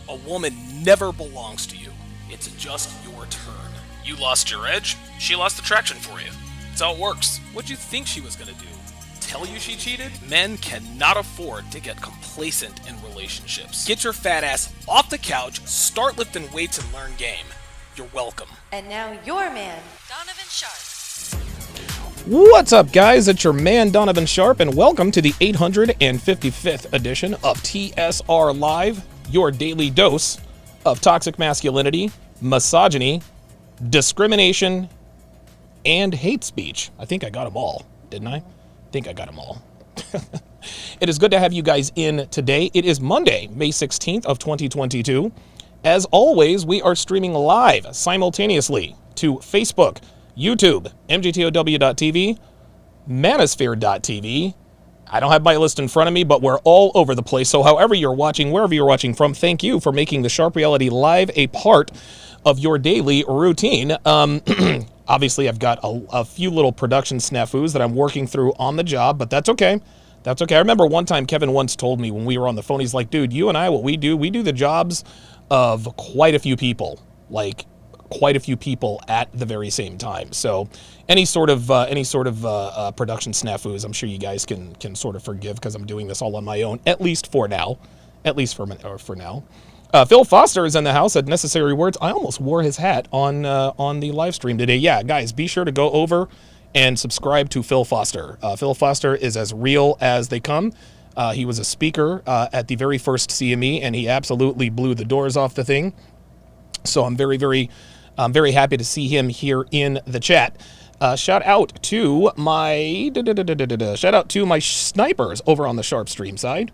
A woman never belongs to you. It's just your turn. You lost your edge, she lost attraction for you. That's how it works. What'd you think she was gonna do? Tell you she cheated? Men cannot afford to get complacent in relationships. Get your fat ass off the couch, start lifting weights, and learn game. You're welcome. And now your man, Donovan Sharpe. What's up, guys? It's your man, Donovan Sharpe, and welcome to the 855th edition of TSR Live, your daily dose of toxic masculinity, misogyny, discrimination, and hate speech. I think I got them all, didn't I? I think I got them all. It is good to have you guys in today. It is Monday, May 16th of 2022. As always, we are streaming live simultaneously to Facebook, YouTube, mgtow.tv, manosphere.tv. I don't have my list in front of me, but we're all over the place. So however you're watching, wherever you're watching from, thank you for making the Sharpe Reality Live a part of your daily routine. Obviously, I've got a few little production snafus that I'm working through on the job, but that's okay. That's okay. I remember one time Kevin once told me when we were on the phone, he's like, dude, you and I, what we do the jobs of quite a few people, like quite a few people at the very same time. So any sort of production snafus, I'm sure you guys can sort of forgive because I'm doing this all on my own, at least for now. For now. Phil Foster is in the house at Necessary Words. I almost wore his hat on the live stream today. Yeah, guys, be sure to go over and subscribe to Phil Foster. Phil Foster is as real as they come. He was a speaker at the very first CME, and he absolutely blew the doors off the thing. So I'm very happy to see him here in the chat. Shout out to my snipers over on the Sharpe stream side.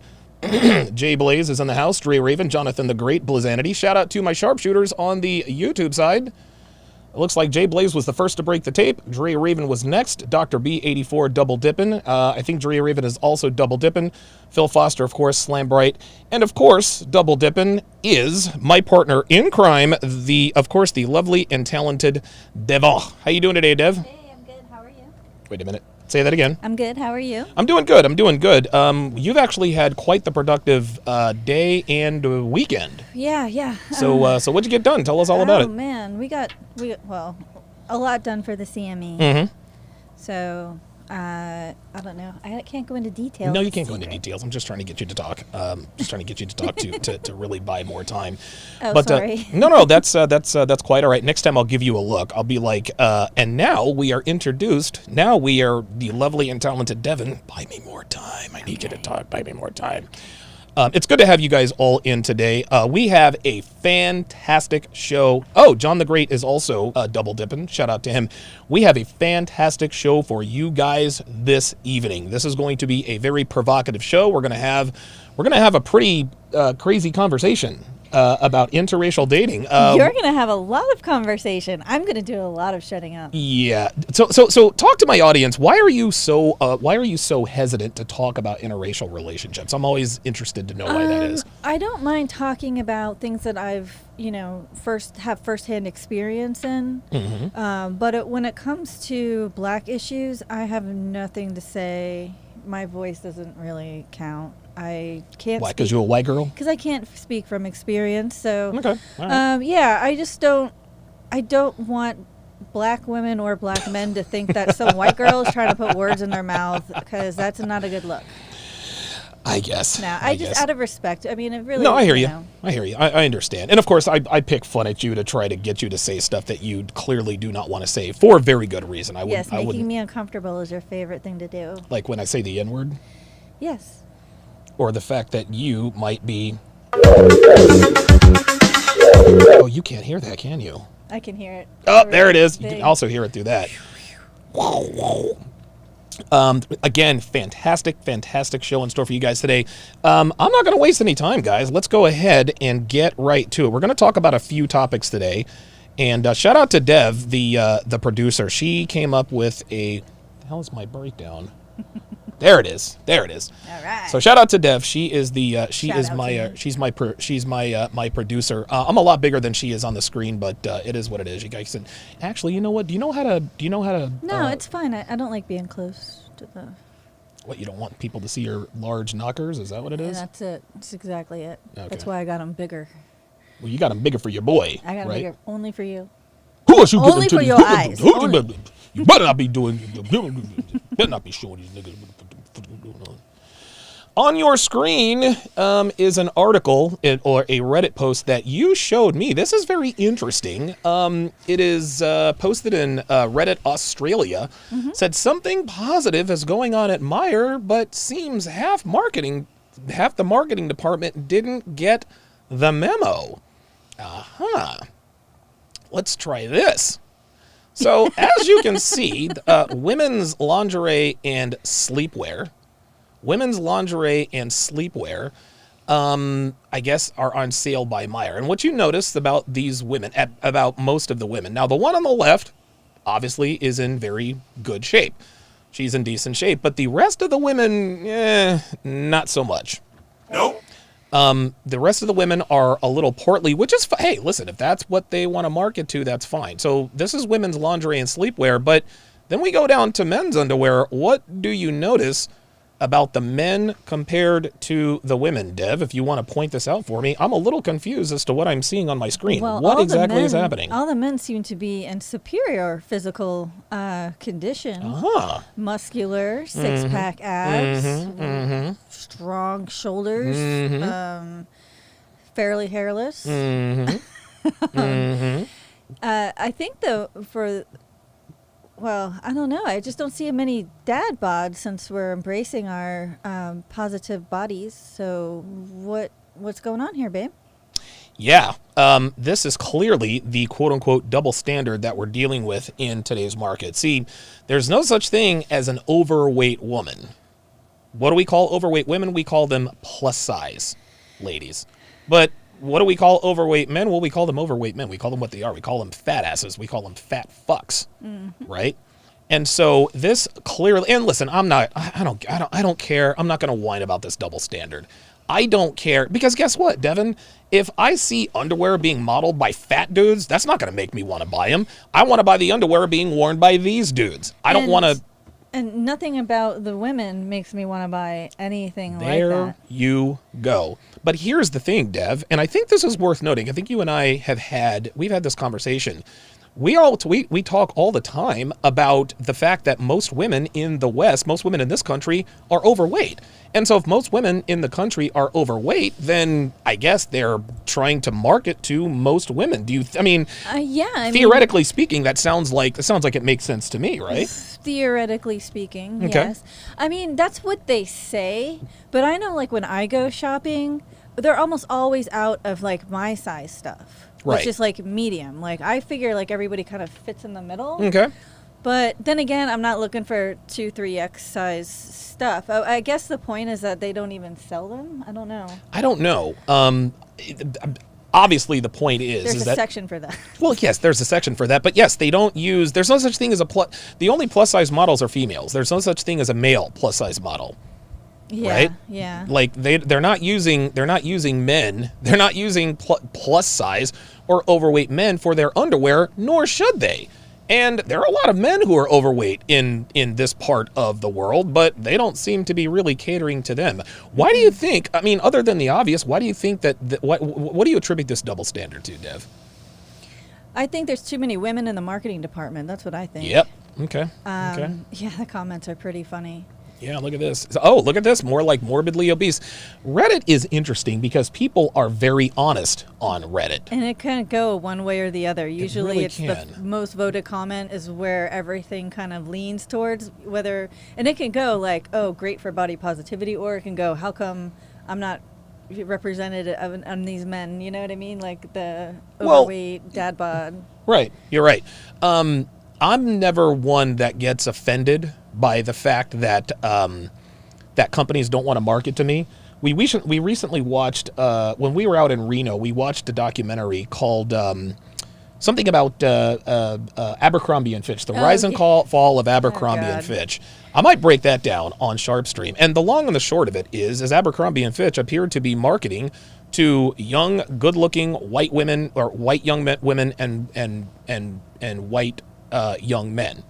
Jay Blaze is in the house. Dre Raven, Jonathan the Great, Blizzanity. Shout out to my sharpshooters on the YouTube side. It looks like Jay Blaze was the first to break the tape. Dre Raven was next. Dr. B84 double dipping. I think Dre Raven is also double dipping. Phil Foster, of course, Slam Bright. And of course, double dipping is my partner in crime, the lovely and talented Devon. How you doing today, Dev? Hey, I'm good. How are you? Wait a minute. Say that again. I'm good. How are you? I'm doing good. You've actually had quite the productive day and weekend. Yeah. So what'd you get done? Tell us all about it. Oh man, we got a lot done for the CME. Mm-hmm. So I don't know. I can't go into details. No, you can't go into details. I'm just trying to get you to talk. To really buy more time. Oh, sorry. No, that's quite all right. Next time I'll give you a look. I'll be like, and now we are introduced. Now we are the lovely and talented Devon. Buy me more time. I need you to talk. Buy me more time. It's good to have you guys all in today. We have a fantastic show. Oh, John the Great is also double dipping. Shout out to him. We have a fantastic show for you guys this evening. This is going to be a very provocative show. We're gonna have a pretty crazy conversation about interracial dating. You're going to have a lot of conversation. I'm going to do a lot of shutting up. Yeah. So talk to my audience. Why are you so hesitant to talk about interracial relationships? I'm always interested to know why that is. I don't mind talking about things that I've, firsthand experience in. Mm-hmm. But when it comes to black issues, I have nothing to say. My voice doesn't really count. I can't. Why? Because you're a white girl? Because I can't speak from experience. So, okay. All right. I just don't. I don't want black women or black men to think that some white girl is trying to put words in their mouth, because that's not a good look. I guess. No, I just guess. out of respect. I mean, it really. No, I hear you. know. I hear you. I understand. And of course, I pick fun at you to try to get you to say stuff that you clearly do not want to say for a very good reason. Yes, I making wouldn't, me uncomfortable is your favorite thing to do. like when I say the N-word, Yes. or the fact that you might be. Oh, you can't hear that, can you? I can hear it. Oh, there it is. You Big. can also hear it through that. Again, fantastic show in store for you guys today. I'm not going to waste any time, guys. Let's go ahead and get right to it. We're going to talk about a few topics today, and shout out to Dev, the producer. She came up with a. The hell is my breakdown? There it is. All right. So shout out to Dev. She is my producer. I'm a lot bigger than she is on the screen, but it is what it is. You guys said, actually, you know what? Do you know how to? No, it's fine. I don't like being close to the. What, you don't want people to see your large knockers? Is that what it is? That's it. That's exactly it. Okay. That's why I got them bigger. Well, you got them bigger for your boy. I got them right? bigger only for you. Who else you Only getting for to your these- eyes. Who- Only. You better not be doing. Better not be showing these niggas. On your screen is an article or a Reddit post that you showed me. This is very interesting. It is posted in Reddit Australia. Said something positive is going on at Meijer, but seems half the marketing department didn't get the memo. Let's try this. So as you can see, women's lingerie and sleepwear. I guess, are on sale by Meijer. And what you notice about these women, about most of the women. Now, the one on the left, obviously, is in very good shape. She's in decent shape. But the rest of the women, not so much. Nope. The rest of the women are a little portly, which is, hey, listen, if that's what they want to market to, that's fine. So this is women's lingerie and sleepwear. But then we go down to men's underwear. What do you notice about the men compared to the women? Dev, if you want to point this out for me, I'm a little confused as to what I'm seeing on my screen. Well, what all the exactly is men- happening? All the men seem to be in superior physical condition. Uh-huh. Muscular, six-pack abs, strong shoulders, fairly hairless. I think well, I don't know. I just don't see many dad bods since we're embracing our positive bodies. So what's going on here, babe? Yeah, this is clearly the quote-unquote double standard that we're dealing with in today's market. See, there's no such thing as an overweight woman. What do we call overweight women? We call them plus size ladies. But what do we call overweight men? Well, we call them overweight men. We call them what they are. We call them fat asses. We call them fat fucks, right? And so this clearly, and listen, I don't care. I'm not going to whine about this double standard. I don't care, because guess what, Devin? If I see underwear being modeled by fat dudes, that's not going to make me want to buy them. I want to buy the underwear being worn by these dudes. I don't want to. And nothing about the women makes me want to buy anything like There that. you go. But here's the thing, Dev, and I think this is worth noting. I think you and I we've had this conversation. We talk all the time about the fact that most women in the West, most women in this country are overweight. And so if most women in the country are overweight, then I guess they're trying to market to most women. Theoretically speaking, that sounds like it makes sense to me, right? Theoretically speaking, Okay. yes. I mean, that's what they say, but I know, like, when I go shopping, they're almost always out of, like, my size stuff. Right. Which is, like, medium. Like, I figure, like, everybody kind of fits in the middle. Okay. But then again, I'm not looking for 2, 3X size stuff. I guess the point is that they don't even sell them. I don't know. I don't know. Obviously, the point There's a that section for that. Well, yes, there's a section for that, but yes, there's no such thing as the only plus size models are females. There's no such thing as a male plus size model. Yeah, right? Yeah. Like they're not using men. They're not using plus size or overweight men for their underwear, nor should they. And there are a lot of men who are overweight in this part of the world, but they don't seem to be really catering to them. Why do you think, I mean, other than the obvious, why do you think that, what do you attribute this double standard to, Dev? I think there's too many women in the marketing department. That's what I think. Yep. Okay. Okay. Yeah, the comments are pretty funny. Yeah, look at this. Oh, look at this. More like morbidly obese. Reddit is interesting because people are very honest on Reddit. And it can go one way or the other. Usually really it's can. the most voted comment is where everything kind of leans towards, whether, and it can go like, oh, great for body positivity, or it can go, how come I'm not represented of these men? You know what I mean? Like the overweight dad bod. Right. You're right. I'm never one that gets offended by the fact that that companies don't want to market to me. We recently watched, when we were out in Reno, we watched a documentary called something about Abercrombie and Fitch, the rise and fall of Abercrombie and Fitch. I might break that down on Sharpe Stream. And the long and the short of it is Abercrombie and Fitch appeared to be marketing to young, good-looking white women, or white young women and white young men.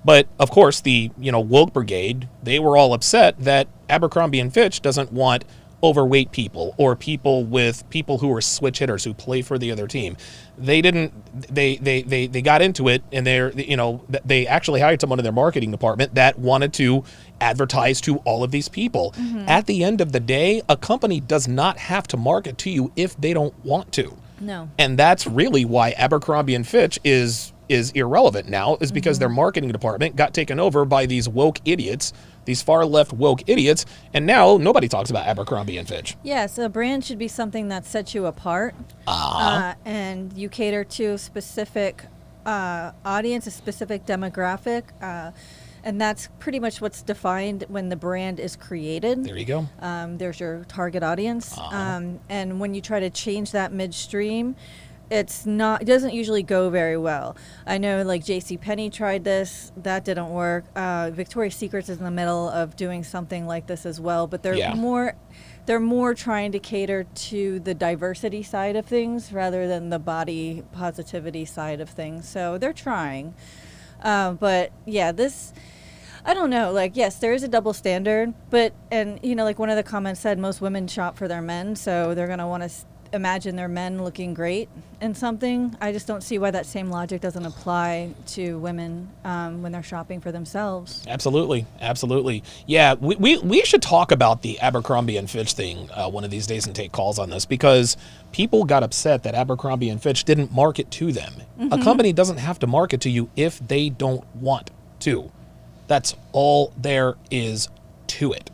But of course, the woke brigade, they were all upset that Abercrombie and Fitch doesn't want overweight people or people who are switch hitters who play for the other team. They got into it, and they actually hired someone in their marketing department that wanted to advertise to all of these people. Mm-hmm. At the end of the day, a company does not have to market to you if they don't want to. No. And that's really why Abercrombie and Fitch is irrelevant now, is because their marketing department got taken over by these woke idiots, these far left woke idiots, and now nobody talks about Abercrombie and Fitch. Yes, a brand should be something that sets you apart, and you cater to a specific audience, a specific demographic, and that's pretty much what's defined when the brand is created. There you go. There's your target audience, and when you try to change that midstream, it doesn't usually go very well. I know like JCPenney tried this, that didn't work. Victoria's Secrets is in the middle of doing something like this as well, but they're more trying to cater to the diversity side of things rather than the body positivity side of things. So they're trying. But yeah, I don't know, like, yes, there is a double standard, but, and like one of the comments said, most women shop for their men, so they're going to want to imagine their men looking great in something. I just don't see why that same logic doesn't apply to women when they're shopping for themselves. Absolutely. Yeah, we should talk about the Abercrombie and Fitch thing one of these days and take calls on this, because people got upset that Abercrombie and Fitch didn't market to them. Mm-hmm. A company doesn't have to market to you if they don't want to. That's all there is to it.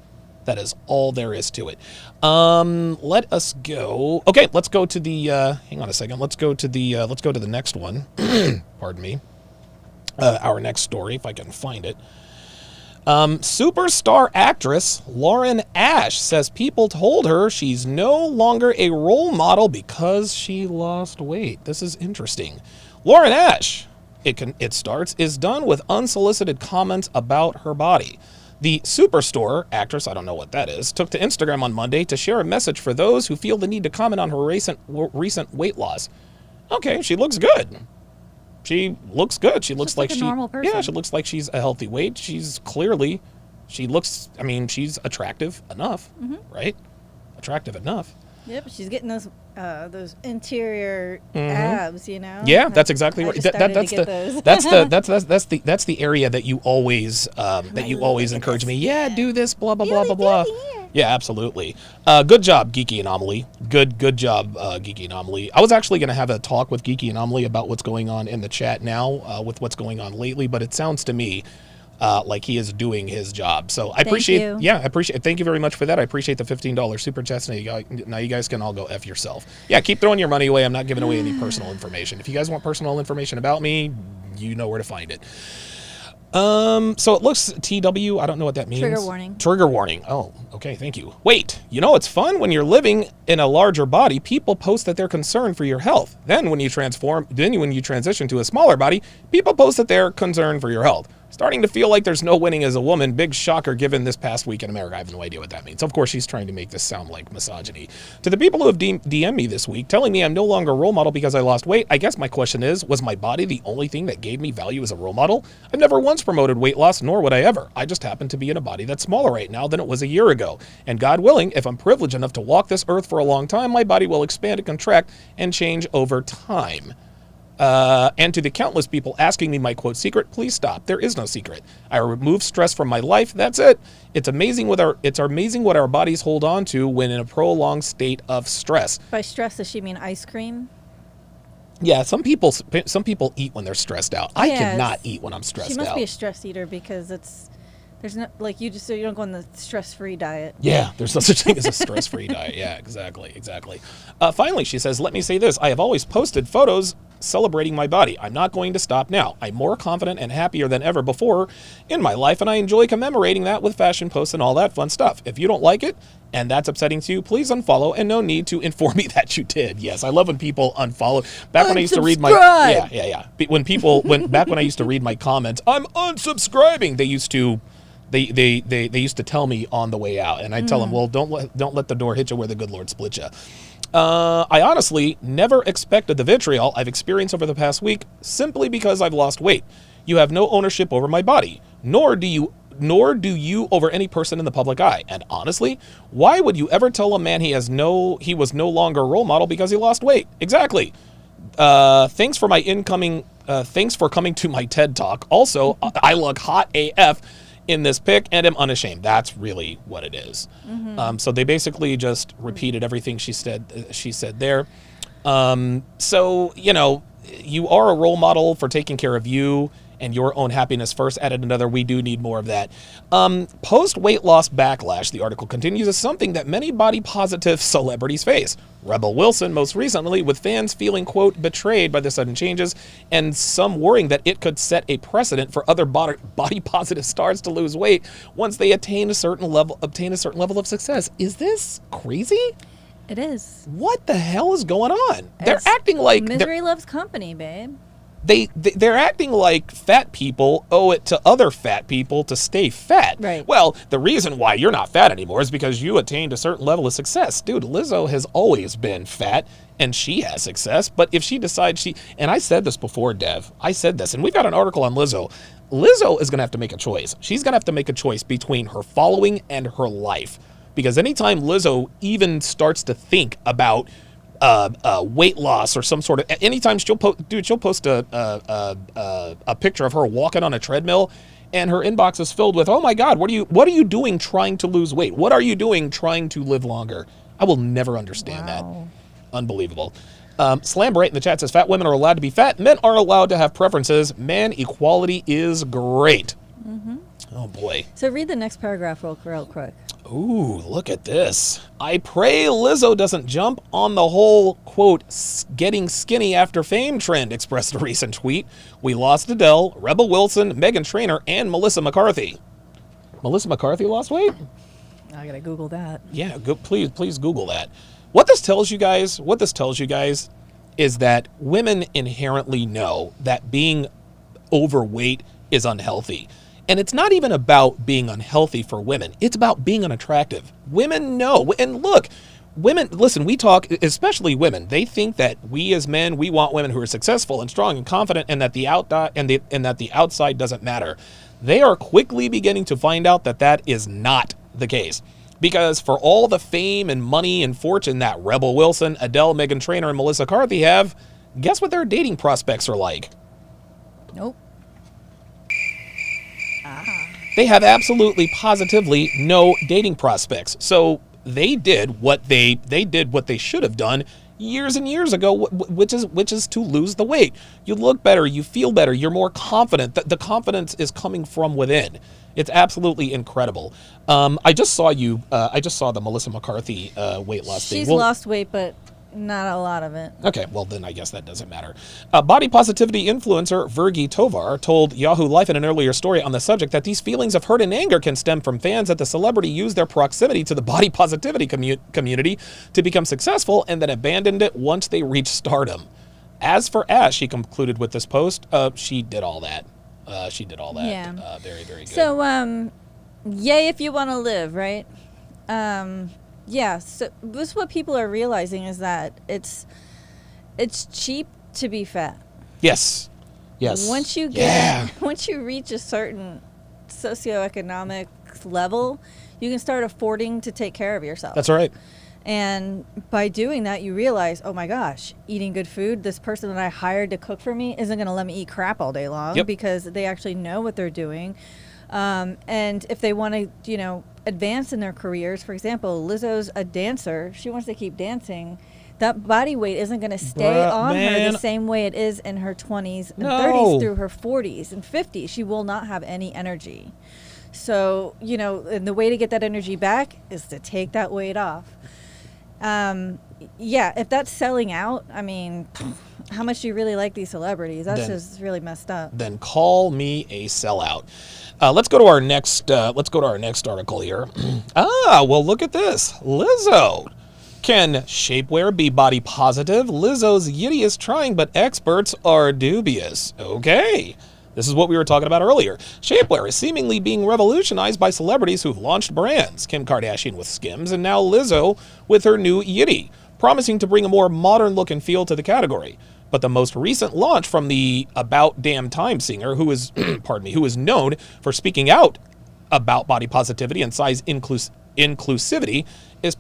That is all there is to it. Let us go. Okay, let's go to the. Hang on a second. Let's go to the next one. Pardon me. Our next story, if I can find it. Superstar actress Lauren Ash says people told her she's no longer a role model because she lost weight. This is interesting. Lauren Ash, is done with unsolicited comments about her body. The Superstore actress, I don't know what that is, took to Instagram on Monday to share a message for those who feel the need to comment on her recent weight loss. Okay, she looks good. She looks good. She looks like a normal person. Yeah, she looks like she's a healthy weight. She's attractive enough, right? Attractive enough. Yep, she's getting those interior abs, Yeah, that's exactly right. That's the area that you always encourage me. Yeah, do this, blah blah blah blah blah. Yeah, absolutely. Good job, Geeky Anomaly. Good job, Geeky Anomaly. I was actually going to have a talk with Geeky Anomaly about what's going on in the chat now, with what's going on lately, but it sounds to me like he is doing his job. So I appreciate it. Thank you very much for that. I appreciate the $15 super chats. Now you guys can all go F yourself. Yeah, keep throwing your money away. I'm not giving away any personal information. If you guys want personal information about me, you know where to find it. So it looks TW, I don't know what that means. Trigger warning. Oh, okay, thank you. Wait, it's fun when you're living in a larger body, people post that they're concerned for your health. Then when you transition to a smaller body, people post that they're concerned for your health. Starting to feel like there's no winning as a woman. Big shocker given this past week in America. I have no idea what that means. Of course, she's trying to make this sound like misogyny. To the people who have DM'd me this week, telling me I'm no longer a role model because I lost weight, I guess my question is, was my body the only thing that gave me value as a role model? I've never once promoted weight loss, nor would I ever. I just happen to be in a body that's smaller right now than it was a year ago. And God willing, if I'm privileged enough to walk this earth for a long time, my body will expand and contract and change over time. And to the countless people asking me my quote secret, please stop. There is no secret. I remove stress from my life. That's it. It's amazing what our bodies hold on to when in a prolonged state of stress. By stress, does she mean ice cream? Yeah, some people eat when they're stressed out. I Yes. cannot eat when I'm stressed out. She must be a stress eater because there's no like you don't go on the stress-free diet. Yeah, there's no such thing as a stress-free diet. Yeah, exactly. Finally, she says, let me say this. I have always posted photos celebrating my body. I'm not going to stop now. I'm more confident and happier than ever before in my life, and I enjoy commemorating that with fashion posts and all that fun stuff. If you don't like it, and that's upsetting to you, please unfollow, and no need to inform me that you did. Yes, I love when people unfollow. Back when I used to read my... Yeah. Back when I used to read my comments, I'm unsubscribing, they used to... They used to tell me on the way out, and I'd tell them, well, don't let the door hit you where the good Lord split you. I honestly never expected the vitriol I've experienced over the past week simply because I've lost weight. You have no ownership over my body, nor do you over any person in the public eye. And honestly, why would you ever tell a man he was no longer a role model because he lost weight? Exactly. Thanks for coming to my TED Talk. Also, I look hot AF in this pic and am unashamed. That's really what it is. So they basically just repeated everything she said there. So, you are a role model for taking care of you and your own happiness first. Added another, we do need more of that. Post-weight loss backlash, the article continues, is something that many body-positive celebrities face. Rebel Wilson, most recently, with fans feeling, quote, betrayed by the sudden changes, and some worrying that it could set a precedent for other body-positive stars to lose weight once they obtain a certain level of success. Is this crazy? It is. What the hell is going on? They're acting like... Misery loves company, babe. They're acting like fat people owe it to other fat people to stay fat. Right. Well, the reason why you're not fat anymore is because you attained a certain level of success. Dude, Lizzo has always been fat, and she has success. But if she decides and I said this before, Dev, I said this, and we've got an article on Lizzo. Lizzo is going to have to make a choice. She's going to have to make a choice between her following and her life. Because anytime Lizzo even starts to think about weight loss or some sort of, anytime she'll post a picture of her walking on a treadmill, and her inbox is filled with, oh my God, what are you doing trying to lose weight? What are you doing trying to live longer? I will never understand that. Unbelievable. Slam Bright in the chat says, fat women are allowed to be fat. Men aren't allowed to have preferences. Man equality is great. Oh boy. So read the next paragraph real quick. Ooh, look at this. I pray Lizzo doesn't jump on the whole, quote, getting skinny after fame trend, expressed a recent tweet. We lost Adele, Rebel Wilson, Meghan Trainor, and Melissa McCarthy. Melissa McCarthy lost weight? I gotta Google that. Yeah, please Google that. What this tells you guys is that women inherently know that being overweight is unhealthy. And it's not even about being unhealthy for women. It's about being unattractive. Women know. And look, women, listen, we talk, especially women, they think that we as men, we want women who are successful and strong and confident, and that the outside doesn't matter. They are quickly beginning to find out that that is not the case. Because for all the fame and money and fortune that Rebel Wilson, Adele, Meghan Trainor, and Melissa McCarthy have, guess what their dating prospects are like? Nope. They have absolutely positively no dating prospects. So they did what they should have done years and years ago, which is to lose the weight. You look better, you feel better, you're more confident. The confidence is coming from within. It's absolutely incredible. I just saw the Melissa McCarthy weight loss thing. She's lost weight, but not a lot of it. Okay, well then I guess that doesn't matter. Body positivity influencer Virgi Tovar told Yahoo Life in an earlier story on the subject that these feelings of hurt and anger can stem from fans that the celebrity used their proximity to the body positivity community to become successful and then abandoned it once they reached stardom. As for Ash, she concluded with this post, she did all that. Yeah. Very, very good. So, yay if you want to live, right? Yeah, so this is what people are realizing is that it's cheap to be fat. Yes. Once you reach a certain socioeconomic level, you can start affording to take care of yourself. That's right. And by doing that, you realize, oh my gosh, eating good food, this person that I hired to cook for me isn't going to let me eat crap all day long because they actually know what they're doing. And if they want to, advance in their careers, for example, Lizzo's a dancer. She wants to keep dancing. That body weight isn't going to stay on her the same way it is in her 20s and 30s through her 40s and 50s. She will not have any energy. So, and the way to get that energy back is to take that weight off. If that's selling out, I mean, how much do you really like these celebrities? That's just really messed up. Then call me a sellout. Let's go to our next article here. Well, look at this. Lizzo. Can shapewear be body positive? Lizzo's Yiddy is trying, but experts are dubious. Okay. This is what we were talking about earlier. Shapewear is seemingly being revolutionized by celebrities who've launched brands. Kim Kardashian with Skims, and now Lizzo with her new Yiddy, promising to bring a more modern look and feel to the category. But the most recent launch from the About Damn Time singer, who is, who is known for speaking out about body positivity and size inclusivity, is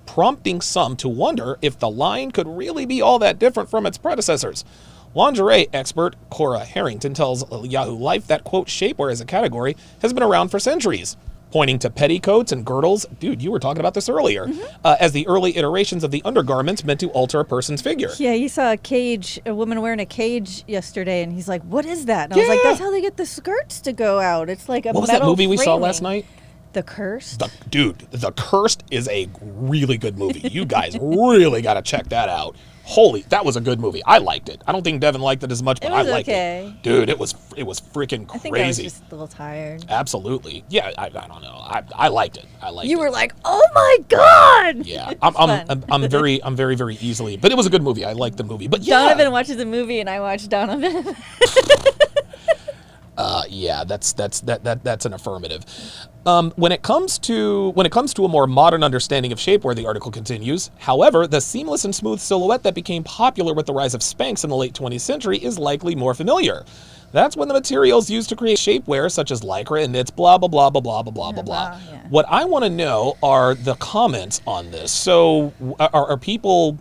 prompting some to wonder if the line could really be all that different from its predecessors. Lingerie expert Cora Harrington tells Yahoo Life that, quote, shapewear as a category has been around for centuries, pointing to petticoats and girdles, dude, you were talking about this earlier, as the early iterations of the undergarments meant to alter a person's figure. Yeah, you saw a woman wearing a cage yesterday, and he's like, what is that? And I was like, that's how they get the skirts to go out. It's like a What was that movie we saw last night? The Cursed? The Cursed is a really good movie. You guys really got to check that out. That was a good movie. I liked it. I don't think Devin liked it as much, but I liked it. Dude, it was freaking crazy. I think I was just a little tired. Absolutely. Yeah, I don't know. I liked it. You were like, "Oh my god!" Yeah, I'm very very easily. But it was a good movie. I liked the movie. But yeah, Donovan watches a movie, and I watch Donovan. That's an affirmative. When it comes to a more modern understanding of shapewear, the article continues, however, the seamless and smooth silhouette that became popular with the rise of Spanx in the late 20th century is likely more familiar. That's when the materials used to create shapewear, such as lycra and knits, blah, blah, blah, blah, blah, blah, blah, blah. Yeah. What I want to know are the comments on this. So are people...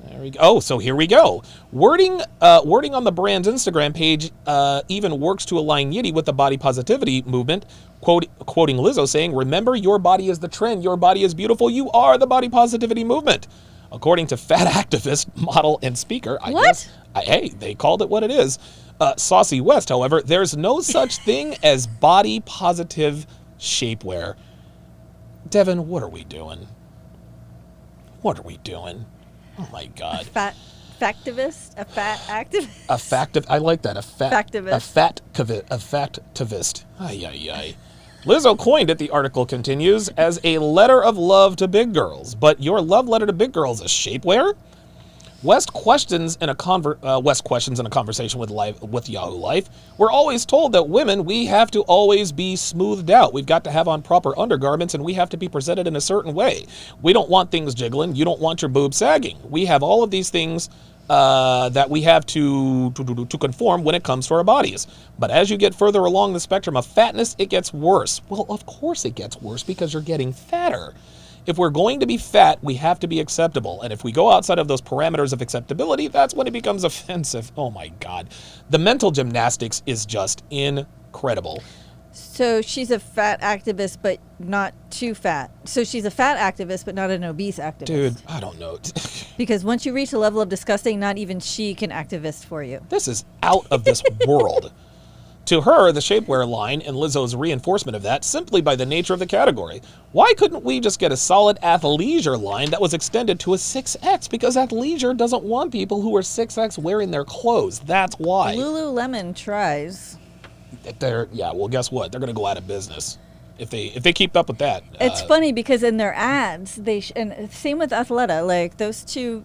There we go. Oh, so here we go. Wording on the brand's Instagram page even works to align Yiddy with the body positivity movement, quoting Lizzo saying, "Remember, your body is the trend. Your body is beautiful. You are the body positivity movement." According to fat activist, model, and speaker. Hey, they called it what it is. Saucy West, however, there's no such thing as body positive shapewear. Devin, what are we doing? What are we doing? Oh my God. A fat activist? I like that. A factivist. Ay. Lizzo coined it, the article continues, as a letter of love to big girls. But your love letter to big girls is shapewear? West questions in a conversation with Yahoo Life. We're always told that women, we have to always be smoothed out. We've got to have on proper undergarments, and we have to be presented in a certain way. We don't want things jiggling. You don't want your boobs sagging. We have all of these things that we have to conform when it comes to our bodies. But as you get further along the spectrum of fatness, it gets worse. Well, of course it gets worse because you're getting fatter. If we're going to be fat, we have to be acceptable. And if we go outside of those parameters of acceptability, that's when it becomes offensive. Oh my God. The mental gymnastics is just incredible. So she's a fat activist, but not too fat. So she's a fat activist, but not an obese activist. Dude, I don't know. Because once you reach a level of disgusting, not even she can activist for you. This is out of this world. To her, the shapewear line and Lizzo's reinforcement of that simply by the nature of the category. Why couldn't we just get a solid athleisure line that was extended to a 6X? Because athleisure doesn't want people who are 6X wearing their clothes. That's why. Lululemon tries. Well, guess what? They're going to go out of business if they keep up with that. It's funny because in their ads, and same with Athleta, like those two,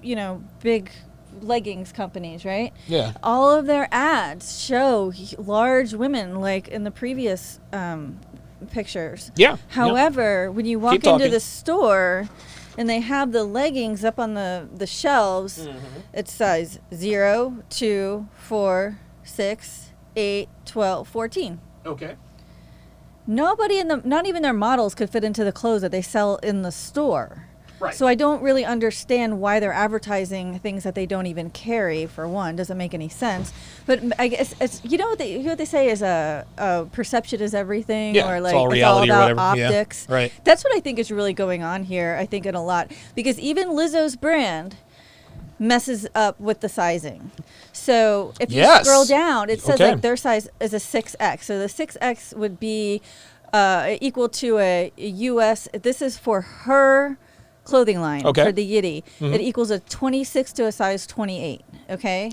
big leggings companies, right? Yeah. All of their ads show large women, like in the previous pictures. Yeah. However, when you walk into the store and they have the leggings up on the shelves, it's size 0, 2, 4, 6, 8, 12, 14. Okay. nobody not even their models could fit into the clothes that they sell in the store. Right. So I don't really understand why they're advertising things that they don't even carry. For one, doesn't make any sense. But I guess it's what they say is perception is everything, Yeah, or it's like all reality or about whatever. Yeah, optics. right. That's what I think is really going on here. I think in a lot, because even Lizzo's brand messes up with the sizing. So if you scroll down, it says like their size is a 6X. So the 6X would be equal to a US. This is for her clothing line for the Yiddy. It equals a 26 to a size 28. Okay.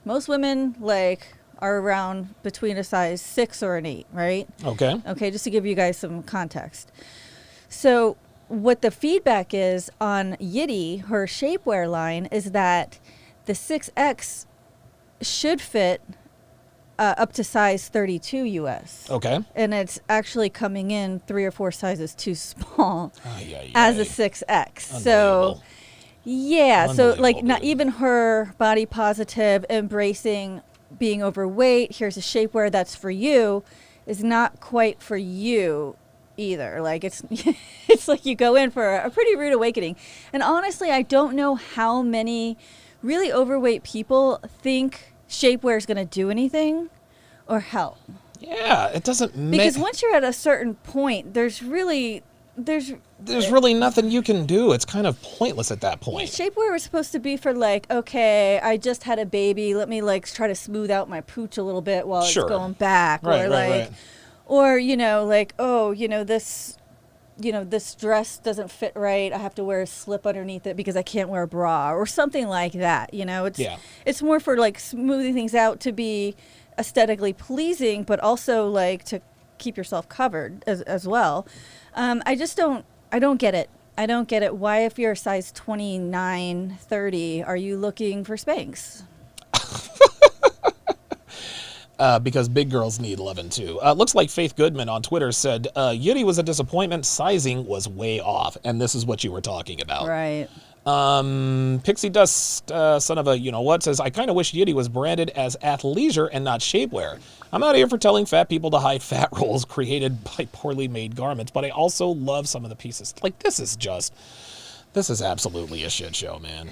Most women are around between a size 6 or an 8, right? Okay, just to give you guys some context. So what the feedback is on Yiddy, her shapewear line, is that the 6X should fit up to size 32 US. And it's actually coming in 3 or 4 sizes too small as a 6X. So yeah, so like not even her body positive, embracing being overweight, here's a shapewear that's for you, is not quite for you either. Like it's like you go in for a pretty rude awakening. And honestly, I don't know how many really overweight people think shapewear is going to do anything or help. Yeah, it doesn't make... Because once you're at a certain point, there's really nothing you can do. It's kind of pointless at that point. Yeah, shapewear was supposed to be for okay, I just had a baby, let me try to smooth out my pooch a little bit while it's going back. Right. Or, this dress doesn't fit right. I have to wear a slip underneath it because I can't wear a bra or something like that. It's more for smoothing things out to be aesthetically pleasing, but also to keep yourself covered as well. I don't get it. I don't get it. Why, if you're a size 29, 30, are you looking for Spanx? Because big girls need loving too. Looks like Faith Goodman on Twitter said, Yiddy was a disappointment. Sizing was way off. And this is what you were talking about. Right. Pixie Dust, son of a you-know-what, says, I kind of wish Yiddy was branded as athleisure and not shapewear. I'm not here for telling fat people to hide fat rolls created by poorly made garments, but I also love some of the pieces. This is absolutely a shit show, man.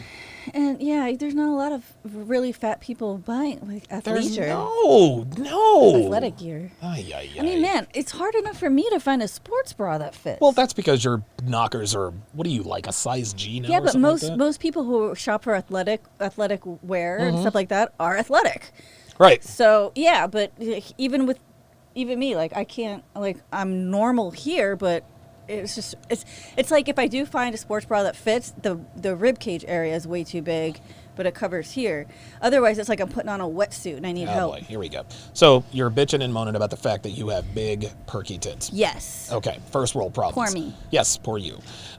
And yeah, there's not a lot of really fat people buying athleisure. No athletic gear. I mean, man, it's hard enough for me to find a sports bra that fits. Well, that's because your knockers are, what are you, like a size G now? Yeah, or but most people who shop for athletic wear and stuff like that are athletic. Right. So yeah, but even me, I can't, I'm normal here, but it's just it's like if I do find a sports bra that fits, the rib cage area is way too big, but it covers here. Otherwise, it's like I'm putting on a wetsuit and I need help. Boy, here we go. So you're bitching and moaning about the fact that you have big perky tits. Yes. Okay, first world problems. Poor me. Yes, poor you.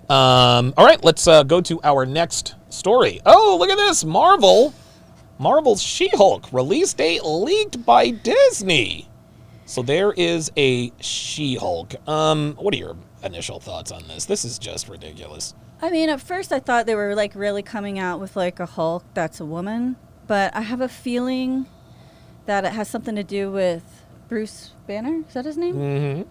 All right, let's go to our next story. Oh, look at this, Marvel's She-Hulk release date leaked by Disney. So there is a She-Hulk. What are your initial thoughts on this? This is just ridiculous. I mean, at first I thought they were really coming out with a Hulk that's a woman, but I have a feeling that it has something to do with Bruce Banner. Is that his name?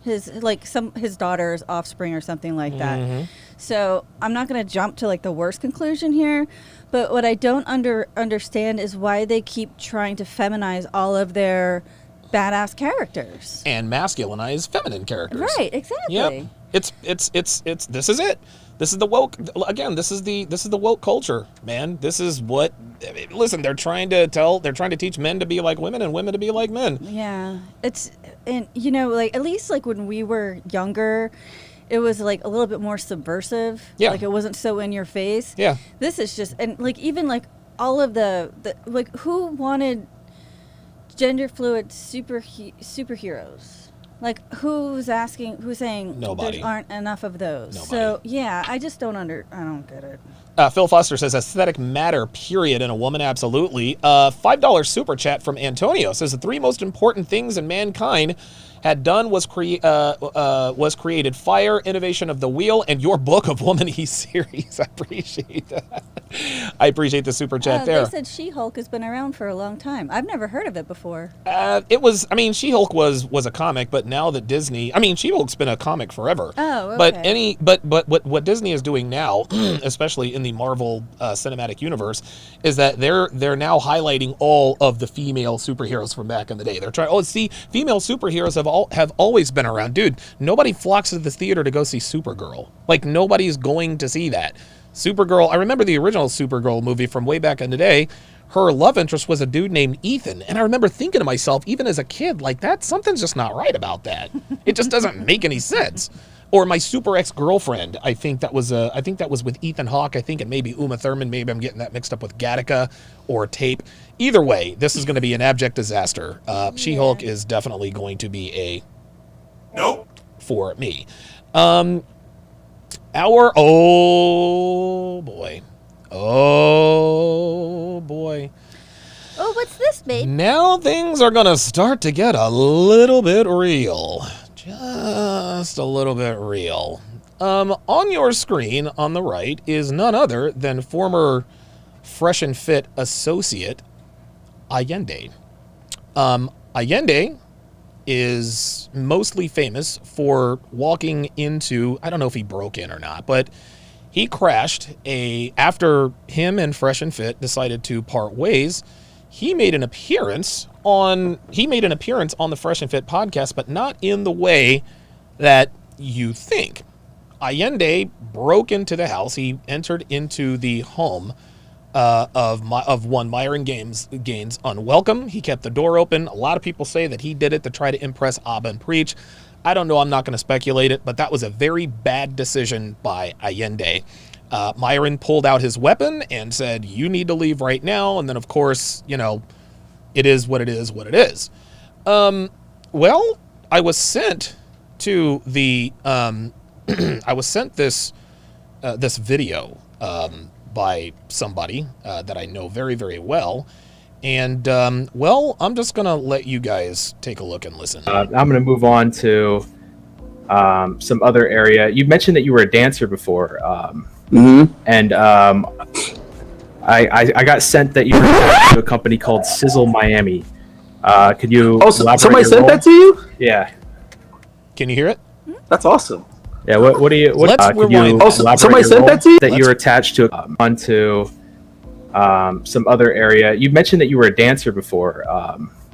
Mm-hmm. His daughter's offspring or something like that. Mm-hmm. So I'm not going to jump to the worst conclusion here, but what I don't understand is why they keep trying to feminize all of their badass characters and masculinize feminine characters. Right, exactly. Yep. It's this is it. This is the woke, again, this is the woke culture, man. This is what, listen, they're trying to teach men to be like women and women to be like men. Yeah. And at least when we were younger, it was a little bit more subversive. Yeah. It wasn't so in your face. Yeah. This is just, and even all of the who wanted gender fluid superheroes? Who's saying nobody. there aren't enough of those? Nobody. So yeah, I just don't get it. Phil Foster says aesthetic matter, period, in a woman, absolutely. $5 super chat from Antonio says the three most important things in mankind had done was created fire, innovation of the wheel, and your book of Woman-E series. I appreciate that. I appreciate the super chat there. They said She-Hulk has been around for a long time. I've never heard of it before. She-Hulk was a comic, but now that Disney, She-Hulk's been a comic forever. Oh, okay. But what Disney is doing now, especially in the Marvel Cinematic Universe, is that they're now highlighting all of the female superheroes from back in the day. They're trying, female superheroes have always been around. Dude, nobody flocks to the theater to go see Supergirl. Like, nobody's going to see that. Supergirl, I remember the original Supergirl movie from way back in the day. Her love interest was a dude named Ethan. And I remember thinking to myself, even as a kid, like, that, something's just not right about that. It just doesn't make any sense. Or my super ex-girlfriend, I think that was with Ethan Hawke. I think it may be Uma Thurman. Maybe I'm getting that mixed up with Gattaca or Tape. Either way, this is going to be an abject disaster. She-Hulk is definitely going to be a nope for me. Oh boy. Oh, what's this, babe? Now things are going to start to get a little bit real. Just a little bit real. On your screen on the right is none other than former Fresh and Fit associate Allende. Allende is mostly famous for walking into, I don't know if he broke in or not, but he crashed after him and Fresh and Fit decided to part ways. He made an appearance on the Fresh and Fit podcast, but not in the way that you think. Allende broke into the house. He entered into the home of one Myron Gaines unwelcome. He kept the door open. A lot of people say that he did it to try to impress Abba and Preach. I don't know. I'm not going to speculate it, but that was a very bad decision by Allende. Myron pulled out his weapon and said, "You need to leave right now." And then, of course, it is what it is. Well, I was sent to the I was sent this video by somebody that I know very, very well. And, I'm just going to let you guys take a look and listen. I'm going to move on to some other area. You mentioned that you were a dancer before. And I got sent that you were to a company called Sizzle Miami. Could you somebody sent that to you? Yeah. Can you hear it? That's awesome. Yeah, what do you... Let's rewind. Somebody sent that to you? That you're attached to onto some other area. You mentioned that you were a dancer before.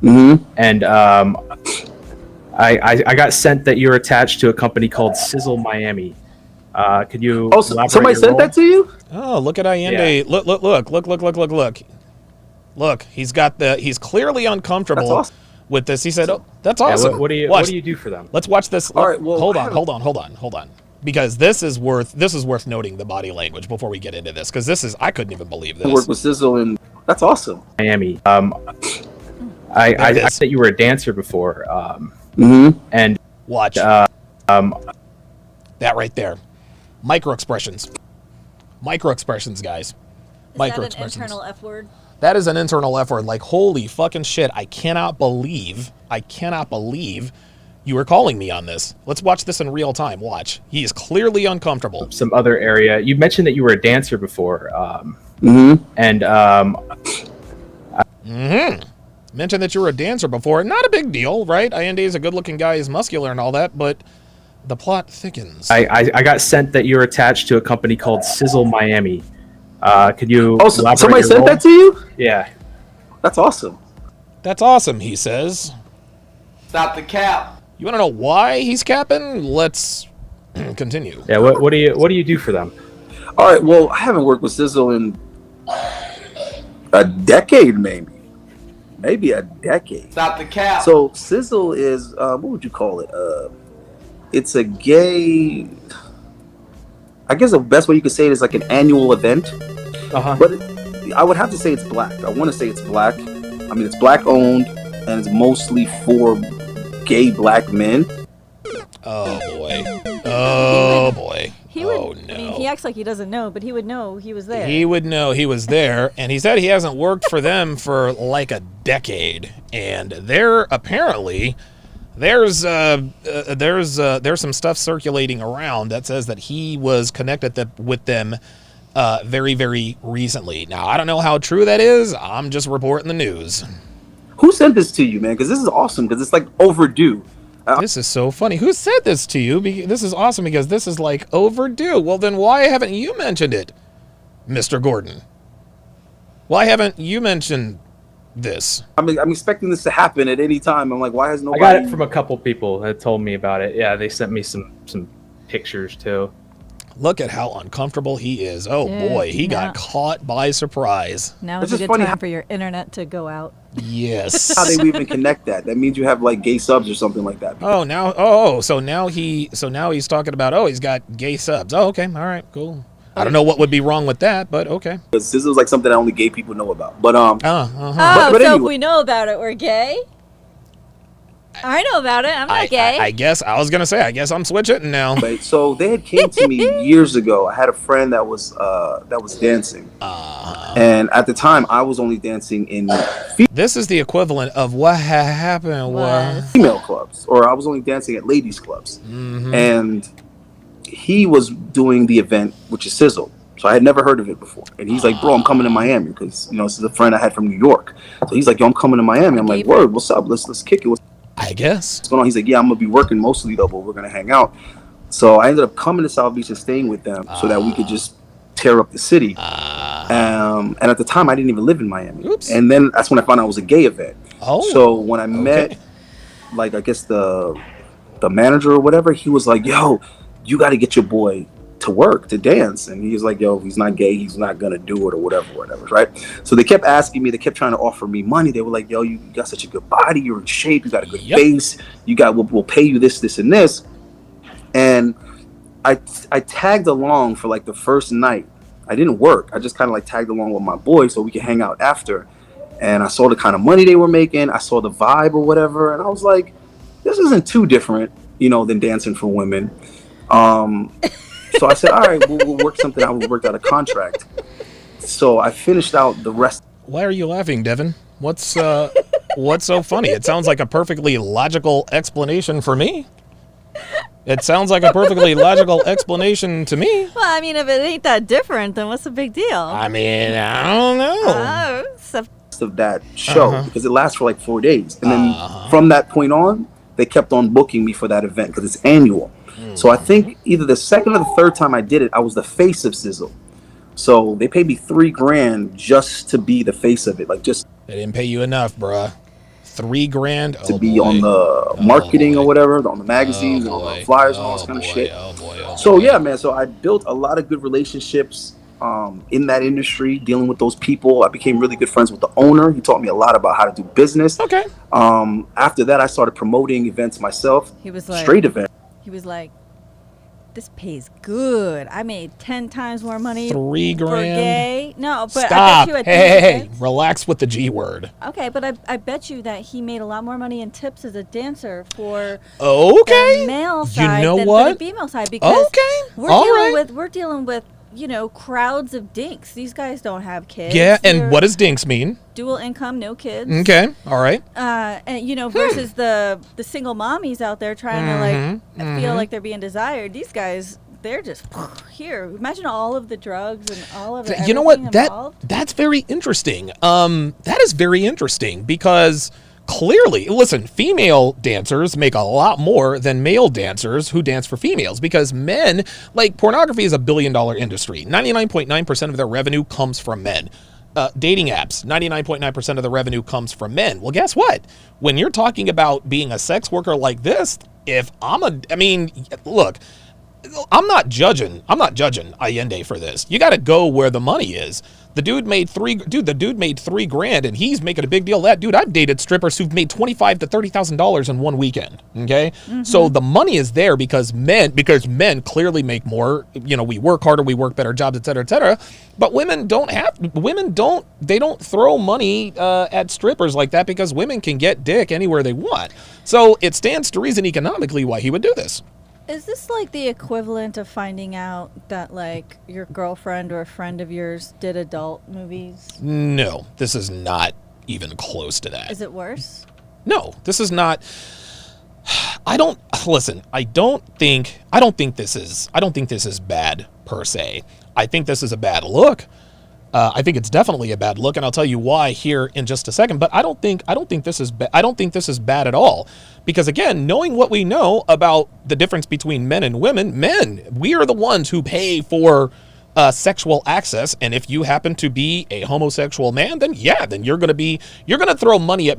And I got sent that you're attached to a company called Sizzle Miami. Could you... somebody sent that to you? Oh, look at Allende. Yeah. Look. Look, he's clearly uncomfortable with this. He said, "Oh, that's awesome." Yeah, what do you do for them? Let's watch this. All right, well, hold on. Because this is worth noting the body language before we get into this, because I couldn't even believe this. I work with Sizzle, and that's awesome. Miami. I said you were a dancer before. And watch that right there. Micro expressions, guys. Micro expressions. Is that an internal F word? That is an internal F word. Like, holy fucking shit! I cannot believe you were calling me on this. Let's watch this in real time. Watch. He is clearly uncomfortable. Some other area. You mentioned that you were a dancer before. And mentioned that you were a dancer before. Not a big deal, right? Allende is a good-looking guy. He's muscular and all that, but the plot thickens. I got sent that you're attached to a company called Sizzle Miami. Could you... somebody sent that to you? Yeah. That's awesome. That's awesome, he says. Stop the cap. You want to know why he's capping? Let's continue. Yeah, what do you do for them? All right, well, I haven't worked with Sizzle in a decade, maybe a decade. Stop the cap. So Sizzle is what would you call it? It's a gay. I guess the best way you could say it is like an annual event. But I would have to say it's black. I want to say it's black. I mean, it's black owned, and it's mostly for gay black men. Oh boy. He He acts like he doesn't know, but he would know he was there. He would know he was there, and he said he hasn't worked for them for like a decade. And apparently there's some stuff circulating around that says that he was connected with them very, very recently. Now, I don't know how true that is. I'm just reporting the news. Who sent this to you, man? Because this is awesome. Because it's like overdue. This is so funny. Who said this to you? This is awesome because this is like overdue. Well, then why haven't you mentioned it, Mr. Gordon? Why haven't you mentioned this? I'm expecting this to happen at any time. I'm like, why has nobody? I got it from a couple people that told me about it. Yeah, they sent me some pictures too. Look at how uncomfortable he is. Oh boy, he got caught by surprise. Now is a good time for your internet to go out. Yes. How they would even connect that? That means you have like gay subs or something like that. So now he's talking about he's got gay subs. Oh, okay, all right, cool. I don't know what would be wrong with that, but okay. Because this is like something that only gay people know about. But but so anyway. if we know about it, we're gay. I know about it. I'm not gay. I guess I was gonna say. I guess I'm switching now. Right, so they had came to me years ago. I had a friend that was dancing, and at the time I was only dancing in This is the equivalent of what happened was female clubs, or I was only dancing at ladies clubs, and he was doing the event, which is Sizzle. So I had never heard of it before, and he's like, "Bro, I'm coming to Miami because this is a friend I had from New York." So he's like, "Yo, I'm coming to Miami." I'm like, "Word, what's up? Let's kick it." I guess. What's going on? He's like, "Yeah, I'm gonna be working mostly though, but we're gonna hang out." So I ended up coming to South Beach and staying with them so that we could just tear up the city. And at the time, I didn't even live in Miami. Oops. And then that's when I found out it was a gay event. Oh. So when I met, like, I guess the manager or whatever, he was like, "Yo, you got to get your boy to work to dance." And he was like, "Yo, if he's not gay, he's not gonna do it or whatever, right?" So they kept asking me, they kept trying to offer me money. They were like, "Yo, you got such a good body, you're in shape, you got a good face, we'll pay you this and this." And I tagged along for like the first night. I didn't work. I just kind of like tagged along with my boy so we could hang out after. And I saw the kind of money they were making. I saw the vibe or whatever, and I was like, this isn't too different, than dancing for women. So I said, all right, we'll work something out. We worked out a contract. So I finished out the rest. Why are you laughing, Devin? What's so funny? It sounds like a perfectly logical explanation for me. It sounds like a perfectly logical explanation to me. Well, I mean, if it ain't that different, then what's the big deal? I mean, I don't know. Of that show because it lasts for like 4 days. And then from that point on, they kept on booking me for that event because it's annual. So I think either the second or the third time I did it, I was the face of Sizzle. So they paid me $3,000 just to be the face of it. Like just they didn't pay you enough, bruh. $3,000 to be on the marketing or whatever, on the magazines and on the flyers and all this kind of shit. So yeah, man. So I built a lot of good relationships in that industry, dealing with those people. I became really good friends with the owner. He taught me a lot about how to do business. Okay. After that, I started promoting events myself. He was like, straight events. He was like, this pays good. I made 10 times more money. $3,000 for gay. No, but stop. I bet you at Hey, relax with the G word. Okay, but I bet you that he made a lot more money in tips as a dancer for the male side than for the female side because we're dealing with crowds of dinks. These guys don't have kids. Yeah, and what does dinks mean? Dual income, no kids. Okay, all right. And versus the single mommies out there trying to feel like they're being desired. These guys, they're just here. Imagine all of the drugs and all of it. You know what? Involved. That's very interesting. That is very interesting because clearly, listen, female dancers make a lot more than male dancers who dance for females because men, like pornography is a $1 billion industry. 99.9% of their revenue comes from men. Dating apps, 99.9% of the revenue comes from men. Well, guess what? When you're talking about being a sex worker like this, look, I'm not judging Allende for this. You got to go where the money is. The dude made $3,000 and he's making a big deal of that. Dude, I've dated strippers who've made $25,000 to $30,000 in one weekend. Okay. So the money is there because men clearly make more, we work harder, we work better jobs, et cetera, but women don't throw money at strippers like that because women can get dick anywhere they want. So it stands to reason economically why he would do this. Is this like the equivalent of finding out that like your girlfriend or a friend of yours did adult movies? No, this is not even close to that. Is it worse? No, this is not. I don't think this is bad per se. I think this is a bad look. I think it's definitely a bad look, and I'll tell you why here in just a second. But I don't think this is bad at all, because again, knowing what we know about the difference between men and women, we are the ones who pay for sexual access, and if you happen to be a homosexual man, then you're going to throw money at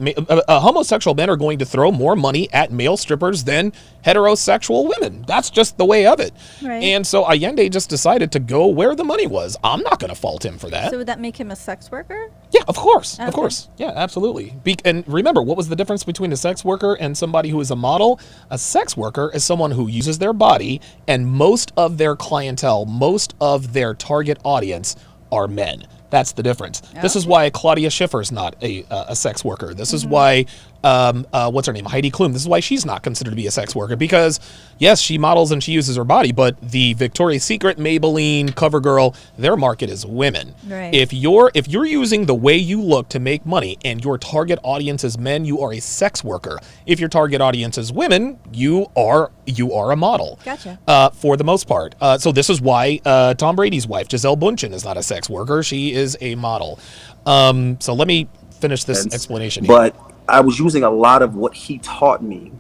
homosexual men are going to throw more money at male strippers than heterosexual women. That's just the way of it. Right. And so Allende just decided to go where the money was. I'm not going to fault him for that. So would that make him a sex worker? Yeah, of course. Okay. Of course. Yeah, absolutely. And remember, what was the difference between a sex worker and somebody who is a model? A sex worker is someone who uses their body, and most of their clientele, most of their target audience are men. That's the difference. Okay. This is why Claudia Schiffer's not a sex worker. This is why, what's her name? Heidi Klum. This is why she's not considered to be a sex worker, because yes, she models and she uses her body, but the Victoria's Secret, Maybelline, CoverGirl, their market is women. Right. If you're using the way you look to make money and your target audience is men, you are a sex worker. If your target audience is women, you are a model. Gotcha. For the most part. So this is why Tom Brady's wife, Gisele Bundchen, is not a sex worker. She is a model. So let me finish this explanation here. But I was using a lot of what he taught me.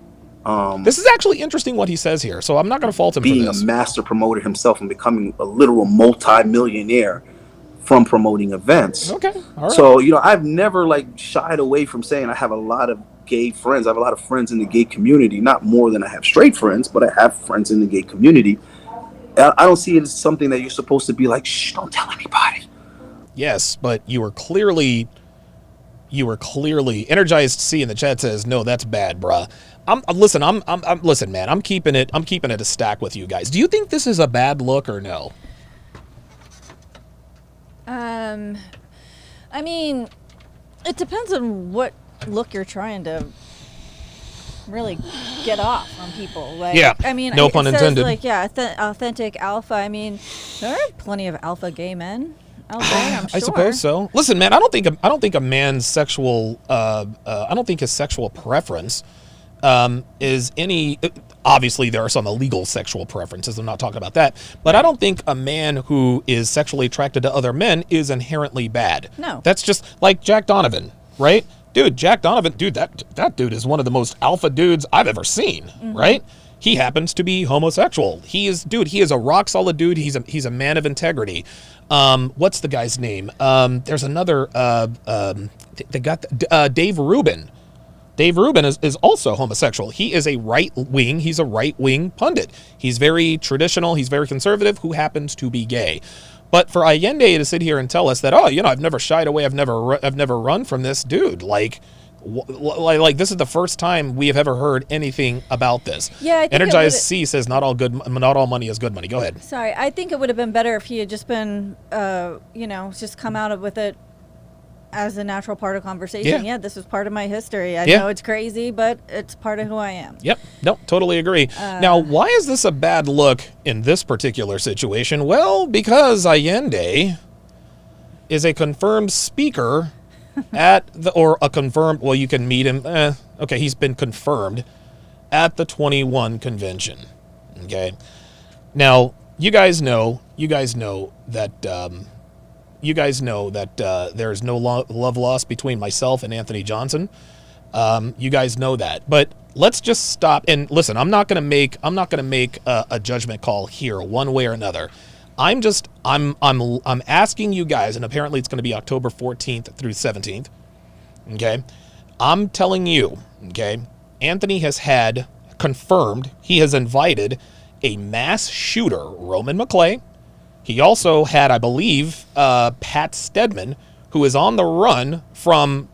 This is actually interesting what he says here, so I'm not going to fault him for Being this. a master promoter himself and becoming a literal multi-millionaire from promoting events. Okay, all right. So, I've never shied away from saying I have a lot of gay friends. I have a lot of friends in the gay community, not more than I have straight friends, but I have friends in the gay community. I don't see it as something that you're supposed to be like, shh, don't tell anybody. Yes, but you were clearly Energized C in the chat says, no, that's bad, bruh. Listen, man, I'm keeping it a stack with you guys. Do you think this is a bad look or no? I mean, it depends on what look you're trying to really get off on people. Yeah. I mean, no pun intended. Authentic alpha. I mean, there are plenty of alpha gay men out there, I'm sure. I suppose so. Listen, man, I don't think a man's sexual I don't think his sexual preference is any. Obviously, there are some illegal sexual preferences. I'm not talking about that. But I don't think a man who is sexually attracted to other men is inherently bad. No. That's just like Jack Donovan, right? Dude, Jack Donovan, that dude is one of the most alpha dudes I've ever seen, right? He happens to be homosexual. He is a rock solid dude. He's a man of integrity. What's the guy's name? There's another, they got Dave Rubin. Dave Rubin is also homosexual. He's a right wing pundit. He's very traditional. He's very conservative, who happens to be gay. But for Allende to sit here and tell us that, I've never shied away, I've never run from this, dude. Like this is the first time we have ever heard anything about this. Yeah, I think Energized C says not all money is good money. Go ahead. Sorry, I think it would have been better if he had just been, just come out with it as a natural part of conversation. Yeah, this is part of my history. I know it's crazy, but it's part of who I am. Yep. No, totally agree. Now, why is this a bad look in this particular situation? Well, because Allende is a confirmed speaker you can meet him. Okay, he's been confirmed at the 21 convention. Okay. Now, you guys know that there's no love lost between myself and Anthony Johnson. You guys know that, but let's just stop and listen. I'm not gonna make a judgment call here, one way or another. I'm asking you guys, and apparently it's going to be October 14th through 17th. Okay, I'm telling you. Okay, Anthony has confirmed he has invited a mass shooter, Roman McClay. He also had, I believe, Pat Stedman, who is on the run from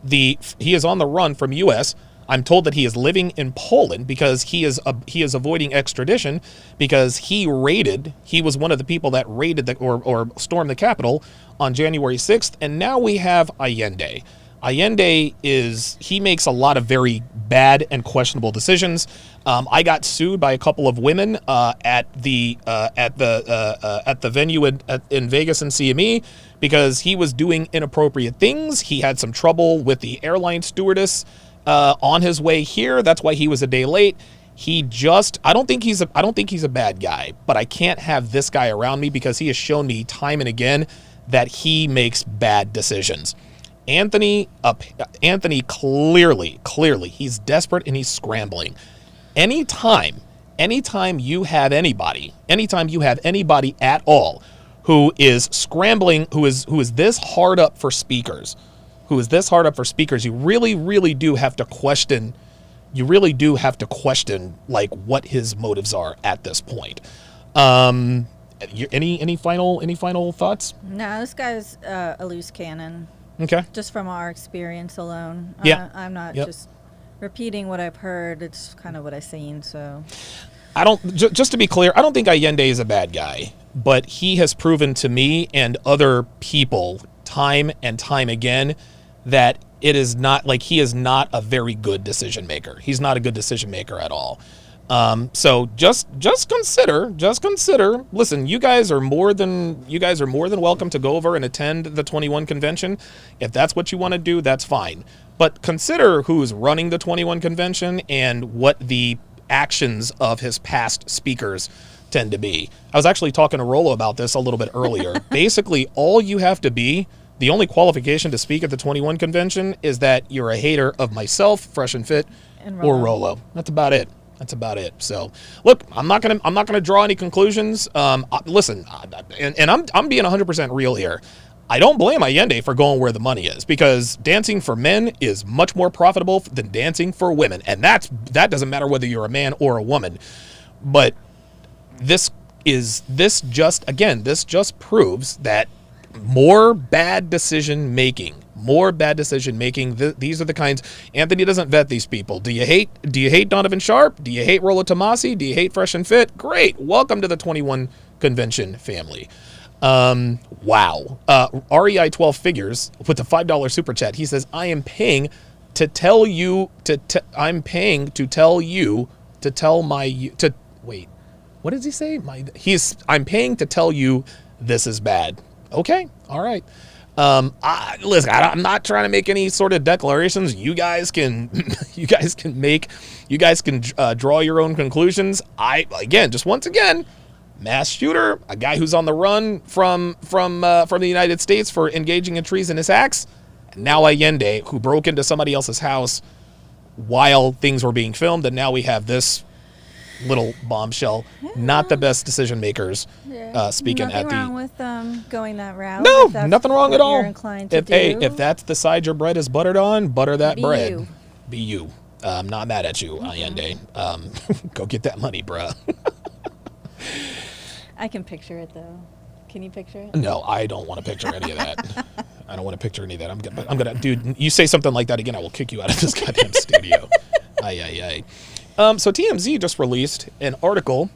U.S. I'm told that he is living in Poland because he is avoiding extradition because he was one of the people that raided or stormed the Capitol on January 6th, and now we have Allende. Allende he makes a lot of very bad and questionable decisions. I got sued by a couple of women at the venue in Vegas and CME because he was doing inappropriate things. He had some trouble with the airline stewardess on his way here. That's why he was a day late. I don't think he's a bad guy, but I can't have this guy around me because he has shown me time and again that he makes bad decisions. Anthony clearly, he's desperate and he's scrambling. Anytime you have anybody at all who is scrambling, who is this hard up for speakers, you really do have to question. Like what his motives are at this point. Any final thoughts? No, this guy's a loose cannon. Okay. Just from our experience alone. Yeah. I'm not just repeating what I've heard. It's kind of what I've seen. So. Just to be clear, I don't think Allende is a bad guy, but he has proven to me and other people time and time again that it is not like he is not a very good decision maker. He's not a good decision maker at all. So just consider. Listen, you guys are more than welcome to go over and attend the 21 convention. If that's what you want to do, that's fine. But consider who's running the 21 convention and what the actions of his past speakers tend to be. I was actually talking to Rolo about this a little bit earlier. Basically, all you have to be, the only qualification to speak at the 21 convention is that you're a hater of myself, Fresh and Fit, or Rolo. That's about it. So, look, I'm not gonna draw any conclusions. Listen, and I'm being 100% real here. I don't blame Allende for going where the money is because dancing for men is much more profitable than dancing for women, and that doesn't matter whether you're a man or a woman. But this just proves that more bad decision making. These are the kinds. Anthony doesn't vet these people. Do you hate Donovan Sharpe? Do you hate Rollo Tomasi? Do you hate Fresh and Fit? Great. Welcome to the 21 convention family. Wow. REI 12 figures with the $5 super chat. He says, I'm paying to tell you wait, what does he say? I'm paying to tell you this is bad. Okay. All right. Listen, I'm not trying to make any sort of declarations. You guys can draw your own conclusions. Once again, mass shooter, a guy who's on the run from the United States for engaging in treasonous acts. And now Allende, who broke into somebody else's house while things were being filmed, and now we have this little bombshell. Not the best decision makers speaking nothing at the. Wrong with going that route. No, nothing wrong at all. If that's the side your bread is buttered on, butter that bread. You. Be you. I'm not mad at you, Allende. Go get that money, bruh. I can picture it though. Can you picture it? No, I don't want to picture any of that. I don't want to picture any of that. I'm gonna, dude. You say something like that again, I will kick you out of this goddamn studio. Aye. So TMZ just released an article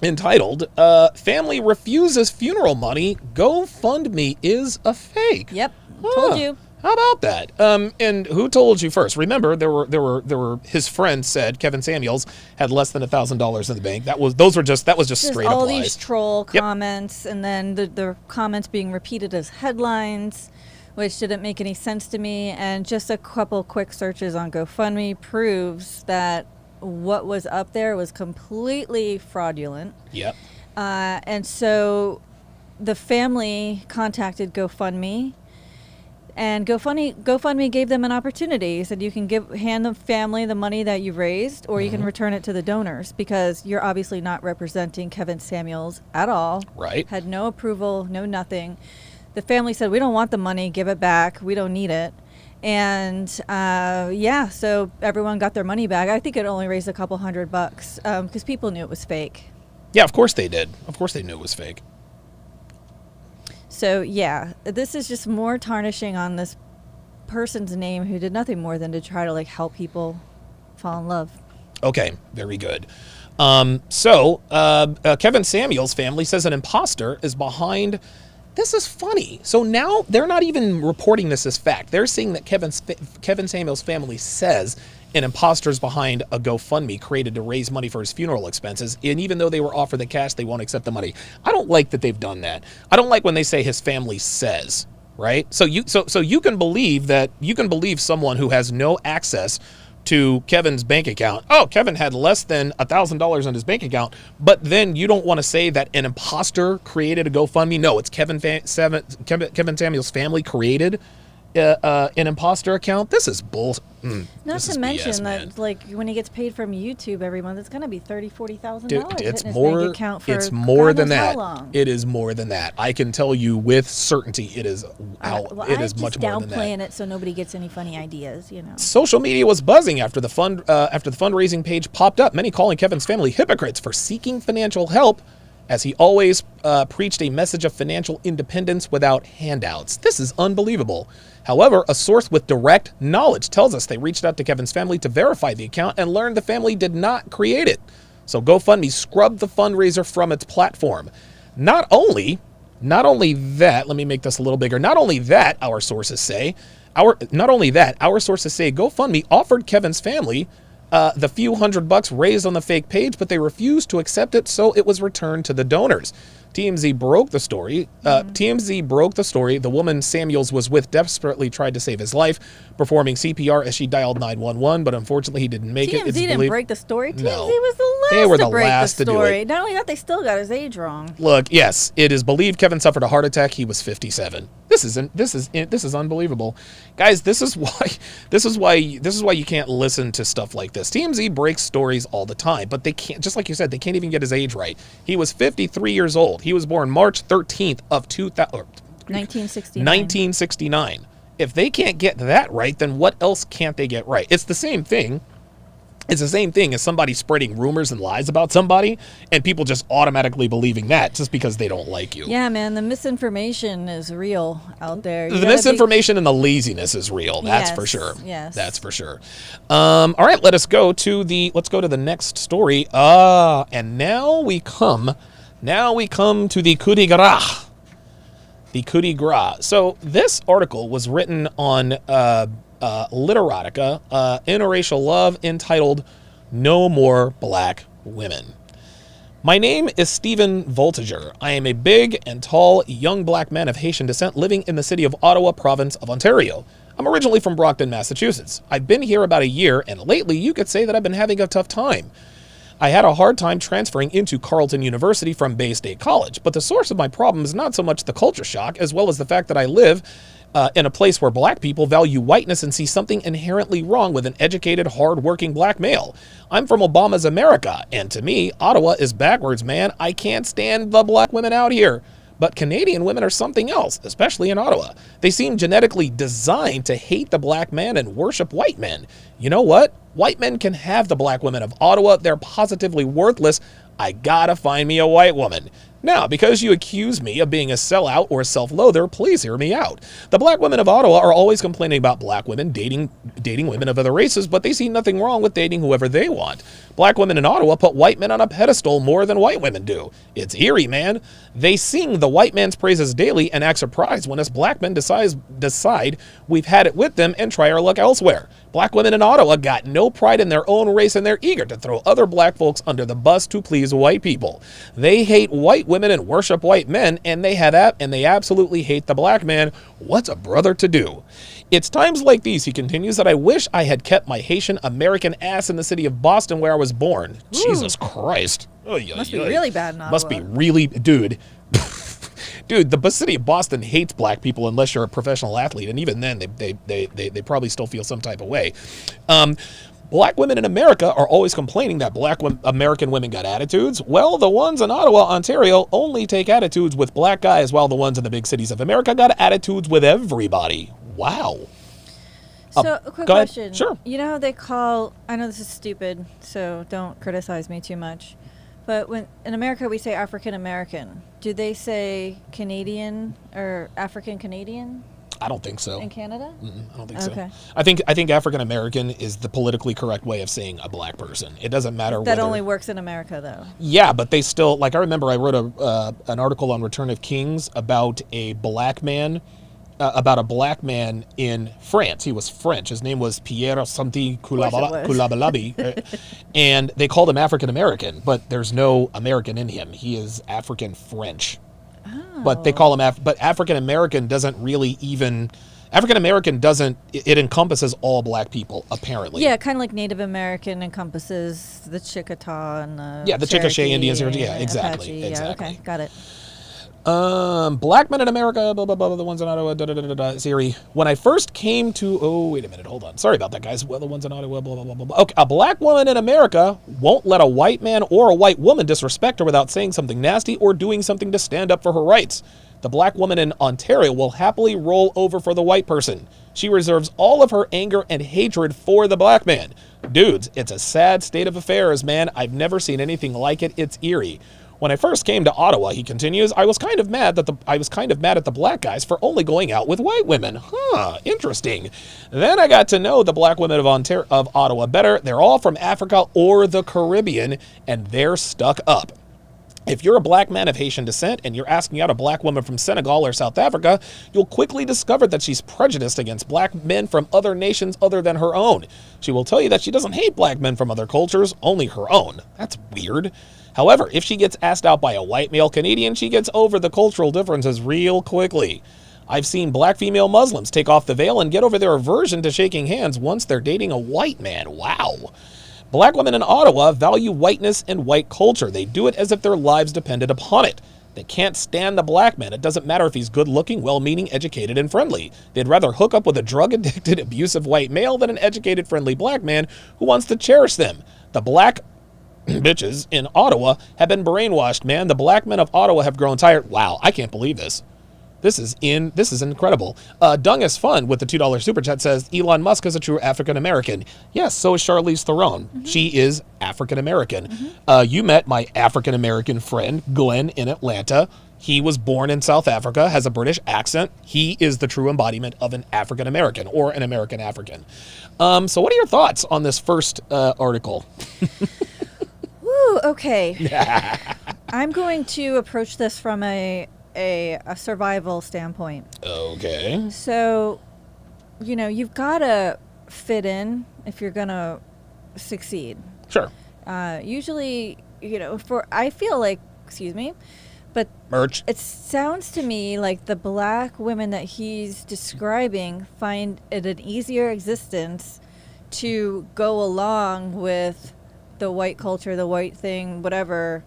entitled "Family Refuses Funeral Money. GoFundMe is a Fake." Yep, told you. How about that? And who told you first? Remember, there were his friends said Kevin Samuels had less than $1,000 in the bank. That was just straight up all lies. These troll comments, and then the comments being repeated as headlines, which didn't make any sense to me. And just a couple quick searches on GoFundMe proves that what was up there was completely fraudulent. Yep. And so the family contacted GoFundMe, and GoFundMe gave them an opportunity. He said you can hand the family the money that you raised, or you can return it to the donors, because you're obviously not representing Kevin Samuels at all. Right. Had no approval, no nothing. The family said, we don't want the money, give it back, we don't need it. And so everyone got their money back. I think it only raised a couple $100 because people knew it was fake. Yeah, of course they did. Of course they knew it was fake. So yeah, this is just more tarnishing on this person's name who did nothing more than to try to help people fall in love. Okay, very good. So Kevin Samuels' family says an imposter is behind. This is funny. So now they're not even reporting this as fact. They're saying that Kevin Samuels' family says and imposters behind a GoFundMe created to raise money for his funeral expenses. And even though they were offered the cash, they won't accept the money. I don't like that they've done that. I don't like when they say his family says, right? So you can believe that, you can believe someone who has no access to Kevin's bank account. Oh, Kevin had less than $1,000 in his bank account, but then you don't want to say that an imposter created a GoFundMe. No, it's Kevin Samuel's family created an imposter account. This is bull. Not to mention that, like, when he gets paid from YouTube every month, it's going to be $30,000-$40,000. It's more. It's more than that. It is more than that. I can tell you with certainty. It is. It is much more than that. Downplaying it so nobody gets any funny ideas. You know. Social media was buzzing after the fundraising page popped up. Many calling Kevin's family hypocrites for seeking financial help, as he always preached a message of financial independence without handouts. This is unbelievable. However, a source with direct knowledge tells us they reached out to Kevin's family to verify the account and learned the family did not create it. So GoFundMe scrubbed the fundraiser from its platform. Not only that, let me make this a little bigger. Not only that, our sources say GoFundMe offered Kevin's family the few $100 raised on the fake page, but they refused to accept it, so it was returned to the donors. TMZ broke the story. The woman Samuels was with desperately tried to save his life, performing CPR as she dialed 911, but unfortunately he didn't make it. TMZ didn't break the story. No. TMZ was the last They were the to break last the to do story. it. Not only that, they still got his age wrong. Look, yes, it is believed Kevin suffered a heart attack. He was 57. This is unbelievable. Guys, this is why you can't listen to stuff like this. TMZ breaks stories all the time, but they can't, just like you said, they can't even get his age right. He was 53 years old. He was born March 13th of 1969. If they can't get that right, then what else can't they get right? It's the same thing. It's the same thing as somebody spreading rumors and lies about somebody and people just automatically believing that just because they don't like you. Yeah, man, the misinformation is real out there. The misinformation and the laziness is real. That's for sure. Yes. That's for sure. All right, let's go to the next story. And now we come to the coup de grace. The coup de grace. So this article was written on Literotica, Interracial Love, entitled "No More Black Women." My name is Stephen Voltiger. I am a big and tall young black man of Haitian descent living in the city of Ottawa, province of Ontario. I'm originally from Brockton, Massachusetts. I've been here about a year, and lately you could say that I've been having a tough time. I had a hard time transferring into Carleton University from Bay State College, but the source of my problem is not so much the culture shock as well as the fact that I live in a place where black people value whiteness and see something inherently wrong with an educated, hard-working black male. I'm from Obama's America, and to me, Ottawa is backwards, man. I can't stand the black women out here. But Canadian women are something else, especially in Ottawa. They seem genetically designed to hate the black man and worship white men. You know what? White men can have the black women of Ottawa. They're positively worthless. I gotta find me a white woman. Now, because you accuse me of being a sellout or a self-loather, please hear me out. The black women of Ottawa are always complaining about black women dating women of other races, but they see nothing wrong with dating whoever they want. Black women in Ottawa put white men on a pedestal more than white women do. It's eerie, man. They sing the white man's praises daily and act surprised when us black men decide we've had it with them and try our luck elsewhere. Black women in Ottawa got no pride in their own race and they're eager to throw other black folks under the bus to please white people. They hate white women and worship white men, and they absolutely hate the black man. What's a brother to do? It's times like these, he continues, that I wish I had kept my Haitian American ass in the city of Boston where I was born. Ooh. Jesus Christ. Must be really bad in Ottawa. Must be really, dude. Dude, the city of Boston hates black people unless you're a professional athlete, and even then, they probably still feel some type of way. Black women in America are always complaining that black American women got attitudes. Well, the ones in Ottawa, Ontario, only take attitudes with black guys, while the ones in the big cities of America got attitudes with everybody. Wow. So, a quick question. Sure. You know how they call, I know this is stupid, so don't criticize me too much, but when in America we say African American, do they say Canadian or African Canadian? I don't think so. In Canada? I don't think okay. so. I think African American is the politically correct way of saying a black person. It doesn't matter that only works in America, though. Yeah, but they still, like, I remember I wrote an article on Return of Kings about a black man about a black man in France. He was French. His name was Pierre Santi Kulabalabi, and they called him African American, but there's no American in him. He is African French. Oh. But they call him but African American doesn't really even. African American doesn't. It encompasses all black people, apparently. Yeah, kind of like Native American encompasses the Chickasaw and the the Chickasha Indians. Yeah, exactly. Apache. Exactly. Yeah, okay, got it. Black men in America, blah, blah, blah, the ones in Ottawa, Siri. When I first came to, wait a minute, hold on. Sorry about that, guys. Well, the ones in Ottawa, blah, blah, blah, blah. Okay, a black woman in America won't let a white man or a white woman disrespect her without saying something nasty or doing something to stand up for her rights. The black woman in Ontario will happily roll over for the white person. She reserves all of her anger and hatred for the black man. Dudes, it's a sad state of affairs, man. I've never seen anything like it. It's eerie. When I first came to Ottawa, he continues, I was kind of mad at the black guys for only going out with white women. Interesting. Then I got to know the black women of Ottawa better. They're all from Africa or the Caribbean, and they're stuck up. If you're a black man of Haitian descent and you're asking out a black woman from Senegal or South Africa, you'll quickly discover that she's prejudiced against black men from other nations other than her own. She will tell you that she doesn't hate black men from other cultures, only her own. That's weird. However, if she gets asked out by a white male Canadian, she gets over the cultural differences real quickly. I've seen black female Muslims take off the veil and get over their aversion to shaking hands once they're dating a white man. Wow. Black women in Ottawa value whiteness and white culture. They do it as if their lives depended upon it. They can't stand the black man. It doesn't matter if he's good-looking, well-meaning, educated, and friendly. They'd rather hook up with a drug-addicted, abusive white male than an educated, friendly black man who wants to cherish them. The black bitches in Ottawa have been brainwashed, man. The black men of Ottawa have grown tired. Wow, I can't believe this. This is incredible. Dung is Fun with the $2 super chat says Elon Musk is a true African American. Yes, so is Charlize Theron. Mm-hmm. She is African American. Mm-hmm. You met my African American friend Glenn in Atlanta. He was born in South Africa, has a British accent. He is the true embodiment of an African American or an American African. So what are your thoughts on this first article? Woo, okay. I'm going to approach this from a survival standpoint. Okay. So, you've got to fit in if you're going to succeed. Sure. Usually, I feel like, but merch. It sounds to me like the black women that he's describing find it an easier existence to go along with the white culture, the white thing, whatever.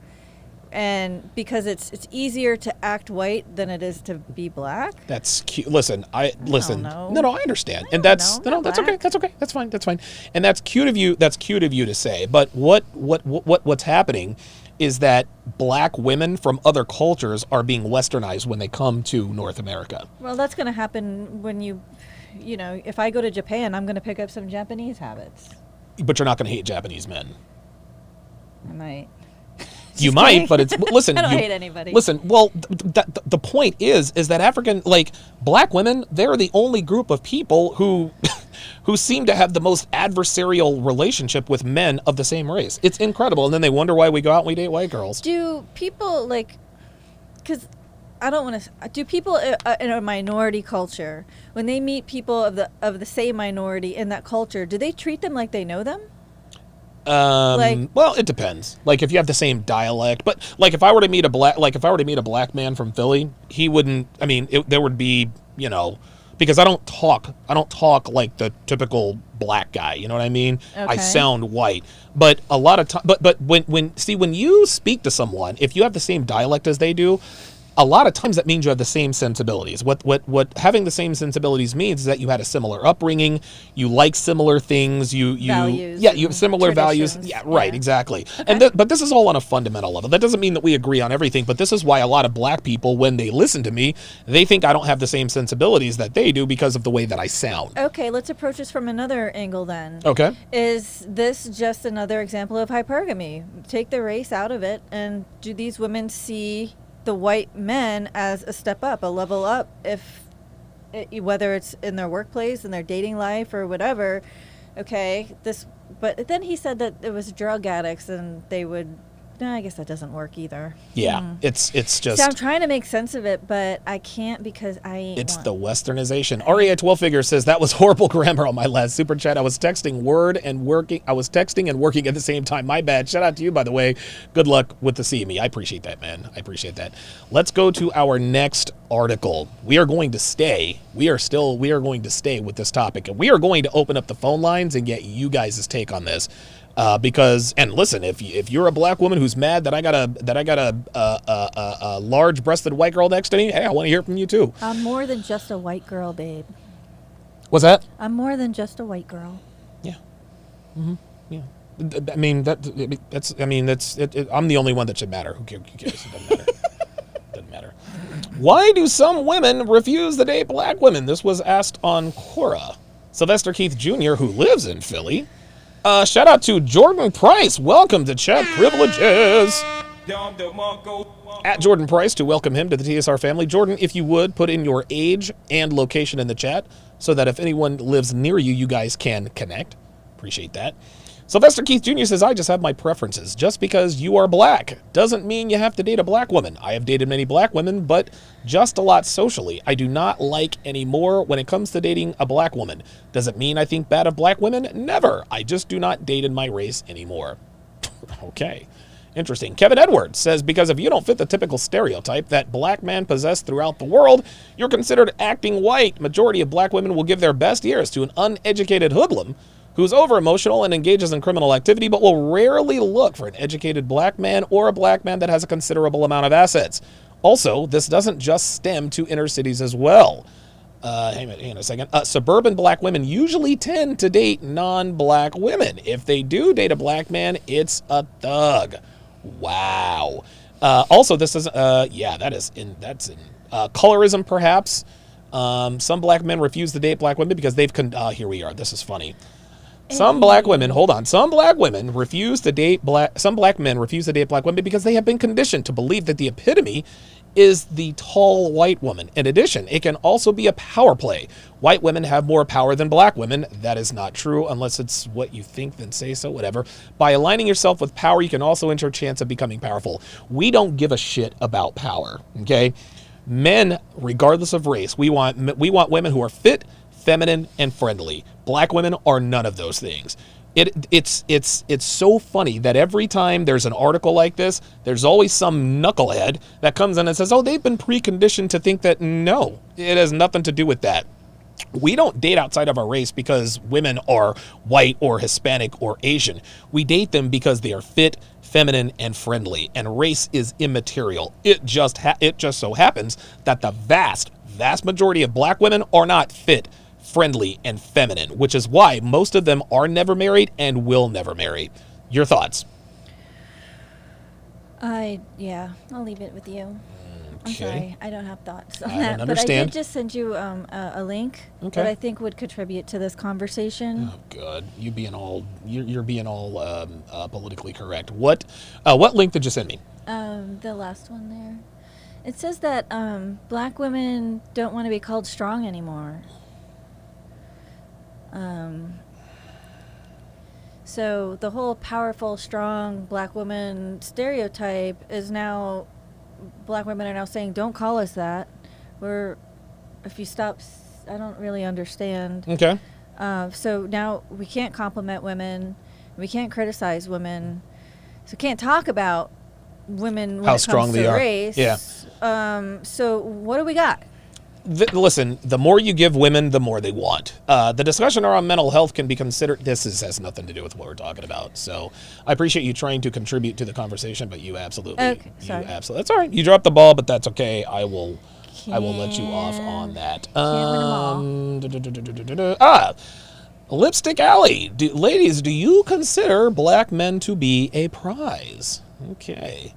And because it's easier to act white than it is to be black. That's cute. Listen. No, I understand. And that's okay. That's okay. That's fine. And that's cute of you. That's cute of you to say. But what's happening is that black women from other cultures are being westernized when they come to North America. Well, that's going to happen when if I go to Japan, I'm going to pick up some Japanese habits. But you're not going to hate Japanese men. I might. You might, but it's listen. I don't hate anybody. Listen, well, the point is that black women, they're the only group of people who seem to have the most adversarial relationship with men of the same race. It's incredible, and then they wonder why we go out and we date white girls. Do people because I don't want to. Do people in a minority culture, when they meet people of the same minority in that culture, do they treat them like they know them? Well, it depends. Like if you have the same dialect, but like if I were to meet a black man from Philly, he wouldn't. I mean, there would be, because I don't talk like the typical black guy. You know what I mean? Okay. I sound white, but a lot of time. But when you speak to someone, if you have the same dialect as they do, a lot of times that means you have the same sensibilities. What having the same sensibilities means is that you had a similar upbringing, you like similar things, you have similar values. Yeah, right, exactly. Okay. But this is all on a fundamental level. That doesn't mean that we agree on everything, but this is why a lot of black people, when they listen to me, they think I don't have the same sensibilities that they do because of the way that I sound. Okay, let's approach this from another angle then. Okay. Is this just another example of hypergamy? Take the race out of it, and do these women see the white men as a step up, a level up, whether it's in their workplace, in their dating life, or whatever? Okay, but then he said that it was drug addicts and they would no, I guess that doesn't work either. Yeah, it's just... So I'm trying to make sense of it, but I can't because I ain't It's one. the westernization. REA 12 figure says that was horrible grammar on my last super chat. I was texting and working at the same time. My bad. Shout out to you, by the way. Good luck with the CME. I appreciate that, man. I appreciate that. Let's go to our next article. We are going to stay with this topic, and we are going to open up the phone lines and get you guys' take on this. Because, and listen, if you're a black woman who's mad that I got a large-breasted white girl next to me, hey, I want to hear from you too. I'm more than just a white girl, babe. What's that? I'm more than just a white girl. Yeah. Mm-hmm. Yeah. I mean I'm the only one that should matter. Who cares? It doesn't matter. Doesn't matter. Why do some women refuse to date black women? This was asked on Quora. Sylvester Keith Jr., who lives in Philly. Shout out to Jordan Price. Welcome to Chat Privileges. At Jordan Price to welcome him to the TSR family. Jordan, if you would, put in your age and location in the chat so that if anyone lives near you, you guys can connect. Appreciate that. Sylvester Keith Jr. says, I just have my preferences. Just because you are black doesn't mean you have to date a black woman. I have dated many black women, but just a lot socially. I do not like any more when it comes to dating a black woman. Does it mean I think bad of black women? Never. I just do not date in my race anymore. Okay. Interesting. Kevin Edwards says, because if you don't fit the typical stereotype that black men possess throughout the world, you're considered acting white. Majority of black women will give their best years to an uneducated hoodlum who's over-emotional and engages in criminal activity, but will rarely look for an educated black man or a black man that has a considerable amount of assets. Also, this doesn't just stem to inner cities as well. Hang on a second. Suburban black women usually tend to date non-black women. If they do date a black man, it's a thug. Wow. Also, this is, that's in colorism, perhaps. Some black men refuse to date black women because here we are. This is funny. Some black women refuse to date some black men refuse to date black women because they have been conditioned to believe that the epitome is the tall white woman. In addition, it can also be a power play. White women have more power than black women. That is not true unless it's what you think, then say so, whatever. By aligning yourself with power, you can also enter a chance of becoming powerful. We don't give a shit about power, okay? Men, regardless of race, we want women who are fit, feminine, and friendly. Black women are none of those things. It's so funny that every time there's an article like this, there's always some knucklehead that comes in and says, oh, they've been preconditioned to think that. No, it has nothing to do with that. We don't date outside of our race because women are white or Hispanic or Asian. We date them because they are fit, feminine, and friendly, and race is immaterial. It just so happens that the vast majority of black women are not fit, friendly, and feminine, which is why most of them are never married and will never marry. Your thoughts? I'll leave it with you. I'm sorry, I don't have thoughts on I that. don't understand. But I did just send you a link that I think would contribute to this conversation. Oh, good. You're being all politically correct. What link did you send me? The last one there. It says that black women don't want to be called strong anymore. So the whole powerful, strong black woman stereotype is now, black women are now saying, don't call us that. If you stop, I don't really understand. Okay. So now we can't compliment women, we can't criticize women, so we can't talk about women when how it strong comes they to are. race. Yeah. So what do we got? Listen, the more you give women, the more they want. The discussion around mental health can be considered. Has nothing to do with what we're talking about. So I appreciate you trying to contribute to the conversation, but you absolutely, okay, sorry. that's all right. You dropped the ball, but that's okay. I will let you off on that. Lipstick Alley. Ladies, do you consider black men to be a prize? Okay.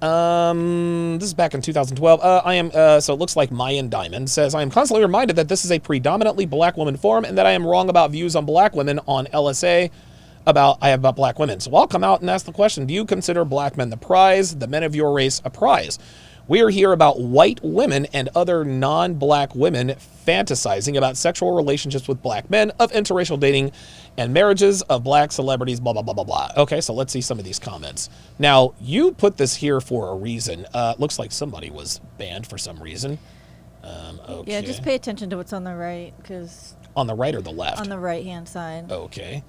This is back in 2012. So it looks like Mayan Diamond says, I am constantly reminded that this is a predominantly black woman forum and that I am wrong about views on black women on LSA about black women. So I'll come out and ask the question, do you consider black men the prize, the men of your race a prize? We're here about white women and other non-black women fantasizing about sexual relationships with black men, of interracial dating and marriages of black celebrities, blah, blah, blah, blah, blah. Okay, so let's see some of these comments. Now, you put this here for a reason. Looks like somebody was banned for some reason. Okay. Yeah, just pay attention to what's on the right, because... On the right or the left? On the right-hand side. Okay.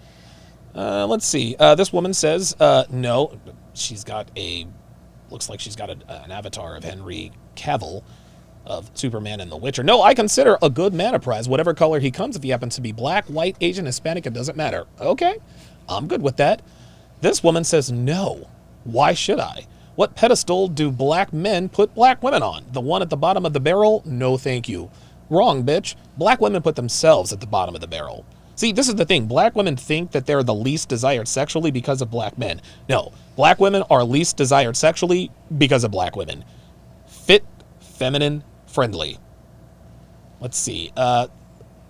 Let's see. This woman says, no, she's got looks like she's got an avatar of Henry Cavill of Superman and The Witcher. No, I consider a good man a prize, whatever color he comes. If he happens to be black, white, Asian, Hispanic, it doesn't matter. Okay, I'm good with that. This woman says, no. Why should I? What pedestal do black men put black women on? The one at the bottom of the barrel? No, thank you. Wrong, bitch. Black women put themselves at the bottom of the barrel. See, this is the thing. Black women think that they're the least desired sexually because of black men. No, black women are least desired sexually because of black women. Fit, feminine, friendly. Let's see. Well,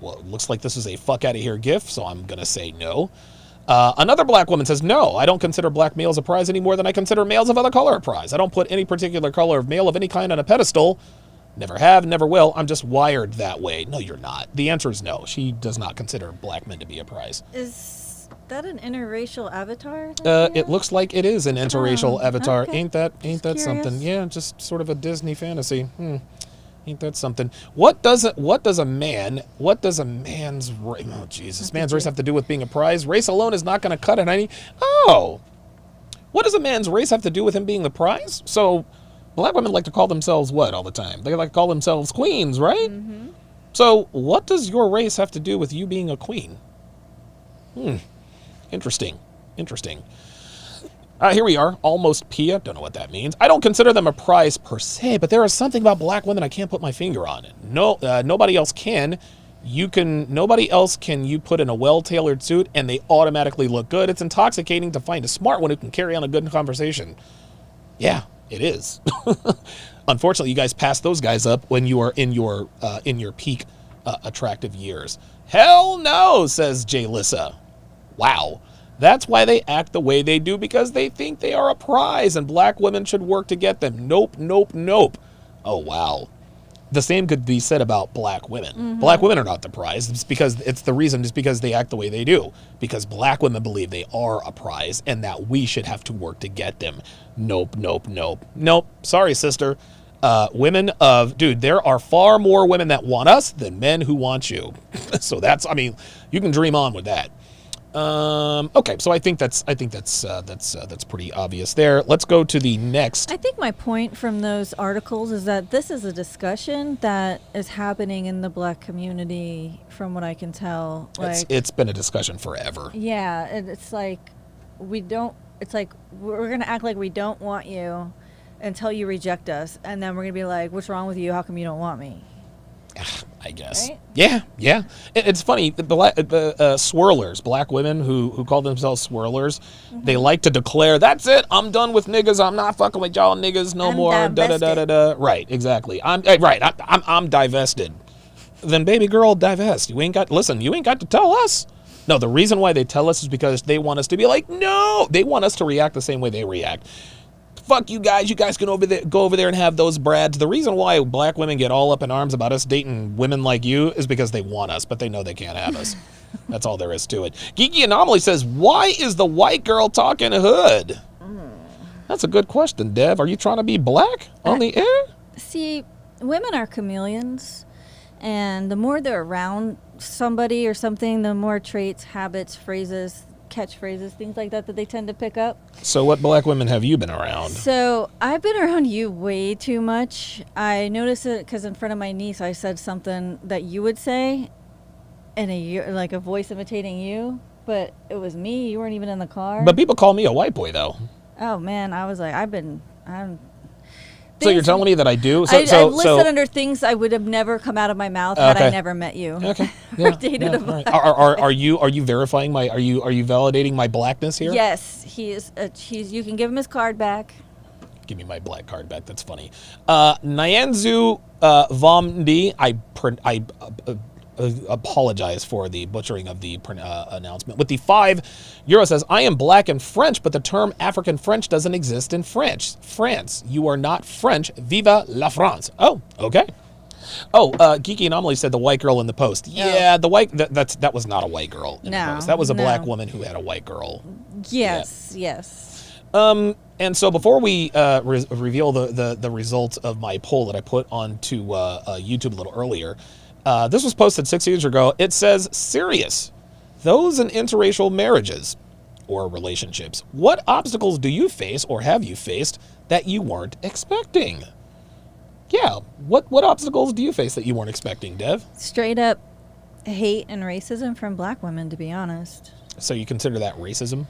it looks like this is a fuck out of here gif, so I'm going to say no. Another black woman says, no, I don't consider black males a prize any more than I consider males of other color a prize. I don't put any particular color of male of any kind on a pedestal. Never have, never will. I'm just wired that way. No, you're not. The answer is no. She does not consider black men to be a prize. Is that an interracial avatar? It looks like it is an interracial avatar. Okay. Ain't that Curious. something? Yeah, just sort of a Disney fantasy. Ain't that something? What does a man's race have to do with being a prize? Race alone is not going to cut it any. Oh, what does a man's race have to do with him being the prize? So, black women like to call themselves what all the time? They like to call themselves queens, right? Mm-hmm. So, what does your race have to do with you being a queen? Interesting. Here we are, almost Pia. Don't know what that means. I don't consider them a prize per se, but there is something about black women I can't put my finger on. No, nobody else can. Nobody else can you put in a well-tailored suit and they automatically look good. It's intoxicating to find a smart one who can carry on a good conversation. Yeah, it is. Unfortunately, you guys pass those guys up when you are in your peak attractive years. Hell no, says Jay Lissa. Wow. That's why they act the way they do, because they think they are a prize and black women should work to get them. Nope. Oh, wow. The same could be said about black women. Mm-hmm. Black women are not the prize. It's because they act the way they do. Because black women believe they are a prize and that we should have to work to get them. Nope. Sorry, sister. There are far more women that want us than men who want you. So you can dream on with that. Okay, so I think that's pretty obvious there. Let's go to the next. I think my point from those articles is that this is a discussion that is happening in the black community, from what I can tell. It's been a discussion forever. Yeah, it's like we're gonna act like we don't want you until you reject us, and then we're gonna be like, what's wrong with you? How come you don't want me? I guess. Right? Yeah. It's funny. The swirlers, black women who call themselves swirlers, mm-hmm. They like to declare, "That's it. I'm done with niggas. I'm not fucking with y'all niggas no more." Da. Right. Exactly. I'm divested. Then, baby girl, divest. You ain't got to tell us. No, the reason why they tell us is because they want us to be like, no. They want us to react the same way they react. Fuck you guys. You guys can go over there and have those brads. The reason why black women get all up in arms about us dating women like you is because they want us, but they know they can't have us. That's all there is to it. Geeky Anomaly says, why is the white girl talking hood? That's a good question, Dev. Are you trying to be black on the air? See, women are chameleons, and the more they're around somebody or something, the more traits, habits, phrases, catchphrases, things like that they tend to pick up. So what black women have you been around? So I've been around you way too much. I noticed it because in front of my niece I said something that you would say in a voice imitating you, but it was me. You weren't even in the car. But people call me a white boy though. Oh man, I was like, so you're telling me that I do? I've listed under things I would have never come out of my mouth had I never met you. Okay. Or dated a black guy. Are you verifying are you validating my blackness here? Yes, he is. You can give him his card back. Give me my black card back. That's funny. Nyanzu Vomdi, apologize for the butchering of the announcement. With the 5, Euro says, I am black and French, but the term African French doesn't exist in France. You are not French. Viva la France. Oh, okay. Oh, Geeky Anomaly said the white girl in the post. Yeah, the white, that was not a white girl in the post. That was a black woman who had a white girl. Yes. And so before we reveal the results of my poll that I put onto YouTube a little earlier, this was posted 6 years ago. It says, serious, those in interracial marriages or relationships, what obstacles do you face or have you faced that you weren't expecting? Yeah, what obstacles do you face that you weren't expecting, Dev? Straight up hate and racism from black women, to be honest. So you consider that racism?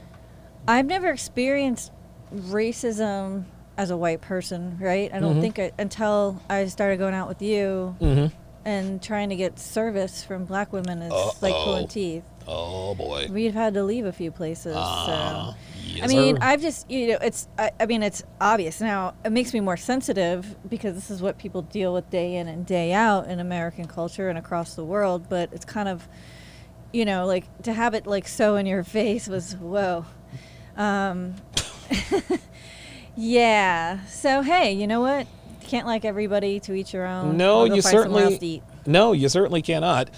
I've never experienced racism as a white person, right? I don't think until I started going out with you and trying to get service from black women is like pulling teeth. Oh boy. We've had to leave a few places. So. Yes, I mean, sir. I've just, it's obvious. Now, it makes me more sensitive because this is what people deal with day in and day out in American culture and across the world. But it's kind of, like to have it like so in your face was, whoa. Yeah. So, hey, you know what? Can't like everybody, to each your own. No, you certainly cannot.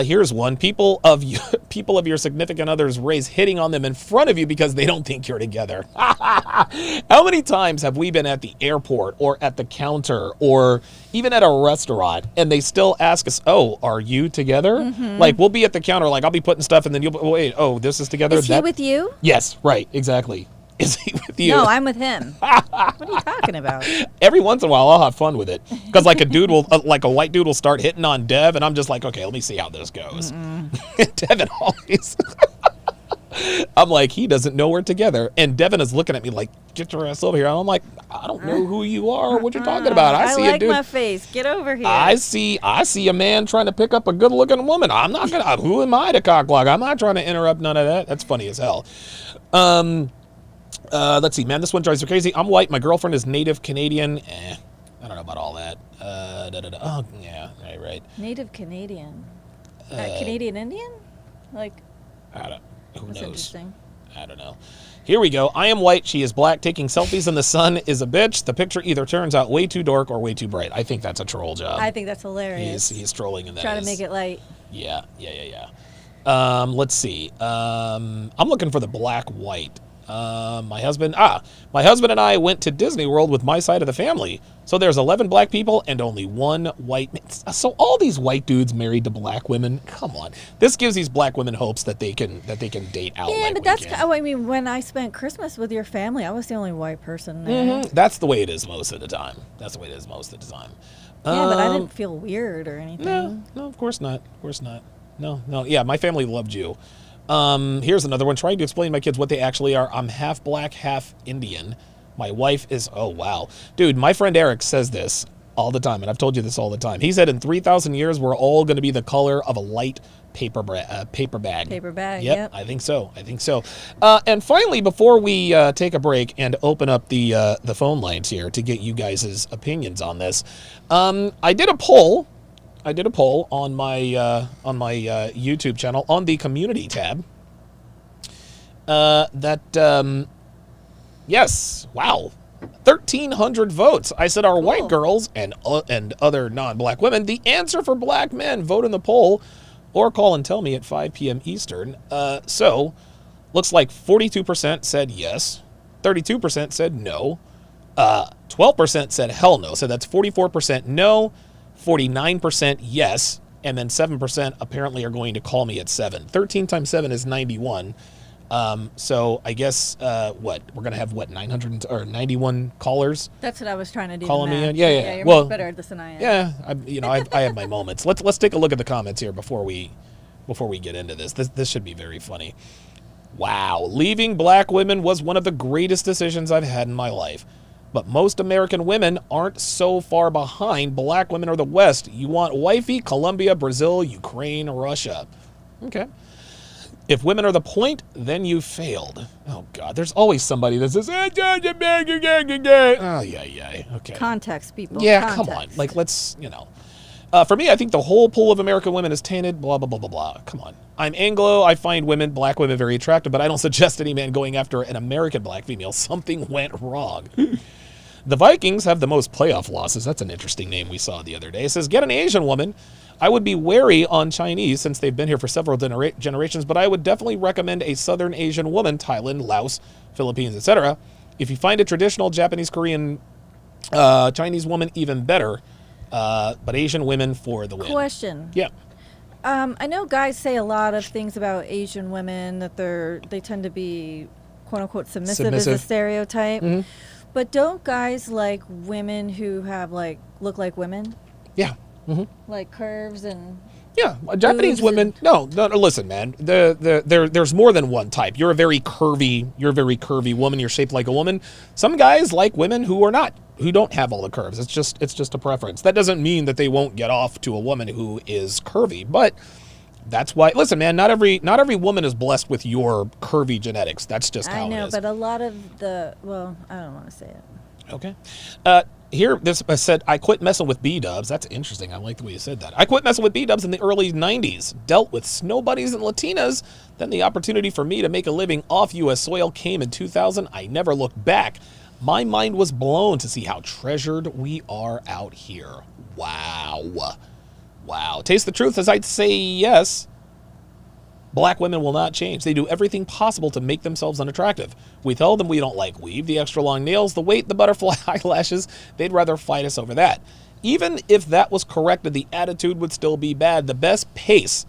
Here's one. People of your significant others raise hitting on them in front of you because they don't think you're together. How many times have we been at the airport or at the counter or even at a restaurant and they still ask us, oh, are you together? Like, we'll be at the counter, like I'll be putting stuff and then you'll, wait, oh, this is together? Is he with you? Yes, right, exactly. Is he with you? No, I'm with him. What are you talking about? Every once in a while, I'll have fun with it. Because like a white dude will start hitting on Dev, and I'm just like, okay, let me see how this goes. Devin always... I'm like, he doesn't know we're together. And Devin is looking at me like, get your ass over here. And I'm like, I don't know who you are. What you're talking about? I see like a dude. my face. Get over here. I see a man trying to pick up a good-looking woman. I'm not going to... Who am I to cock block? I'm not trying to interrupt none of that. That's funny as hell. Let's see, man, this one drives me crazy. I'm white. My girlfriend is Native Canadian. I don't know about all that. Oh, yeah, right. Native Canadian. Canadian Indian? Like, who that's knows? interesting. I don't know. Here we go. I am white. She is black. Taking selfies in the sun is a bitch. The picture either turns out way too dark or way too bright. I think that's a troll job. I think that's hilarious. He's trolling in that. Trying to make it light. Yeah. Let's see. I'm looking for the black-white. My husband and I went to Disney World with my side of the family. So there's 11 black people and only one white man. So all these white dudes married to black women. Come on. This gives these black women hopes that they can date out. Yeah, like but that's I mean, when I spent Christmas with your family, I was the only white person there. That's the way it is most of the time. Yeah, but I didn't feel weird or anything. No, of course not. No. Yeah, my family loved you. Here's another one. Trying to explain to my kids what they actually are. I'm half black, half Indian. My wife is, oh, wow. Dude, my friend Eric says this all the time, and I've told you this all the time. He said in 3,000 years, we're all going to be the color of a light paper bag. Paper bag, yep. I think so. And finally, before we take a break and open up the phone lines here to get you guys' opinions on this, I did a poll on my YouTube channel on the community tab. Yes, wow, 1,300 votes. I said, are white girls and other non-black women the answer for black men? Vote in the poll or call and tell me at 5 p.m. Eastern. So looks like 42% said yes, 32% said no, 12% said hell no. So that's 44% no, 49% yes, and then 7% apparently are going to call me at 7. 13 times 7 is 91. So I guess we're gonna have 91 callers. That's what I was trying to do. Calling me in. Yeah. You're much better at this than I am. Yeah, I have my moments. Let's take a look at the comments here before we get into this. This should be very funny. Wow, leaving black women was one of the greatest decisions I've had in my life. But most American women aren't so far behind black women or the West. You want wifey, Colombia, Brazil, Ukraine, Russia. Okay. If women are the point, then you failed. Oh, God. There's always somebody that says, oh, yeah. Okay. Context, people. Yeah, Context. come on. Like, let's, For me, I think the whole pool of American women is tainted, blah, blah, blah, blah, blah. Come on. I'm Anglo. I find black women very attractive, but I don't suggest any man going after an American black female. Something went wrong. The Vikings have the most playoff losses. That's an interesting name we saw the other day. It says, get an Asian woman. I would be wary on Chinese since they've been here for several generations, but I would definitely recommend a Southern Asian woman, Thailand, Laos, Philippines, etc. If you find a traditional Japanese, Korean, Chinese woman, even better. But Asian women for the win. Question. Yeah. I know guys say a lot of things about Asian women, that they tend to be quote unquote submissive. Is a stereotype. Mm-hmm. But don't guys like women who have look like women? Yeah. Mm-hmm. Like curves and yeah, Japanese women. No, listen, man. There's more than one type. You're a very curvy woman. You're shaped like a woman. Some guys like women who don't have all the curves. It's just a preference. That doesn't mean that they won't get off to a woman who is curvy, but that's why. Listen, man. Not every woman is blessed with your curvy genetics. That's just how it is. I know, but a lot of I don't want to say it. Okay. Here, this said, I quit messing with B-dubs. That's interesting. I like the way you said that. I quit messing with B-dubs in the early 90s. Dealt with snow bunnies and Latinas. Then the opportunity for me to make a living off U.S. soil came in 2000. I never looked back. My mind was blown to see how treasured we are out here. Wow. Taste the truth as I'd say yes. Black women will not change. They do everything possible to make themselves unattractive. We tell them we don't like weave, the extra long nails, the weight, the butterfly eyelashes. They'd rather fight us over that. Even if that was corrected, the attitude would still be bad. The best pace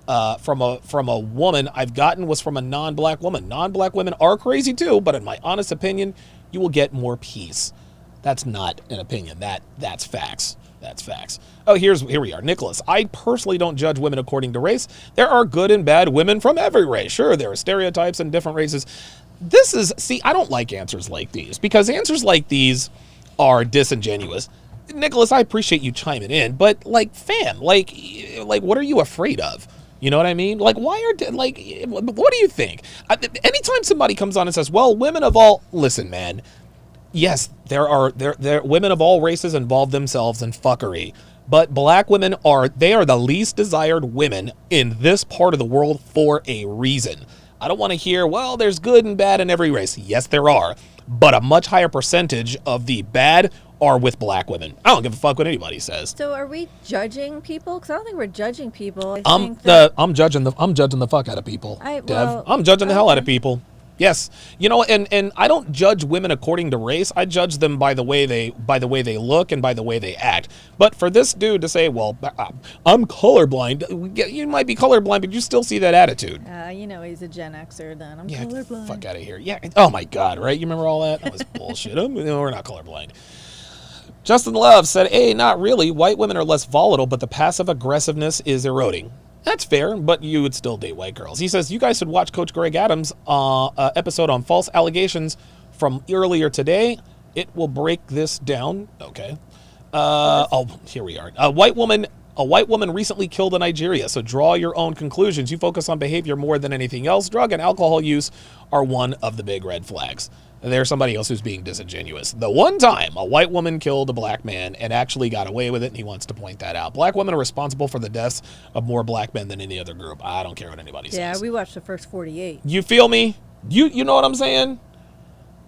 from a woman I've gotten was from a non-black woman. Non-black women are crazy too, but in my honest opinion, you will get more peace. That's not an opinion. That's facts. That's facts. Oh, here we are. Nicholas, I personally don't judge women according to race. There are good and bad women from every race. Sure, there are stereotypes in different races. I don't like answers like these because answers like these are disingenuous. Nicholas, I appreciate you chiming in, but fam, what are you afraid of? You know what I mean? What do you think? Anytime somebody comes on and says, well, listen, man, yes, there are women of all races involve themselves in fuckery, but black women are the least desired women in this part of the world for a reason. I don't want to hear, well, there's good and bad in every race. Yes, there are, but a much higher percentage of the bad are with black women. I don't give a fuck what anybody says. So are we judging people? Because I don't think we're judging people. I'm judging the fuck out of people. Dev. I'm judging the hell out of people. Yes, and I don't judge women according to race. I judge them by the way they look and by the way they act. But for this dude to say, "Well, I'm colorblind," you might be colorblind, but you still see that attitude. He's a Gen Xer. Then I'm colorblind. Fuck out of here. Yeah. Oh my God. Right? You remember all that? That was bullshit. We're not colorblind. Justin Love said, "Hey, not really. White women are less volatile, but the passive aggressiveness is eroding." That's fair, but you would still date white girls. He says, you guys should watch Coach Greg Adams' episode on false allegations from earlier today. It will break this down. Okay. Here we are. A white woman recently killed in Nigeria, so draw your own conclusions. You focus on behavior more than anything else. Drug and alcohol use are one of the big red flags. There's somebody else who's being disingenuous. The one time a white woman killed a black man and actually got away with it, and he wants to point that out. Black women are responsible for the deaths of more black men than any other group. I don't care what anybody says. Yeah, we watched the first 48. You feel me? You know what I'm saying?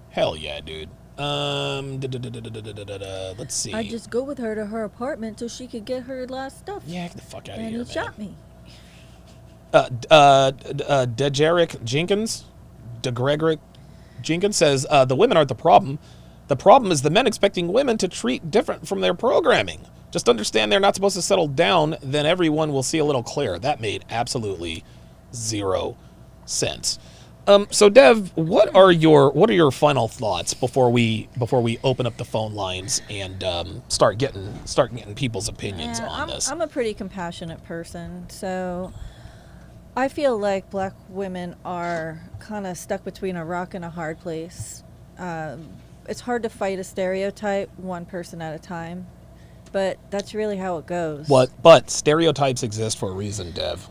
Hell yeah, dude. Let's see. I just go with her to her apartment so she could get her last stuff. Yeah, get the fuck out of here, and man. he shot me. DeGregoric Jenkins says, the women aren't the problem. The problem is the men expecting women to treat different from their programming. Just understand they're not supposed to settle down, then everyone will see a little clearer. That made absolutely zero sense. So Dev, what are your final thoughts before we open up the phone lines and start getting people's opinions on this? I'm a pretty compassionate person, so I feel like black women are kind of stuck between a rock and a hard place. It's hard to fight a stereotype one person at a time, but that's really how it goes. But stereotypes exist for a reason, Dev.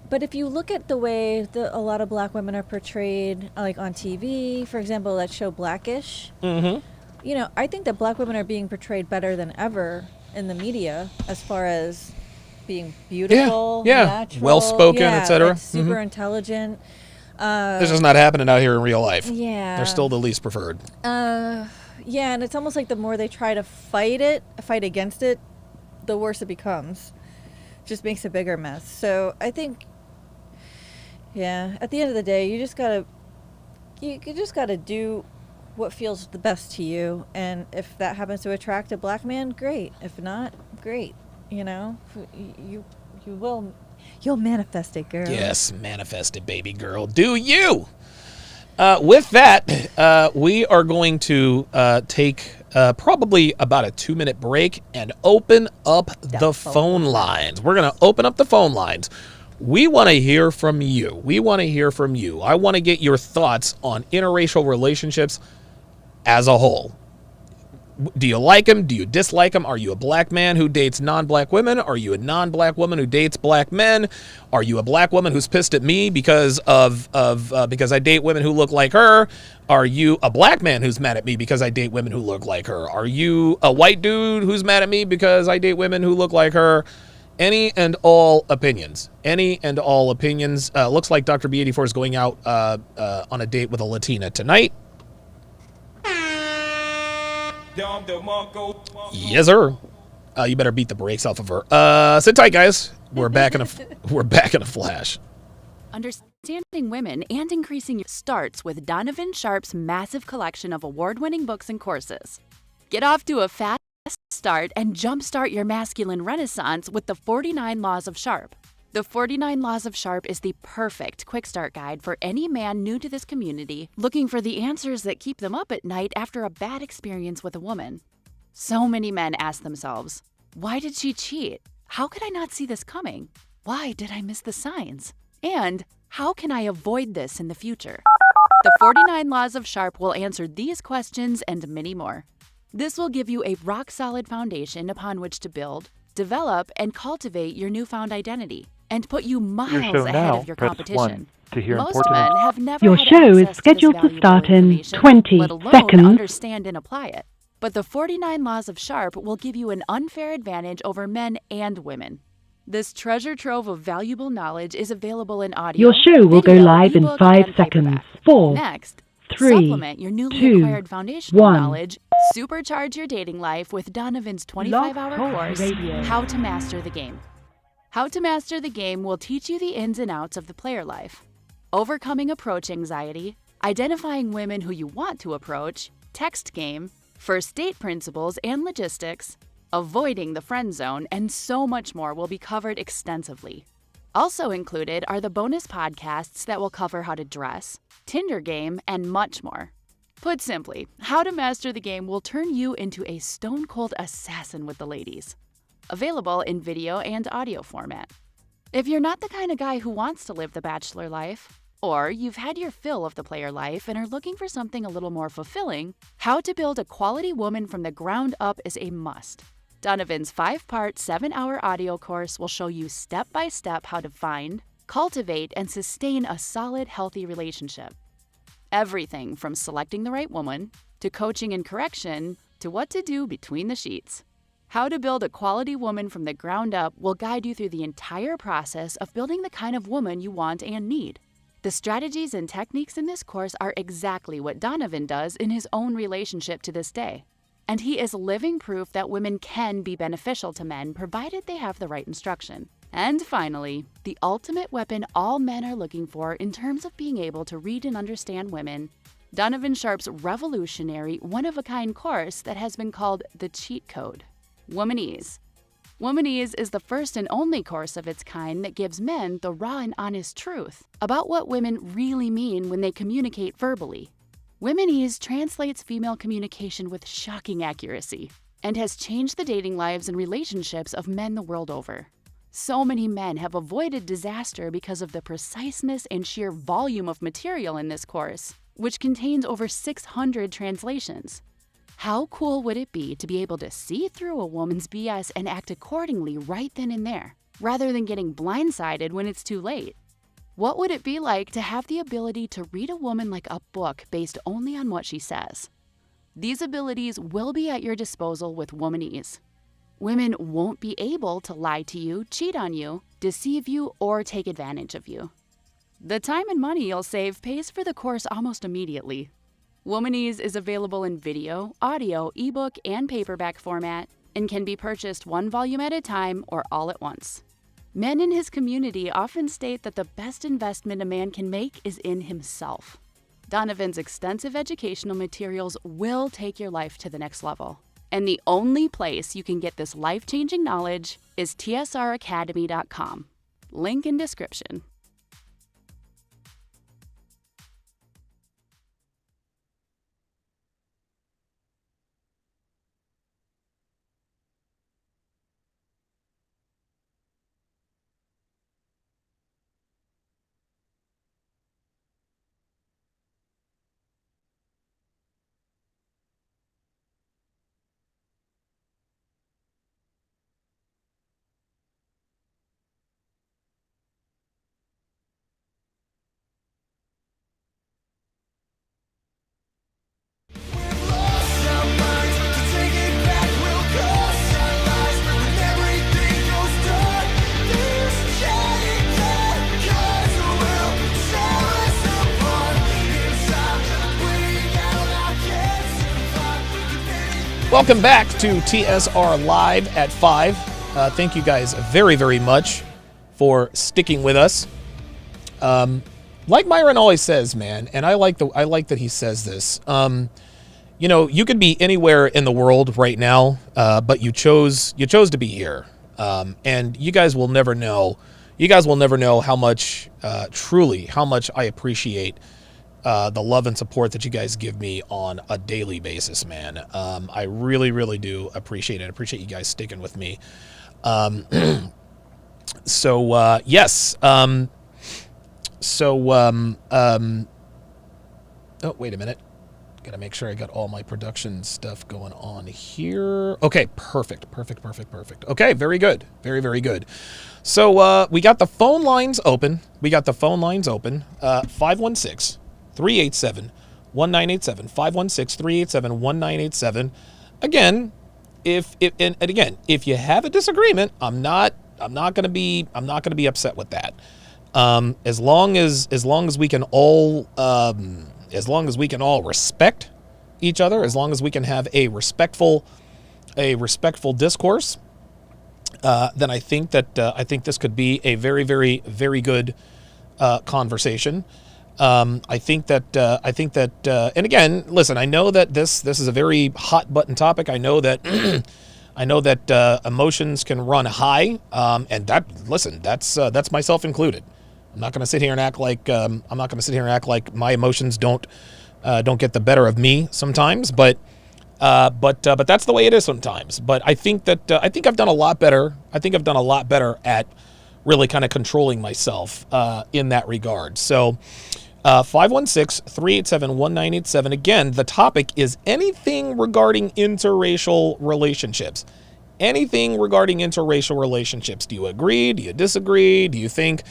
But if you look at the way a lot of black women are portrayed, like on TV, for example, that show Blackish, I think that black women are being portrayed better than ever in the media as far as being beautiful, Yeah. natural, Well-spoken, etc. like super intelligent. This is not happening out here in real life. Yeah. They're still the least preferred. Yeah, and it's almost like the more they try to fight against it, the worse it becomes. Just makes a bigger mess. So I think, yeah, at the end of the day, you just gotta do what feels the best to you, and if that happens to attract a black man, great. If not, great. You know, you'll manifest it, girl. Yes, manifest it, baby girl. Do you? With that, we are going to take probably about a 2-minute break and open up the phone lines. We're going to open up the phone lines. We want to hear from you. I want to get your thoughts on interracial relationships as a whole. Do you like them? Do you dislike them? Are you a black man who dates non-black women? Are you a non-black woman who dates black men? Are you a black woman who's pissed at me because because I date women who look like her? Are you a black man who's mad at me because I date women who look like her? Are you a white dude who's mad at me because I date women who look like her? Any and all opinions. Looks like Dr. B84 is going out on a date with a Latina tonight. Yes, sir. You better beat the brakes off of her. Sit tight, guys. We're back in a flash. Understanding women and increasing your starts with Donovan Sharpe's massive collection of award-winning books and courses. Get off to a fast start and jumpstart your masculine renaissance with the 49 Laws of Sharpe. The 49 Laws of Sharpe is the perfect quick start guide for any man new to this community looking for the answers that keep them up at night after a bad experience with a woman. So many men ask themselves, why did she cheat? How could I not see this coming? Why did I miss the signs? And how can I avoid this in the future? The 49 Laws of Sharpe will answer these questions and many more. This will give you a rock-solid foundation upon which to build, develop, and cultivate your newfound identity, and put you miles ahead of your competition. Most men have never Your had show is access to scheduled this to valuable start in information, 20 let alone seconds. understand and apply it. But the 49 Laws of Sharpe will give you an unfair advantage over men and women. This treasure trove of valuable knowledge is available in audio. Your show will go video, live in ebook, 5 and seconds. paperback. 4, Next, 3, supplement your newly 2, acquired foundational 1. knowledge. Supercharge your dating life with Donovan's 25-hour Talk course, Radio. How to Master the Game. How to Master the Game will teach you the ins and outs of the player life. Overcoming approach anxiety, identifying women who you want to approach, text game, first date principles and logistics, avoiding the friend zone, and so much more will be covered extensively. Also included are the bonus podcasts that will cover how to dress, Tinder game, and much more. Put simply, How to Master the Game will turn you into a stone-cold assassin with the ladies. Available in video and audio format. If you're not the kind of guy who wants to live the bachelor life, or you've had your fill of the player life and are looking for something a little more fulfilling, How to Build a Quality Woman from the Ground Up is a must. Donovan's 5-part, 7-hour audio course will show you step-by-step how to find, cultivate, and sustain a solid, healthy relationship. Everything from selecting the right woman, to coaching and correction, to what to do between the sheets. How to Build a Quality Woman from the Ground Up will guide you through the entire process of building the kind of woman you want and need. The strategies and techniques in this course are exactly what Donovan does in his own relationship to this day. And he is living proof that women can be beneficial to men provided they have the right instruction. And finally, the ultimate weapon all men are looking for in terms of being able to read and understand women, Donovan Sharpe's revolutionary, one-of-a-kind course that has been called the Cheat Code, Womanese. Womanese is the first and only course of its kind that gives men the raw and honest truth about what women really mean when they communicate verbally. Womanese translates female communication with shocking accuracy and has changed the dating lives and relationships of men the world over. So many men have avoided disaster because of the preciseness and sheer volume of material in this course, which contains over 600 translations. How cool would it be to be able to see through a woman's BS and act accordingly right then and there, rather than getting blindsided when it's too late? What would it be like to have the ability to read a woman like a book based only on what she says? These abilities will be at your disposal with Womanese. Women won't be able to lie to you, cheat on you, deceive you, or take advantage of you. The time and money you'll save pays for the course almost immediately. Womanese is available in video, audio, ebook, and paperback format and can be purchased one volume at a time or all at once. Men in his community often state that the best investment a man can make is in himself. Donovan's extensive educational materials will take your life to the next level. And the only place you can get this life-changing knowledge is tsracademy.com. Link in description. Welcome back to TSR Live at 5. Thank you guys very, very much for sticking with us. Like Myron always says, man, and I like that he says this. You know, you could be anywhere in the world right now, but you chose to be here. And you guys will never know. You guys will never know how much, truly, how much I appreciate the love and support that you guys give me on a daily basis, man. I really, really do appreciate it. I appreciate you guys sticking with me. Yes. Oh, wait a minute. Got to make sure I got all my production stuff going on here. Okay, perfect. Okay, very good. Very, very good. So we got the phone lines open. 516 387 1987 516 387 1987. Again, if you have a disagreement, I'm not going to be upset with that. As long as we can all respect each other, as long as we can have a respectful discourse, then I think this could be a very, very, very good conversation. I think that, and again, listen, I know that this is a very hot button topic. I know that emotions can run high, and that's myself included. I'm not going to sit here and act like my emotions don't get the better of me sometimes, but that's the way it is sometimes. But I think I've done a lot better. I think I've done a lot better at really kind of controlling myself in that regard. So 516-387-1987. Again, the topic is anything regarding interracial relationships. Anything regarding interracial relationships. Do you agree? Do you disagree? Do you think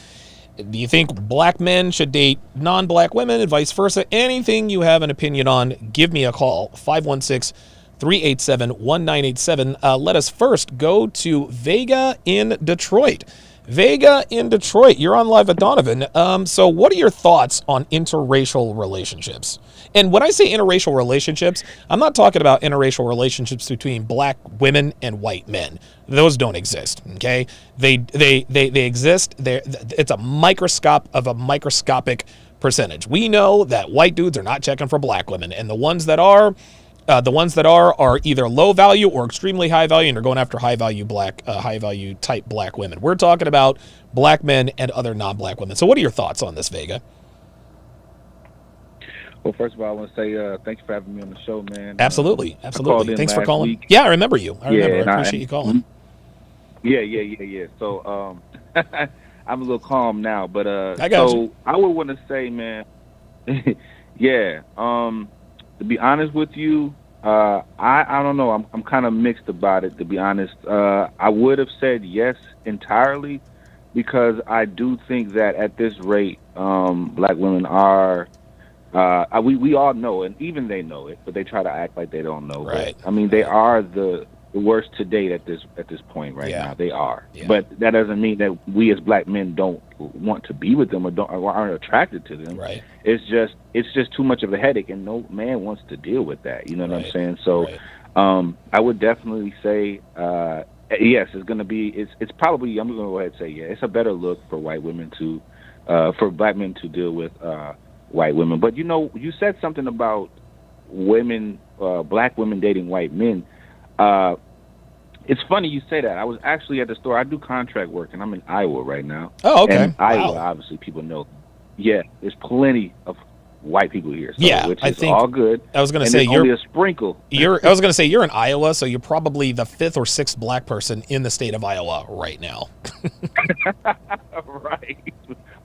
black men should date non-black women and vice versa? Anything you have an opinion on, give me a call. 516-387-1987. Let us first go to Vega in Detroit. Vega in Detroit, you're on live at Donovan. So what are your thoughts on interracial relationships? And when I say interracial relationships, I'm not talking about interracial relationships between black women and white men. Those don't exist, okay? They exist. It's a microscopic percentage. We know that white dudes are not checking for black women, and the ones that are either low value or extremely high value, and are going after high value type black women. We're talking about black men and other non-black women. So what are your thoughts on this, Vega? Well, first of all, I want to say thank you for having me on the show, man. Absolutely. Thanks for calling. Week. Yeah, I remember you. I appreciate you calling. Yeah. So I'm a little calm now, but I got you. I would want to say, man, yeah. To be honest with you, I don't know. I'm kind of mixed about it, to be honest. I would have said yes entirely, because I do think that at this rate, black women are. We all know, and even they know it, but they try to act like they don't know. Right. But, I mean, they are the worst to date at this point right Yeah. now. They are, Yeah. but that doesn't mean that we as black men don't want to be with them or aren't attracted to them. Right. It's just too much of a headache, and no man wants to deal with that. You know what I'm saying? So, I would definitely say yes. It's gonna be. It's probably. I'm gonna go ahead and say yeah. It's a better look for white women to, for black men to deal with white women. But you said something about women, black women dating white men. It's funny you say that. I was actually at the store. I do contract work, and I'm in Iowa right now. Oh, okay. And Iowa, obviously, people know. Yeah, there's plenty of white people here. So, Yeah, which I is think all good. I was going to And say there's only a sprinkle. I was going to say you're in Iowa, so you're probably the 5th or 6th black person in the state of Iowa right now. Right.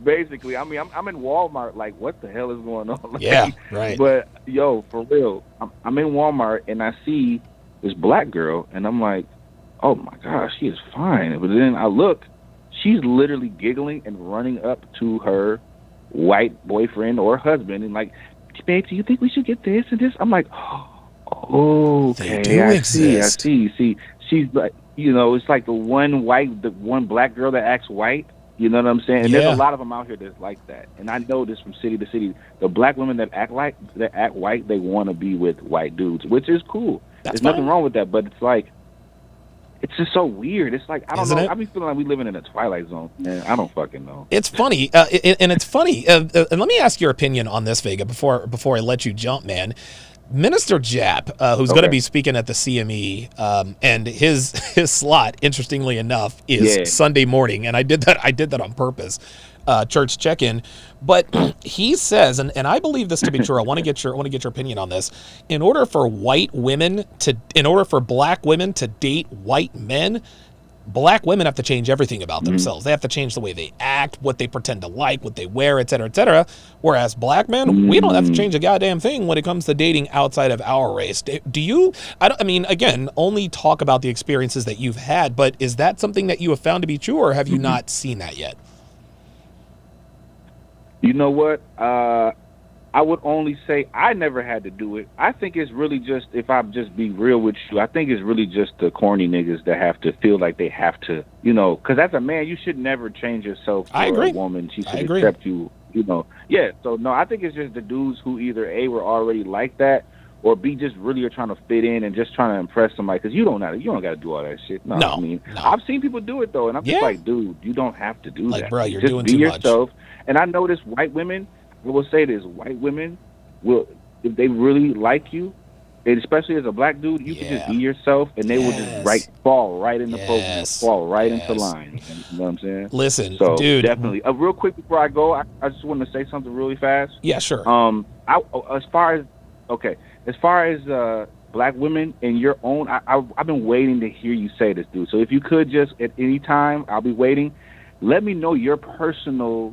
Basically, I mean, I'm in Walmart. Like, what the hell is going on? Like, Yeah, right. But yo, for real, I'm in Walmart and I see this black girl, and I'm like, oh my gosh, she is fine. But then I look, she's literally giggling and running up to her white boyfriend or husband and like, babe, do you think we should get this and this? I'm like, oh, okay, They do I exist. see. See, she's like, it's like the one black girl that acts white. You know what I'm saying? And Yeah. there's a lot of them out here that's like that. And I know this from city to city. The black women that act white, they want to be with white dudes, which is cool. There's nothing wrong with that, but it's like, it's just so weird. It's like, I don't Isn't know. it? I be feeling like we living in a Twilight Zone, man. I don't fucking know. It's funny, and it's funny. And let me ask your opinion on this, Vega, before I let you jump, man. Minister Jap, who's going to be speaking at the CME, and his slot, interestingly enough, is Sunday morning, and I did that on purpose. Church check-in, but he says, and I believe this to be true. I want to get your opinion on this. In order for black women to date white men, black women have to change everything about themselves. They have to change the way they act, what they pretend to like, what they wear, et cetera, et cetera. Whereas black men, we don't have to change a goddamn thing when it comes to dating outside of our race. Do you? I mean, again, only talk about the experiences that you've had, but is that something that you have found to be true, or have you not seen that yet? You know what? I would only say I never had to do it. I think it's really just, if I just be real with you, I think it's really just the corny niggas that have to feel like they have to, because as a man, you should never change yourself for a woman. She should accept you, Yeah, so no, I think it's just the dudes who either A, were already like that, or B, just really are trying to fit in and just trying to impress somebody, because you don't got to do all that shit. No, I mean, I've seen people do it, though, and I'm just like, dude, you don't have to do that. Like, bro, you're just doing be too yourself. And I notice white women, I will say this, white women will, if they really like you, and especially as a black dude, you can just be yourself, and they will just fall right in the program, fall right into line. You know what I'm saying? Listen, so, dude. Definitely. Real quick before I go, I just want to say something really fast. Yeah, sure. As far as black women in your own, I've been waiting to hear you say this, dude. So if you could just, at any time, I'll be waiting. Let me know your personal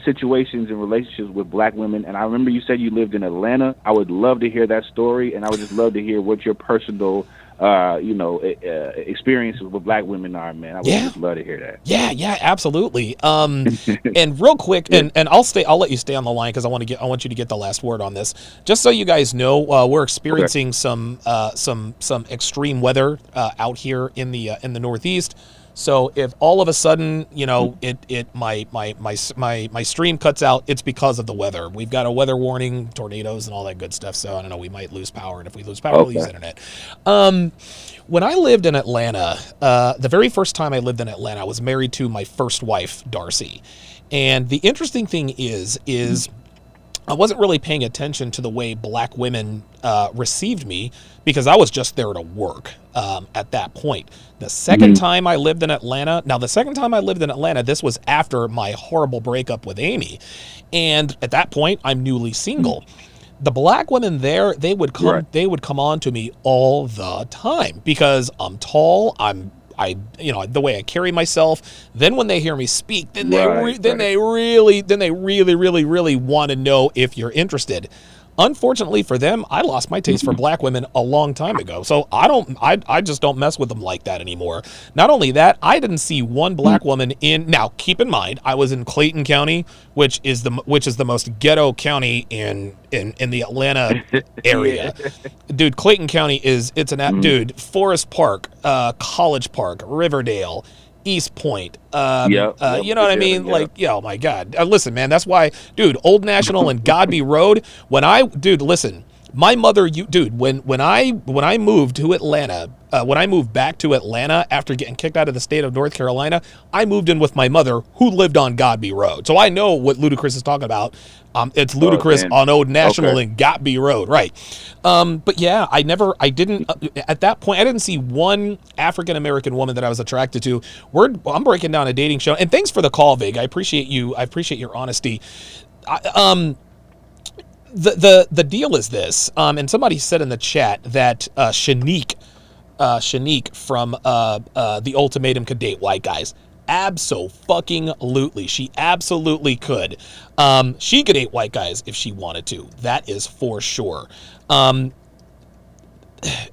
situations and relationships with black women. And I remember you said you lived in Atlanta. I would love to hear that story, and I would just love to hear what your personal experiences with black women are, man. I would just love to hear that. Yeah, absolutely. And real quick, and I'll let you stay on the line, because I want you to get the last word on this. Just so you guys know, we're experiencing some extreme weather out here in the Northeast. So if all of a sudden, my stream cuts out, it's because of the weather. We've got a weather warning, tornadoes and all that good stuff. So I don't know, we might lose power, and if we lose power, we'll use internet. When I lived in Atlanta, the very first time I lived in Atlanta, I was married to my first wife, Darcy. And the interesting thing is I wasn't really paying attention to the way black women received me, because I was just there to work at that point. The second time I lived in Atlanta, this was after my horrible breakup with Amy. And at that point, I'm newly single. The black women there, they would come on to me all the time, because I'm tall, the way I carry myself. Then when they hear me speak, they really want to know if you're interested. Unfortunately for them, I lost my taste for black women a long time ago. So I just don't mess with them like that anymore. Not only that, I didn't see one black woman in. Now, keep in mind, I was in Clayton County, which is the most ghetto county in the Atlanta area. Dude, Clayton County dude, Forest Park, College Park, Riverdale, East Point. You know what I mean? Like, oh my God. Listen, man, that's why, dude, Old National and Godby Road, listen, my mother, when I moved to Atlanta, when I moved back to Atlanta after getting kicked out of the state of North Carolina, I moved in with my mother who lived on Godby Road. So I know what Ludacris is talking about. It's Ludacris on Old National and Godby Road, right? But yeah, I didn't, at that point, I didn't see one African-American woman that I was attracted to. I'm breaking down a dating show, and thanks for the call, Vig. I appreciate your honesty. The deal is this, and somebody said in the chat that Shanique from The Ultimatum could date white guys. Abso-fucking-lutely. She absolutely could. She could date white guys if she wanted to. That is for sure. And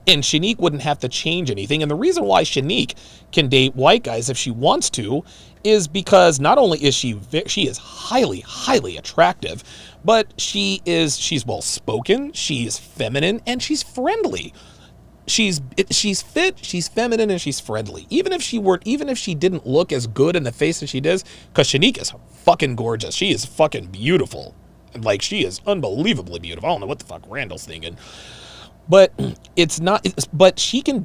Shanique wouldn't have to change anything. And the reason why Shanique can date white guys if she wants to is because not only is she is highly, highly attractive, but she's well-spoken, she's feminine, and she's friendly. She's fit, she's feminine, and she's friendly. Even if she didn't look as good in the face as she does, because Shanique is fucking gorgeous. She is fucking beautiful. Like, she is unbelievably beautiful. I don't know what the fuck Randall's thinking. But but she can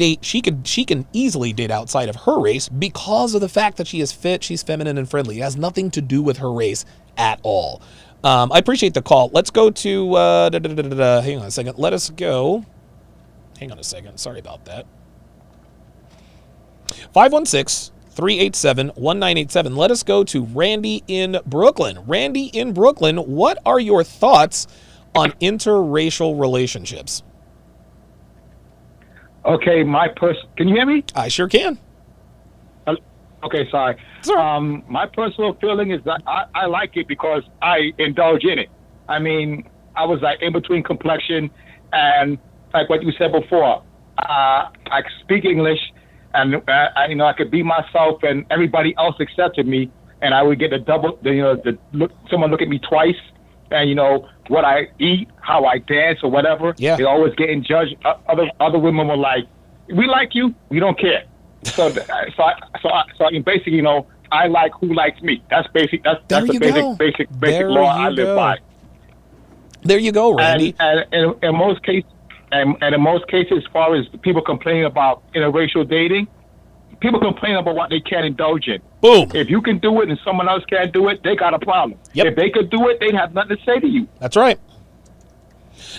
easily date outside of her race because of the fact that she is fit, she's feminine and friendly. It has nothing to do with her race at all. I appreciate the call. Let's go to hang on a second. Hang on a second. Sorry about that. 516-387-1987. Let us go to Randy in Brooklyn. Randy in Brooklyn, what are your thoughts on interracial relationships? Okay, can you hear me? I sure can. Okay, sorry. Sure. My personal feeling is that I like it because I indulge in it. I mean, I was like in between complexion and like what you said before. I speak English, and I could be myself, and everybody else accepted me, and I would get someone look at me twice, and what I eat, how I dance, or whatever. Yeah. They always getting judged. Other women were like, "We like you, we don't care." So I mean, basically, I like who likes me. That's basic. That's the basic law I live by. There you go, Randy. And in most cases, as far as people complaining about interracial dating, people complain about what they can't indulge in. Boom. If you can do it and someone else can't do it, they got a problem. Yep. If they could do it, they'd have nothing to say to you. That's right.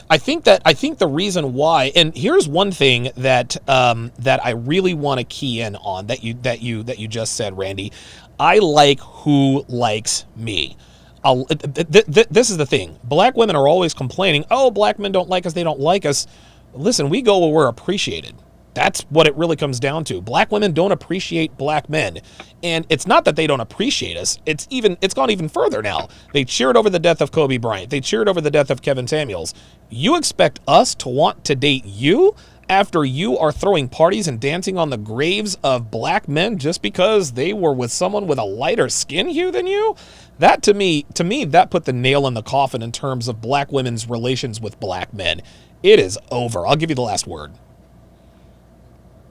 I think the reason why, and here's one thing that I really want to key in on that you just said, Randy. I like who likes me. This is the thing. Black women are always complaining, oh, black men don't like us, they don't like us. Listen, we go where we're appreciated. That's what it really comes down to. Black women don't appreciate black men. And it's not that they don't appreciate us. It's gone even further now. They cheered over the death of Kobe Bryant. They cheered over the death of Kevin Samuels. You expect us to want to date you after you are throwing parties and dancing on the graves of black men just because they were with someone with a lighter skin hue than you? That to me, that put the nail in the coffin in terms of black women's relations with black men. It is over. I'll give you the last word.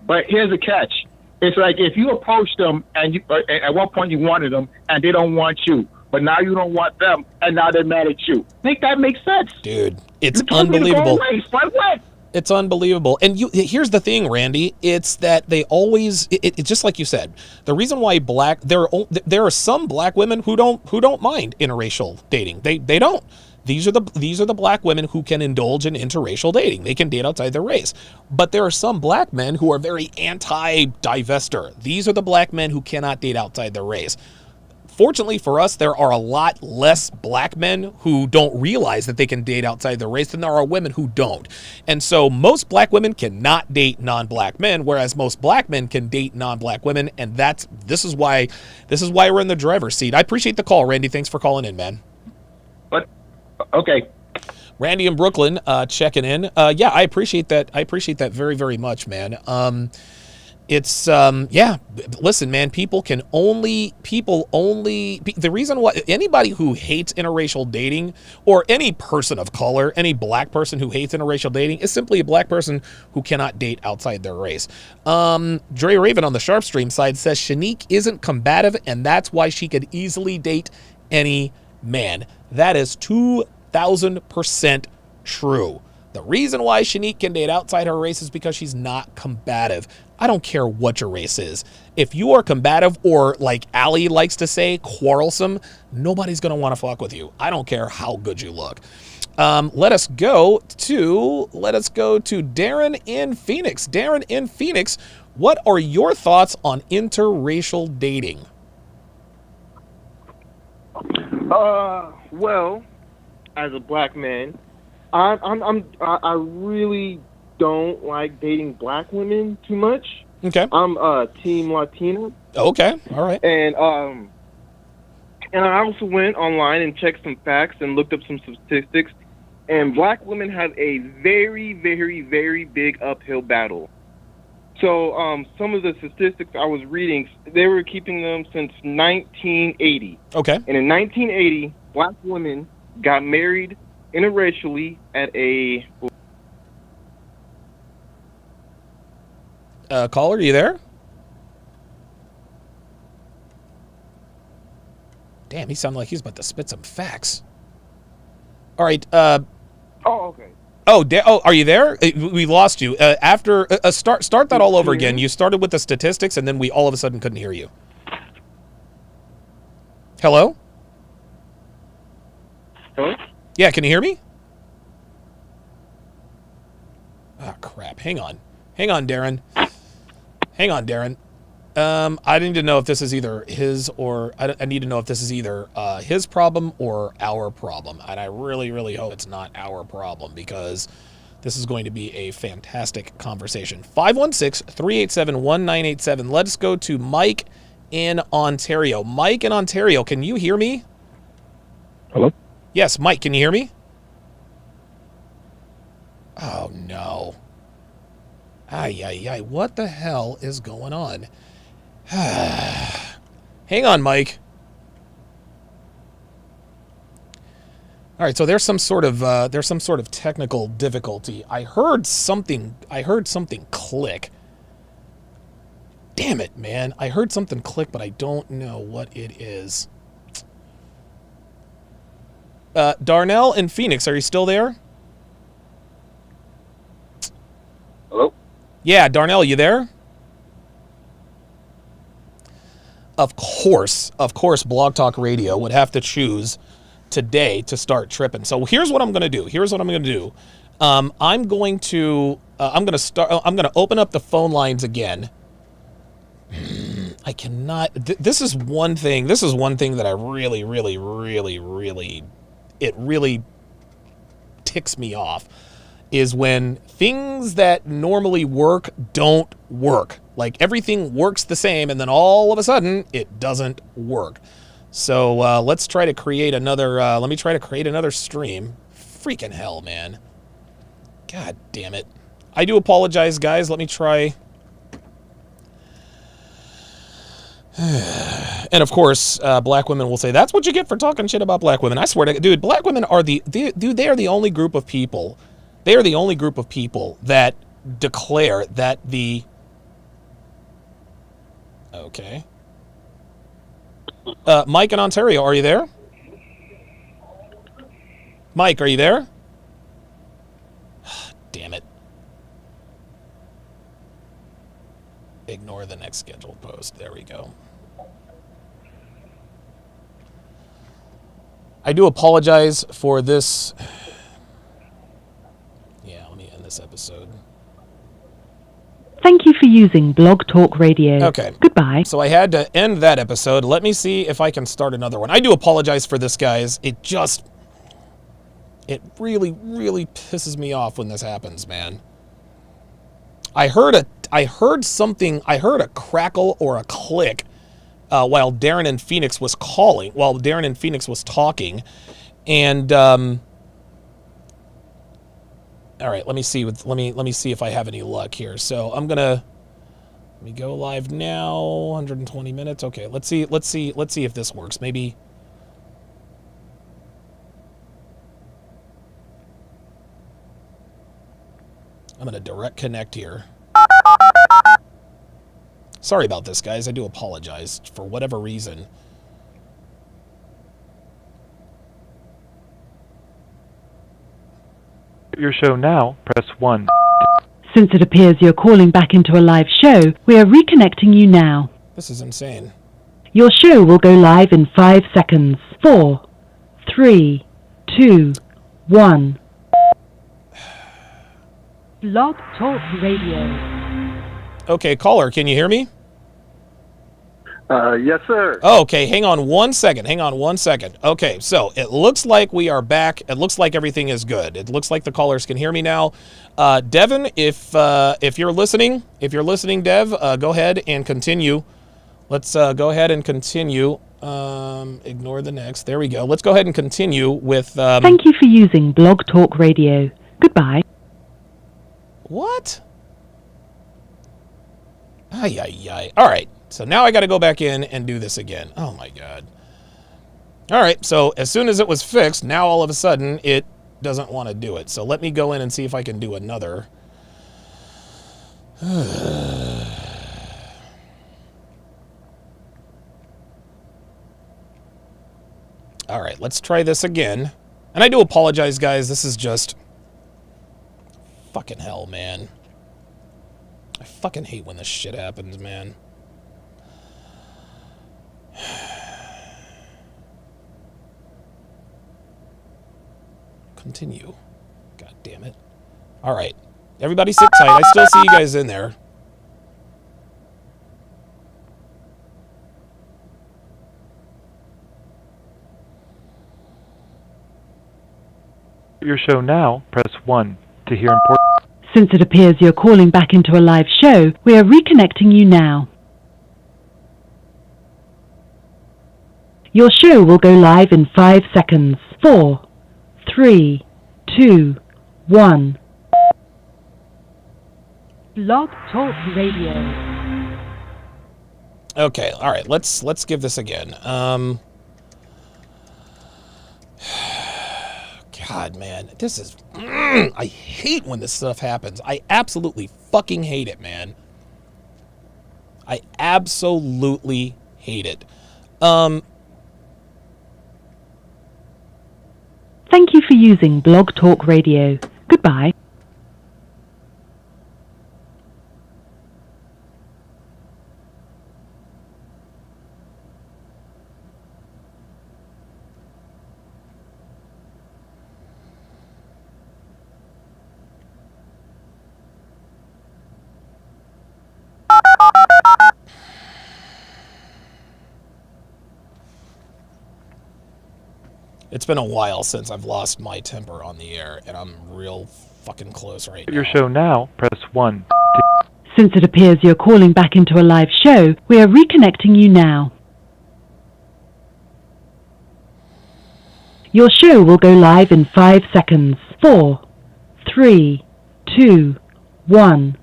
But here's the catch. It's like if you approach them and at one point you wanted them and they don't want you, but now you don't want them and now they're mad at you. Think that makes sense? Dude, it's unbelievable. What? It's unbelievable. And here's the thing, Randy. It's that they always, it's just like you said, the reason why there are some black women who don't mind interracial dating. They don't. These are the black women who can indulge in interracial dating. They can date outside their race. But there are some black men who are very anti-divester. These are the black men who cannot date outside their race. Fortunately for us, there are a lot less black men who don't realize that they can date outside their race than there are women who don't. And so most black women cannot date non-black men, whereas most black men can date non-black women. And this is why we're in the driver's seat. I appreciate the call, Randy. Thanks for calling in, man. Okay. Randy in Brooklyn checking in. Yeah, I appreciate that. I appreciate that very, very much, man. Yeah, listen, man, the reason why anybody who hates interracial dating, or any person of color, any black person who hates interracial dating, is simply a black person who cannot date outside their race. Dre Raven on the Sharpe stream side says Shanique isn't combative, and that's why she could easily date any man. That is 2,000% true. The reason why Shanique can date outside her race is because she's not combative. I don't care what your race is. If you are combative, or like Allie likes to say, quarrelsome, nobody's going to want to fuck with you. I don't care how good you look. Let us go to Darren in Phoenix. Darren in Phoenix, what are your thoughts on interracial dating? Well, as a black man, I really don't like dating black women too much. Okay. I'm team Latina. Okay. All right. And I also went online and checked some facts and looked up some statistics. And black women have a very, very, very big uphill battle. So some of the statistics I was reading, they were keeping them since 1980. Okay. And in 1980, black women got married interracially at a... Caller, are you there? Damn, he sounded like he's about to spit some facts. All right. Oh, okay. Oh, are you there? We lost you. Start that all over again. You started with the statistics, and then we all of a sudden couldn't hear you. Hello? Hello? Yeah, can you hear me? Oh, crap. Hang on, Darren. I need to know if this is either his or... I need to know if this is either his problem or our problem. And I really, really hope it's not our problem, because this is going to be a fantastic conversation. 516-387-1987. Let's go to Mike in Ontario. Mike in Ontario, can you hear me? Hello? Yes, Mike, can you hear me? Oh, no. Ay, what the hell is going on? Hang on, Mike. All right, so there's some sort of technical difficulty. I heard something click. Damn it, man. I heard something click, but I don't know what it is. Darnell in Phoenix, are you still there? Hello? Yeah, Darnell, you there? Of course, Blog Talk Radio would have to choose today to start tripping. So here's what I'm going to do. I'm going to open up the phone lines again. I cannot. This is one thing that I really ticks me off, is when things that normally work don't work. Like everything works the same, and then all of a sudden it doesn't work. So let's try to create another. Let me try to create another stream. Freaking hell, man! God damn it! I do apologize, guys. Let me try. And of course, black women will say, that's what you get for talking shit about black women. I swear to God, dude, black women are they are the only group of people. They are the only group of people that declare that the... Okay. Mike in Ontario, are you there? Mike, are you there? Damn it. Ignore the next scheduled post. There we go. I do apologize for this. Yeah, let me end this episode. Thank you for using Blog Talk Radio. Okay. Goodbye. So I had to end that episode. Let me see if I can start another one. I do apologize for this, guys. It really pisses me off when this happens, man. I heard a crackle or a click while Darren in Phoenix was talking, and All right, let me see if I have any luck here. So I'm gonna let me go live now. 120 minutes. Okay, let's see if this works. Maybe. I'm gonna direct connect here. Sorry about this, guys. I do apologize for whatever reason. Your show now, press 1. Since it appears you're calling back into a live show, we are reconnecting you now. This is insane. Your show will go live in 5 seconds. 4, 3, 2, 1. Blog Talk Radio. Okay, caller, can you hear me? Yes, sir. Oh, okay, hang on one second. Okay, so it looks like we are back. It looks like everything is good. It looks like the callers can hear me now. Devin, if you're listening, Dev, go ahead and continue. Let's go ahead and continue. Ignore the next. There we go. Let's go ahead and continue with... Thank you for using Blog Talk Radio. Goodbye. What? Ay. All right. So now I got to go back in and do this again. Oh, my God. All right. So as soon as it was fixed, now all of a sudden it doesn't want to do it. So let me go in and see if I can do another. All right. Let's try this again. And I do apologize, guys. This is just fucking hell, man. I fucking hate when this shit happens, man. Continue. God damn it. All right. Everybody sit tight. I still see you guys in there. Your show now, press 1 to hear important... Since it appears you're calling back into a live show, we are reconnecting you now. Your show will go live in 5 seconds. 4, 3, 2, 1. Blog Talk Radio. Okay, all right. Let's give this again. God, man, this is... I hate when this stuff happens. I absolutely fucking hate it, man. I absolutely hate it. Thank you for using Blog Talk Radio. Goodbye. It's been a while since I've lost my temper on the air, and I'm real fucking close right now. Your show now, press 1. Since it appears you're calling back into a live show, we are reconnecting you now. Your show will go live in 5 seconds. 4, 3, 2, 1.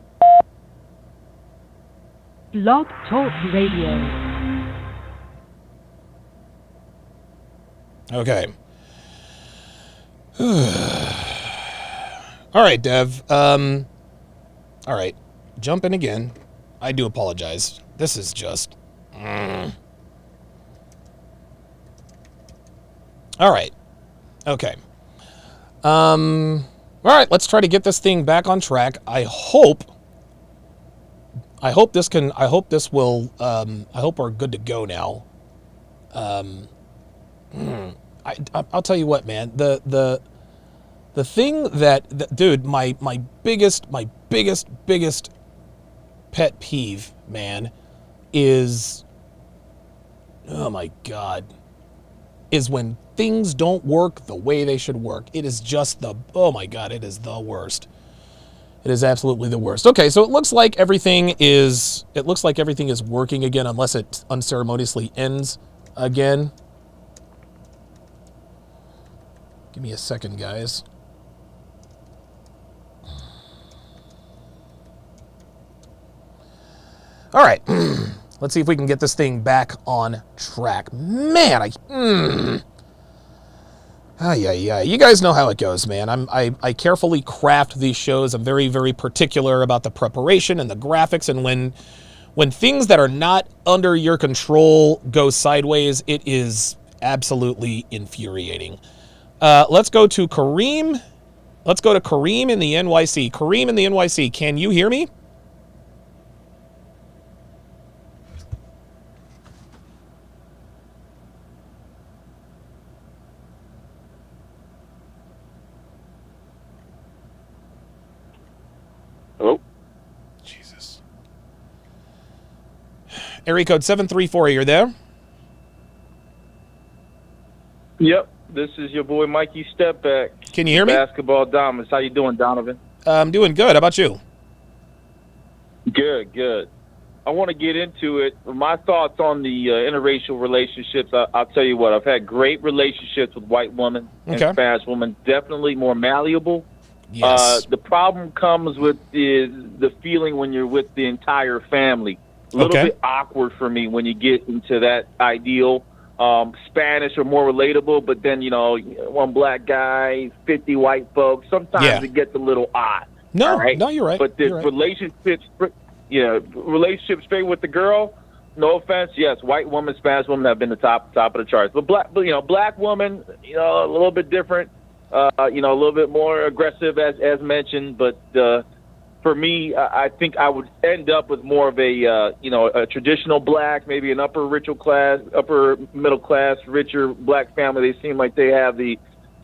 Blog Talk Radio. Okay. All right, Dev. All right. Jump in again. I do apologize. This is just... All right. Okay. All right, let's try to get this thing back on track. I hope this will, I hope we're good to go now. I'll tell you what, man. The thing that dude, my biggest pet peeve, man, is, oh my God, is when things don't work the way they should work. It is just oh my God, it is the worst. It is absolutely the worst. Okay, so it looks like everything is working again, unless it unceremoniously ends again. Give me a second, guys. All right. Let's see if we can get this thing back on track. Man, you guys know how it goes, man. I carefully craft these shows. I'm very, very particular about the preparation and the graphics, and when things that are not under your control go sideways, it is absolutely infuriating. Let's go to Kareem. Let's go to Kareem in the NYC. Kareem in the NYC, can you hear me? Hello? Jesus. Area code 734, are you there? Yep, this is your boy Mikey Stepback. Can you hear me? Basketball Dominance. How you doing, Donovan? I'm doing good. How about you? Good, good. I want to get into it. My thoughts on the interracial relationships. I'll tell you what. I've had great relationships with white women and Spanish women. Definitely more malleable. Yes. The problem comes with the feeling when you're with the entire family. A little bit awkward for me when you get into that ideal. Spanish are more relatable, but then, one black guy, 50 white folks, sometimes it gets a little odd. No, right? no, you're right. But the you're right. relationship straight with the girl, no offense, yes, white woman, Spanish woman have been the top of the charts. But black woman, a little bit different, a little bit more aggressive as mentioned, but for me, I think I would end up with more of a traditional black, maybe an upper middle class, richer black family. They seem like they have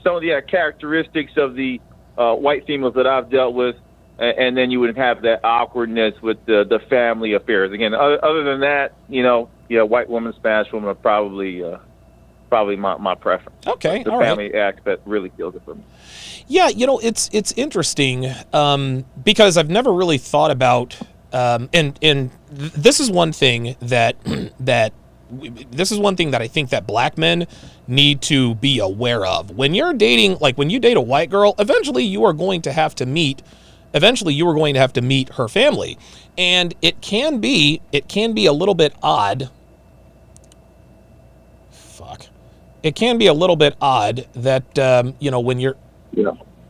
some of the characteristics of the white females that I've dealt with, and then you would have that awkwardness with the family affairs. Again, other than that, white woman, Spanish woman are probably my preference. Okay, the all family aspect really kills it for me. Yeah, it's interesting because I've never really thought about and this is one thing that I think that black men need to be aware of. When you're dating, like when you date a white girl, eventually you are going to have to meet her family, and it can be a little bit odd. It can be a little bit odd that when you're.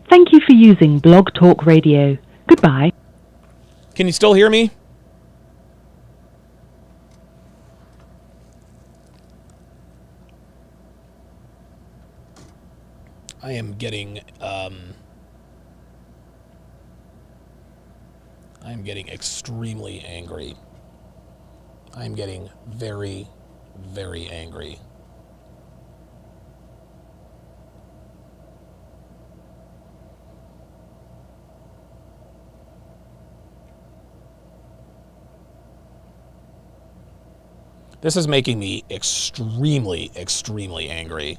Thank you for using Blog Talk Radio. Goodbye. Can you still hear me? I am getting extremely angry. I'm getting very, very angry. This is making me extremely, extremely angry.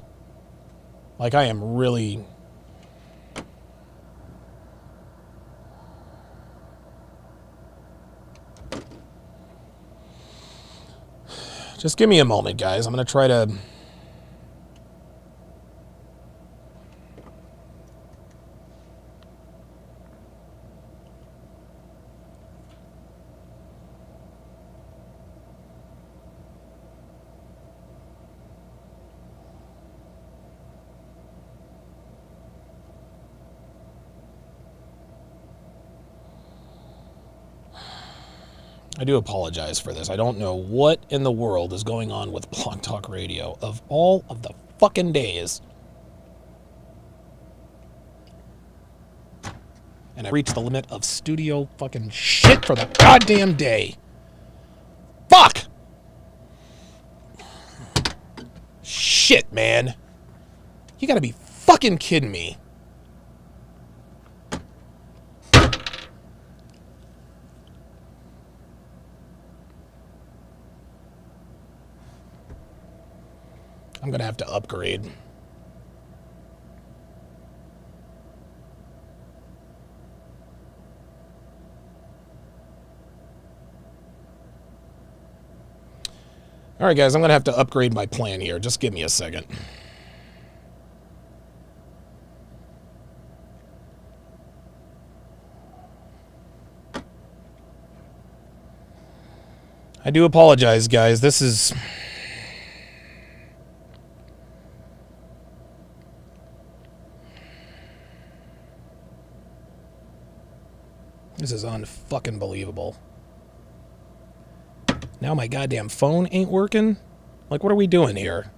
Like, I am really... Just give me a moment, guys. I'm going to try to... I do apologize for this. I don't know what in the world is going on with Blog Talk Radio of all of the fucking days. And I reached the limit of studio fucking shit for the goddamn day. Fuck! Shit, man. You gotta be fucking kidding me. I'm going to have to upgrade. All right, guys, I'm going to have to upgrade my plan here. Just give me a second. I do apologize, guys. This is unfucking believable. Now my goddamn phone ain't working? Like, what are we doing here?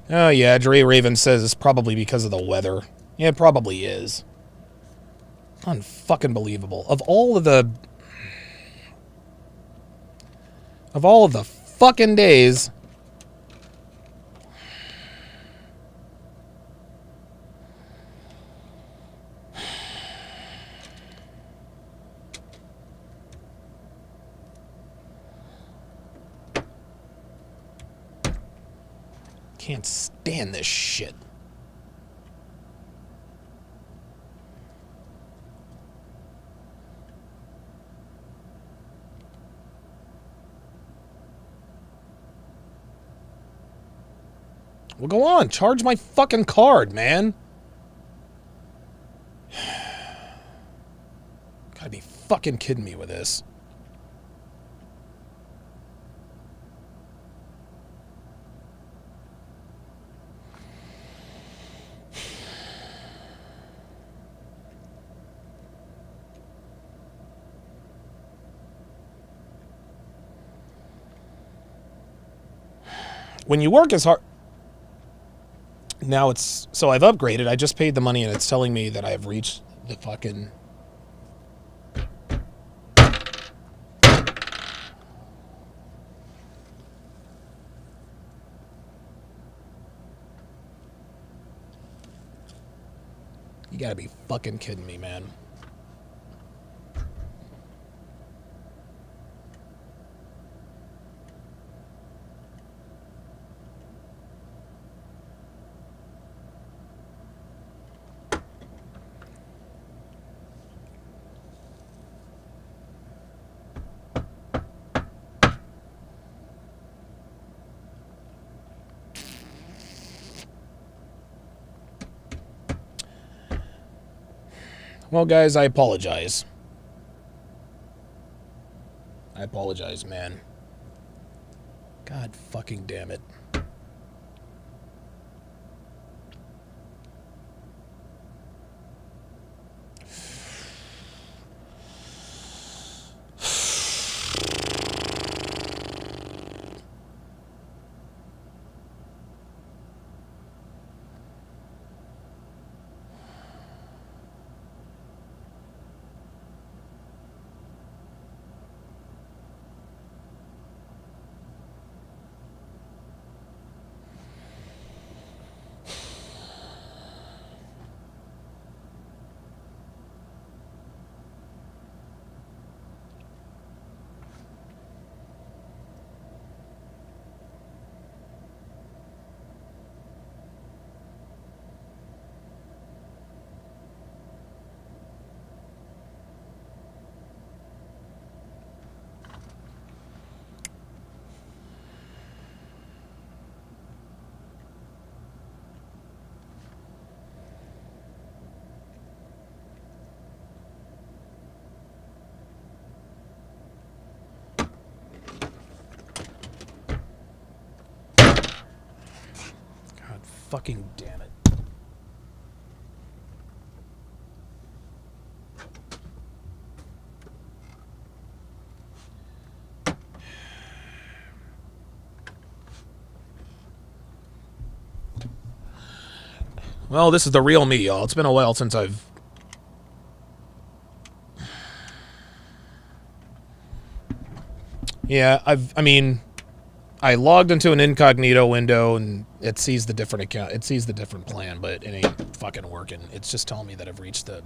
Oh yeah, Dre Raven says it's probably because of the weather. Yeah, it probably is. Unfucking believable. Of all of the fucking days. Can't stand this shit. Well, go on. Charge my fucking card, man. Gotta be fucking kidding me with this. When you work as hard... Now it's... So I've upgraded. I just paid the money and it's telling me that I've reached the fucking... You gotta be fucking kidding me, man. Well, guys, I apologize. I apologize, man. God fucking damn it. Fucking damn it. Well, this is the real me, y'all. It's been a while since I've... Yeah, I mean, I logged into an incognito window and it sees the different account. It sees the different plan, but it ain't fucking working. It's just telling me that I've reached the...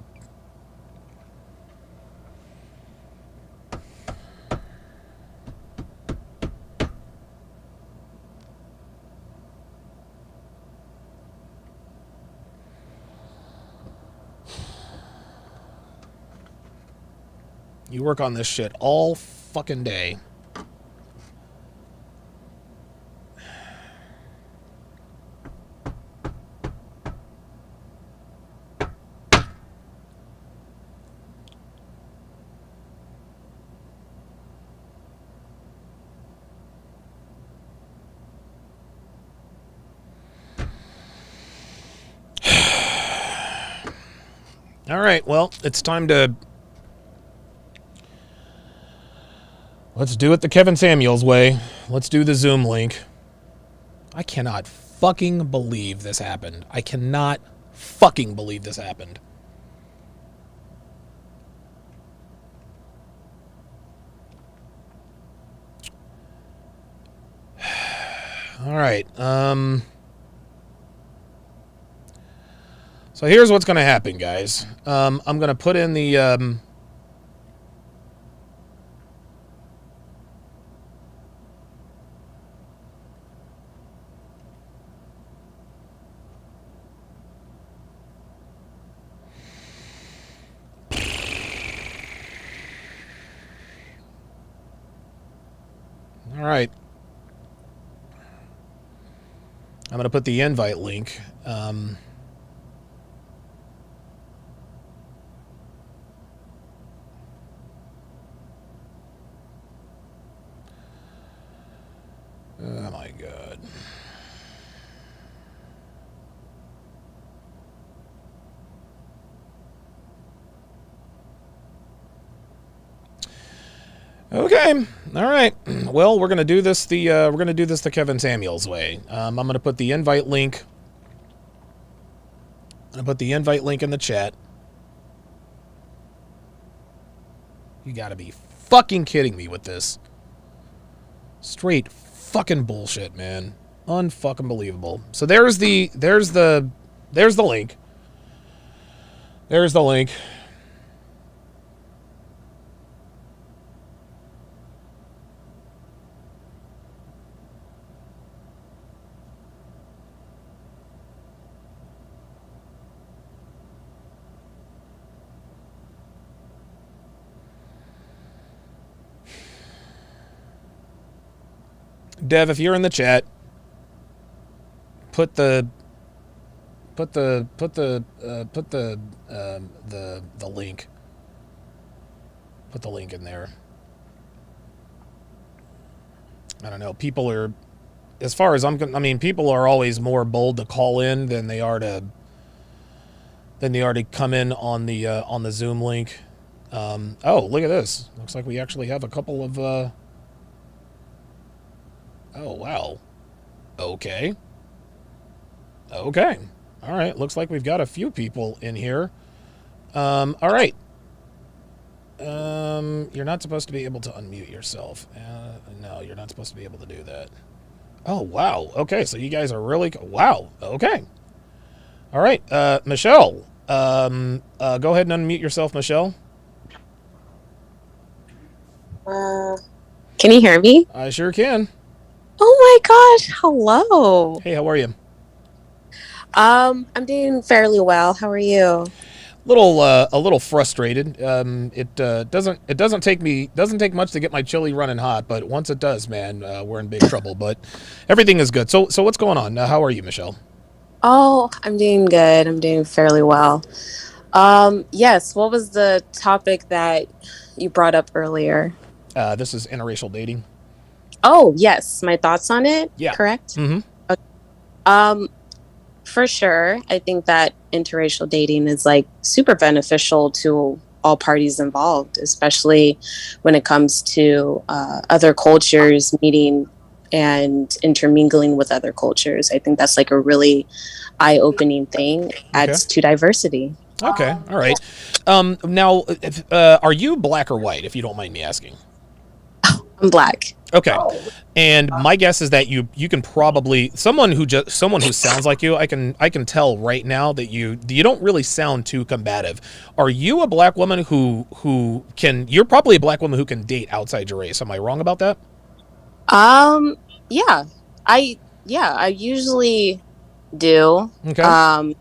You work on this shit all fucking day. All right, well, it's time to... Let's do it the Kevin Samuels way. Let's do the Zoom link. I cannot fucking believe this happened. I cannot fucking believe this happened. All right. So here's what's going to happen, guys. I'm going to put in the... All right. I'm going to put the invite link. Oh my God. Okay. All right. Well, we're gonna do this the Kevin Samuels way. I'm gonna put the invite link. I'm gonna put the invite link in the chat. You gotta be fucking kidding me with this. Straight fucking bullshit, man. Unfucking believable. So there's the link. There's the link. Dev, if you're in the chat, put the link. Put the link in there. I don't know. People are, as far as I mean, people are always more bold to call in than they are to come in on the Zoom link. Oh, look at this. Looks like we actually have a couple of. Oh, wow. Okay. Okay. All right. Looks like we've got a few people in here. All right. You're not supposed to be able to unmute yourself. No, you're not supposed to be able to do that. Oh, wow. Okay, so you guys are really... Wow. Okay. All right. Michelle. Go ahead and unmute yourself, Michelle. Can you hear me? I sure can. Oh my gosh, hello. Hey, how are you? I'm doing fairly well. How are you? A little frustrated. It doesn't take much to get my chili running hot, but once it does, man, we're in big trouble. But everything is good. So what's going on? How are you, Michelle? Oh, I'm doing good. I'm doing fairly well. Yes, what was the topic that you brought up earlier? This is interracial dating. Oh, yes, my thoughts on it. Yeah. Correct? Mm-hmm. Okay. For sure, I think that interracial dating is like super beneficial to all parties involved, especially when it comes to other cultures meeting and intermingling with other cultures. I think that's like a really eye-opening thing. Adds to diversity. Okay. All right. Now, are you black or white, if you don't mind me asking? I'm black. Okay. And my guess is that you can probably someone who sounds like you, I can tell right now that you don't really sound too combative. Are you a black woman who can you're probably a black woman who can date outside your race. Am I wrong about that? Yeah. I usually do. Okay. I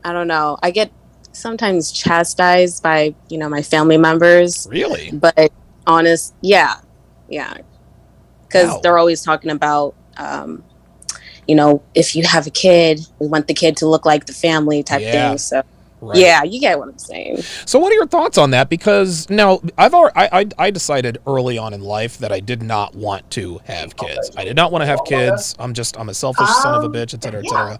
don't know. I get sometimes chastised by, my family members. Really? But yeah. Because Wow. they're always talking about, if you have a kid, we want the kid to look like the family type thing. So, right. yeah, you get what I'm saying. So what are your thoughts on that? Because now I decided early on in life that I did not want to have kids. I did not want to have kids. I'm a selfish son of a bitch, et cetera, et cetera.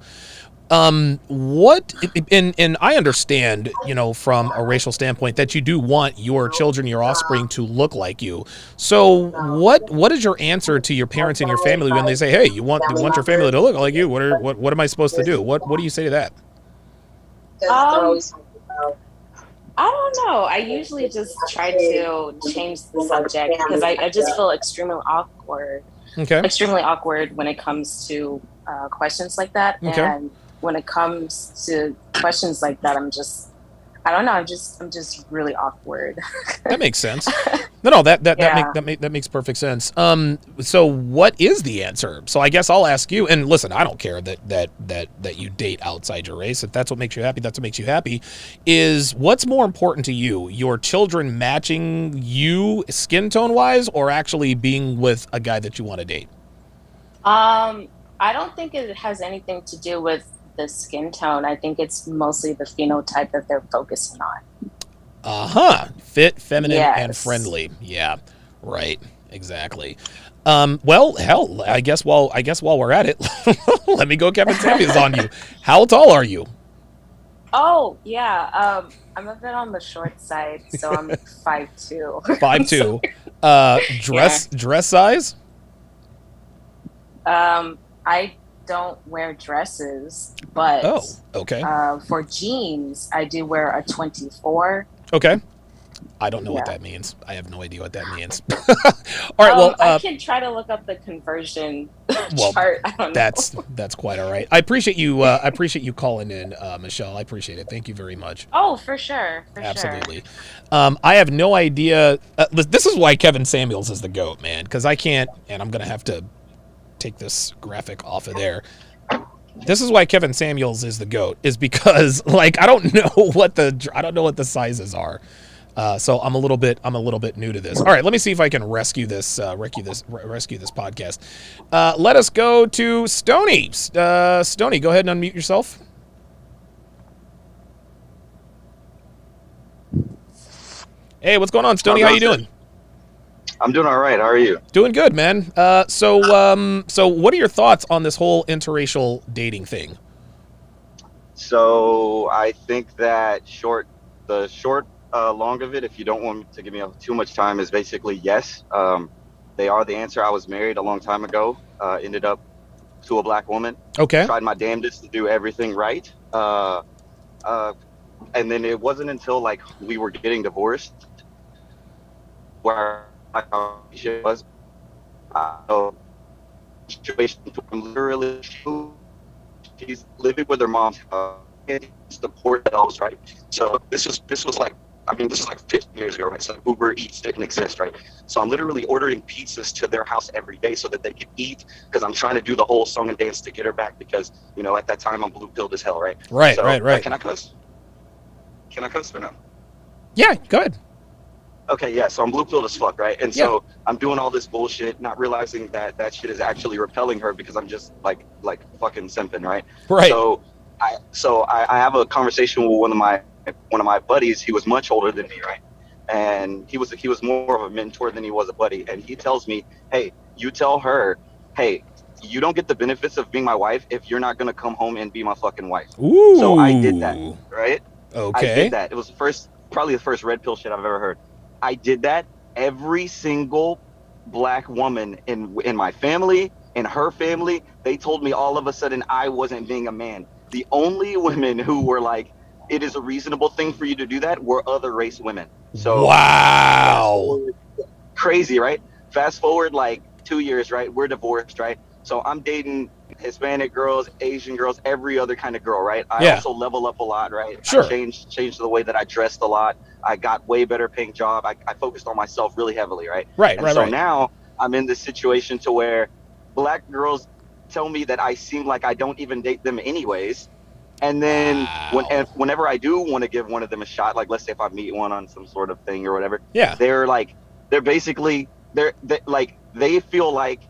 What, and I understand, from a racial standpoint that you do want your children, your offspring to look like you. So what is your answer to your parents and your family when they say, hey, you want your family to look like you? What am I supposed to do? What do you say to that? I don't know. I usually just try to change the subject because I just feel extremely awkward. Okay. Extremely awkward when it comes to questions like that. Okay. And when it comes to questions like that, I don't know. I'm just really awkward. That makes sense. No, that makes perfect sense. So what is the answer? So I guess I'll ask you. And listen, I don't care that you date outside your race. If that's what makes you happy, that's what makes you happy. Is what's more important to you? Your children matching you skin tone wise, or actually being with a guy that you want to date? I don't think it has anything to do with the skin tone. I think it's mostly the phenotype that they're focusing on. Fit, feminine, and friendly. Yeah, right. Exactly. Well, hell, I guess while we're at it, let me go Kevin Samuels on you. How tall are you? Oh, yeah. I'm a bit on the short side, so I'm 5'2". 5'2". Dress size? I don't wear dresses, but okay. For jeans, I do wear a 24. Okay. I don't know what that means. I have no idea what that means. All right. Well, I can try to look up the conversion chart. I don't know. That's quite all right. I appreciate you. I appreciate you calling in, Michelle. I appreciate it. Thank you very much. Oh, for sure. Absolutely. I have no idea. This is why Kevin Samuels is the GOAT, man. Because I can't, and I'm gonna have to take this graphic off of there. This is why Kevin Samuels is the GOAT, is because I don't know what the sizes are. So I'm a little bit new to this. All right, let me see if I can rescue this podcast. Let us go to Stoney. Stoney, go ahead and unmute yourself. Hey, what's going on, Stoney? How you doing? I'm doing all right. How are you? Doing good, man. So what are your thoughts on this whole interracial dating thing? So I think that long of it, if you don't want to give me too much time, is basically yes. They are the answer. I was married a long time ago. Ended up to a black woman. Okay. Tried my damnedest to do everything right. And then it wasn't until we were getting divorced where was situation. Literally, she's living with her mom. Support those, right? So this was this is like 15 years ago, right? So Uber Eats didn't exist, right? So I'm literally ordering pizzas to their house every day so that they can eat, because I'm trying to do the whole song and dance to get her back, because at that time I'm blue pilled as hell, right? Right, so, right. Can I cuss? Can I cuss or no? Yeah, go ahead. Okay, yeah, so I'm blue pilled as fuck, right? And so I'm doing all this bullshit, not realizing that shit is actually repelling her, because I'm just like fucking simping, right? Right. So I have a conversation with one of my buddies. He was much older than me, right? And he was more of a mentor than he was a buddy. And he tells me, hey, you tell her, hey, you don't get the benefits of being my wife if you're not gonna come home and be my fucking wife. Ooh. So I did that, right? Okay. I did that. It was probably the first red pill shit I've ever heard. I did that. Every single black woman in my family, in her family, they told me all of a sudden I wasn't being a man. The only women who were like, it is a reasonable thing for you to do that, were other race women. So wow, crazy, right? Fast forward 2 years, right? We're divorced, right? So I'm dating Hispanic girls, Asian girls, every other kind of girl, right? I also level up a lot, right? Sure. I changed the way that I dressed a lot. I got way better paying job. I focused on myself really heavily, right? Right. So now I'm in this situation to where black girls tell me that I seem like I don't even date them anyways. And then whenever I do want to give one of them a shot, like let's say if I meet one on some sort of thing or whatever, Yeah. they're basically they feel like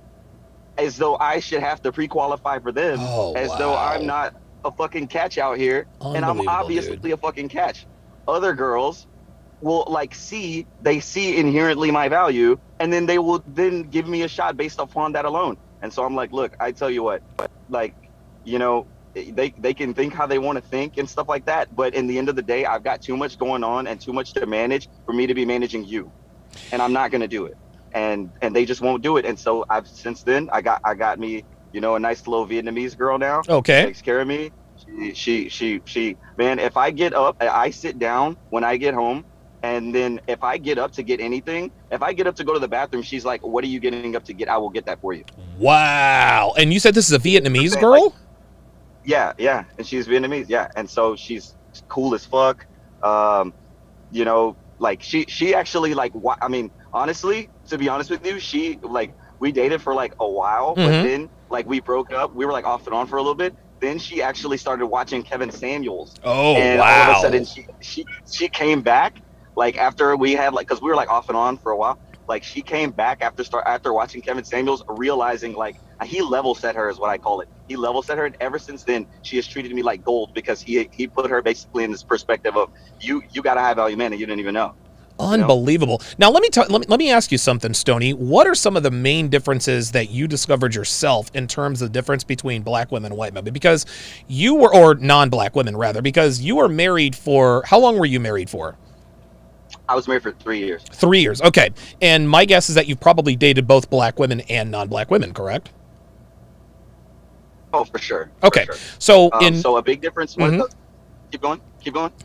as though I should have to pre-qualify for them, though I'm not a fucking catch out here, and I'm obviously a fucking catch. Other girls will see inherently my value, and then they will then give me a shot based upon that alone. And so I'm like, look, I tell you what, they can think how they want to think and stuff like that, but in the end of the day, I've got too much going on and too much to manage for me to be managing you, and I'm not going to do it. And they just won't do it. And so since then I got me, a nice little Vietnamese girl now. Okay. She takes care of me. She man, if I get up, I sit down when I get home, and then if I get up to get anything, if I get up to go to the bathroom, she's like, what are you getting up to get? I will get that for you. Wow. And you said this is a Vietnamese girl? Yeah. And she's Vietnamese. Yeah. And so she's cool as fuck. She actually honestly, to be honest with you, we dated for a while, but then we broke up. We were off and on for a little bit. Then she actually started watching Kevin Samuels. Oh, and wow. all of a sudden she came back after we had because we were off and on for a while. She came back after watching Kevin Samuels, realizing he level set her is what I call it. He level set her, and ever since then she has treated me like gold because he put her basically in this perspective of you got a high value man and you didn't even know. Unbelievable. Now let me ask you something, Stoney. What are some of the main differences that you discovered yourself in terms of the difference between black women and white women? Because you were, or non-black women rather, because you were married for, how long were you married for? I was married for 3 years. 3 years, okay. And my guess is that you've probably dated both black women and non-black women, correct? Oh, for sure. Okay, for sure. so a big difference. Keep going.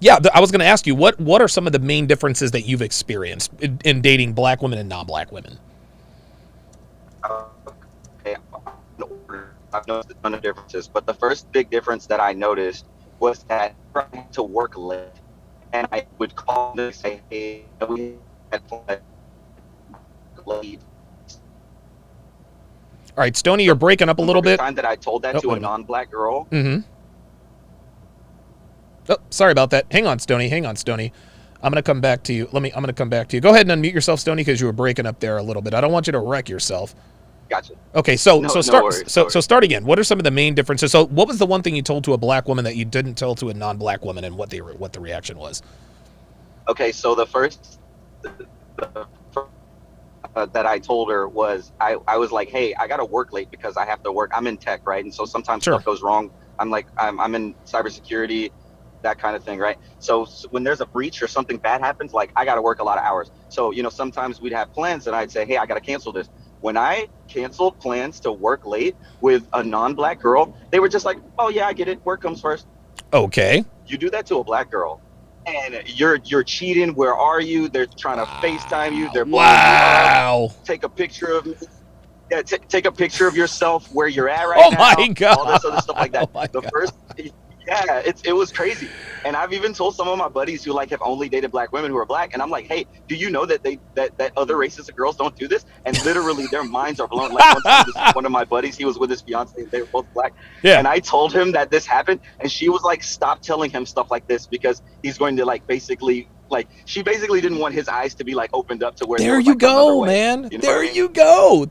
Yeah, I was going to ask you, what are some of the main differences that you've experienced in dating black women and non-black women? Okay, I've noticed a ton of differences, but the first big difference that I noticed was that I had to work late, and I would call them and say, hey, we had late. All right, Stoney, you're breaking up a little bit. The time that I told that to a non-black girl. Mm-hmm. Oh, sorry about that. Hang on, Stoney. I'm going to come back to you. I'm going to come back to you. Go ahead and unmute yourself, Stoney, because you were breaking up there a little bit. I don't want you to wreck yourself. Gotcha. Okay, so start again. What are some of the main differences? So what was the one thing you told to a black woman that you didn't tell to a non-black woman, and what the reaction was? Okay, so the first that I told her was I was like, hey, I got to work late because I have to work. I'm in tech, right? And so sometimes stuff goes wrong. I'm in cybersecurity, that kind of thing, right? So when there's a breach or something bad happens, I got to work a lot of hours. So, sometimes we'd have plans and I'd say, hey, I got to cancel this. When I canceled plans to work late with a non-black girl, they were just like, oh yeah, I get it. Work comes first. Okay. You do that to a black girl and you're cheating. Where are you? They're trying to FaceTime you. They're blowing you up. Take a picture of me. Yeah, take a picture of yourself where you're at right now. Oh my God. All this other stuff like that. Yeah, it was crazy. And I've even told some of my buddies who have only dated black women who are black, and I'm like, hey, do you know that that other races of girls don't do this? And literally their minds are blown. One of my buddies, he was with his fiance, they were both black. Yeah. And I told him that this happened, and she was like, stop telling him stuff like this because he's going to she basically didn't want his eyes to be opened up to where there you go, man. There you go.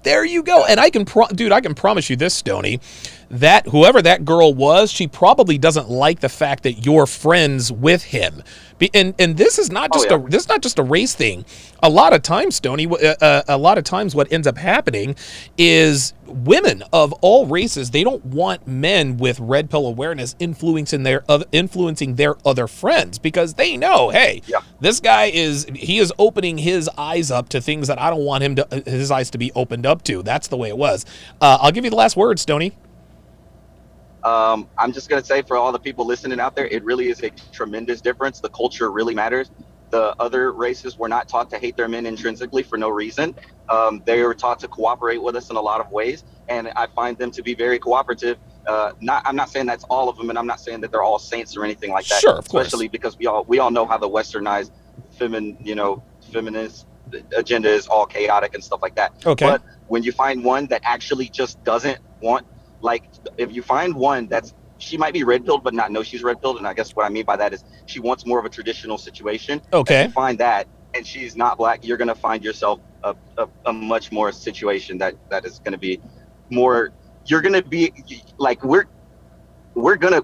And I can promise you this, Stoney, that whoever that girl was, she probably doesn't like the fact that you're friends with him. And this is not just a race thing. A lot of times, Stoney, what ends up happening is women of all races, they don't want men with red pill awareness influencing their other friends, because they know, hey, this guy is opening his eyes up to things that I don't want his eyes to be opened up to. That's the way it was. I'll give you the last word, Stoney. I'm just going to say, for all the people listening out there, it really is a tremendous difference. The culture really matters. The other races were not taught to hate their men intrinsically for no reason. They were taught to cooperate with us in a lot of ways, and I find them to be very cooperative. I'm not saying that's all of them, and I'm not saying that they're all saints or anything like that. Sure, of course. Especially because we all know how the westernized feminist agenda is all chaotic and stuff like that. Okay. But when you find one that actually just doesn't want, if you find one that's she might be red pilled but not know she's red pilled, and I guess what I mean by that is she wants more of a traditional situation. Okay. If you find that and she's not black, you're gonna find yourself a much more situation that is gonna be more. You're gonna be like we're gonna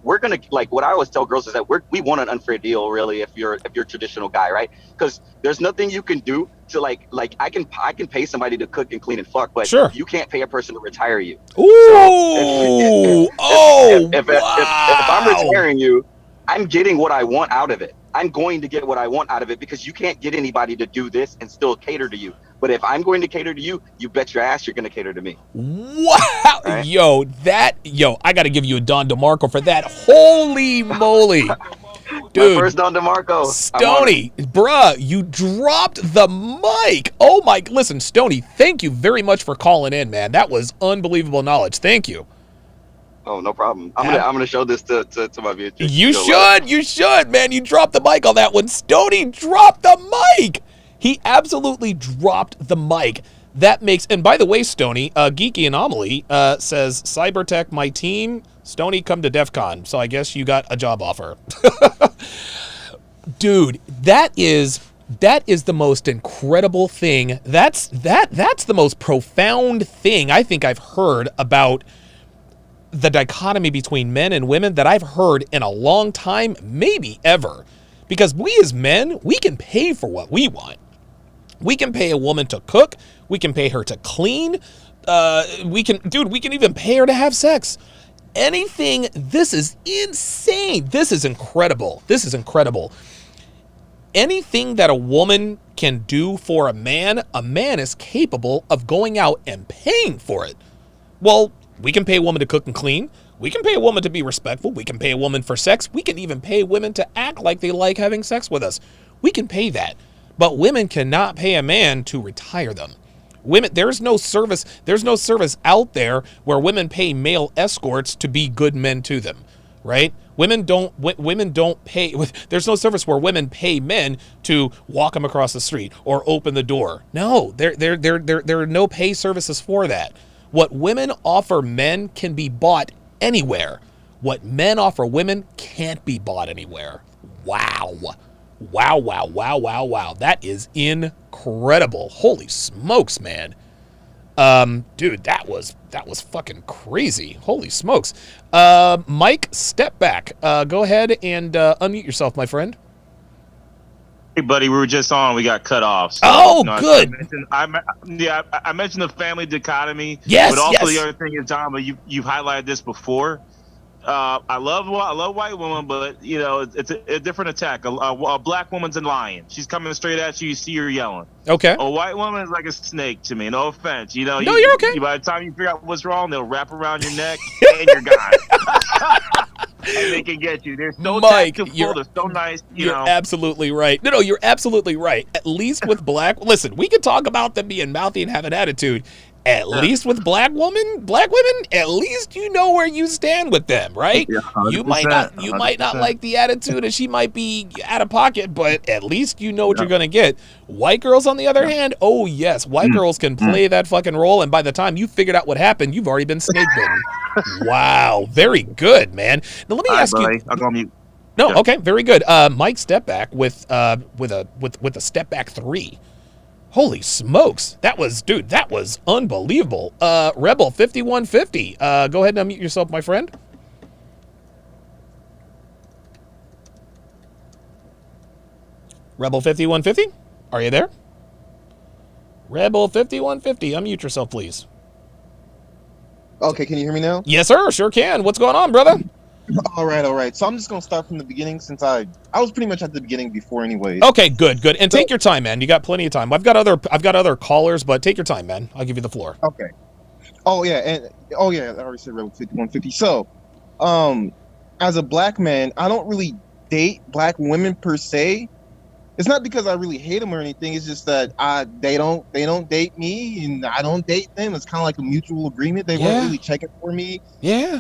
like what I always tell girls is that we want an unfair deal really if you're a traditional guy, right? Because there's nothing you can do to like I can pay somebody to cook and clean and fuck, but sure, you can't pay a person to retire you. Ooh, If I'm retiring you, I'm getting what I want out of it. I'm going to get what I want out of it because you can't get anybody to do this and still cater to you. But if I'm going to cater to you, you bet your ass you're going to cater to me. Wow. Right? Yo, I got to give you a Don DeMarco for that. Holy moly. Dude. My first Don DeMarco. Stony, bruh, you dropped the mic. Oh my, listen, Stony, thank you very much for calling in, man. That was unbelievable knowledge. Thank you. Oh, no problem. I'm gonna show this to my viewers. You should, man. You dropped the mic on that one. Stony dropped the mic. He absolutely dropped the mic. That makes, and by the way, Stony, Geeky Anomaly says, Cybertech, my team, Stony, come to DEF CON. So I guess you got a job offer. Dude, that is the most incredible thing. That's the most profound thing I think I've heard about the dichotomy between men and women that I've heard in a long time, maybe ever. Because we as men, we can pay for what we want. We can pay a woman to cook. We can pay her to clean. We can even pay her to have sex. Anything. This is insane. This is incredible. Anything that a woman can do for a man is capable of going out and paying for it. Well, we can pay a woman to cook and clean. We can pay a woman to be respectful. We can pay a woman for sex. We can even pay women to act like they like having sex with us. We can pay that. But women cannot pay a man to retire them. Women, there's no service out there where women pay male escorts to be good men to them, right? Women don't pay. There's no service where women pay men to walk them across the street or open the door. No, there are no pay services for that. What women offer men can be bought anywhere. What men offer women can't be bought anywhere. Wow. That is incredible. Holy smokes, man. Dude, that was fucking crazy. Holy smokes. Mike, step back. Go ahead and unmute yourself, my friend. Hey, buddy, we were just on. We got cut off. So, good. I mentioned the family dichotomy. Yes, but also yes. The other thing is, John, but you've highlighted this before. I love white women, but it's a different attack. A black woman's a lion. She's coming straight at you. You see her yelling. Okay. A white woman is like a snake to me. No offense. No, you're okay. By the time you figure out what's wrong, they'll wrap around your neck and you're gone. And they can get you. They're so tactful. They're so nice. You're absolutely right. No, you're absolutely right. At least with listen, we can talk about them being mouthy and have an attitude. At least with black women, at least you know where you stand with them, right? Yeah, you might not like the attitude, and she might be out of pocket, but at least you know what you're gonna get. White girls, on the other hand, oh yes, white girls can play that fucking role, and by the time you figured out what happened, you've already been snake bitten. Wow, very good, man. Now let me ask you. I'll go on mute. No, okay, very good. Mike, step back with a step back 3. Holy smokes. That was unbelievable. Rebel 5150. Go ahead and unmute yourself, my friend. Rebel 5150, are you there? Rebel 5150, unmute yourself, please. Okay, can you hear me now? Yes, sir, sure can. What's going on, brother? All right. So I'm just gonna start from the beginning since I was pretty much at the beginning before, anyways. Okay, good. And take your time, man. You got plenty of time. I've got other callers, but take your time, man. I'll give you the floor. Okay. I already said Rebel 5150. So, as a black man, I don't really date black women per se. It's not because I really hate them or anything. It's just that they don't date me and I don't date them. It's kind of like a mutual agreement. They weren't really checking for me. Yeah.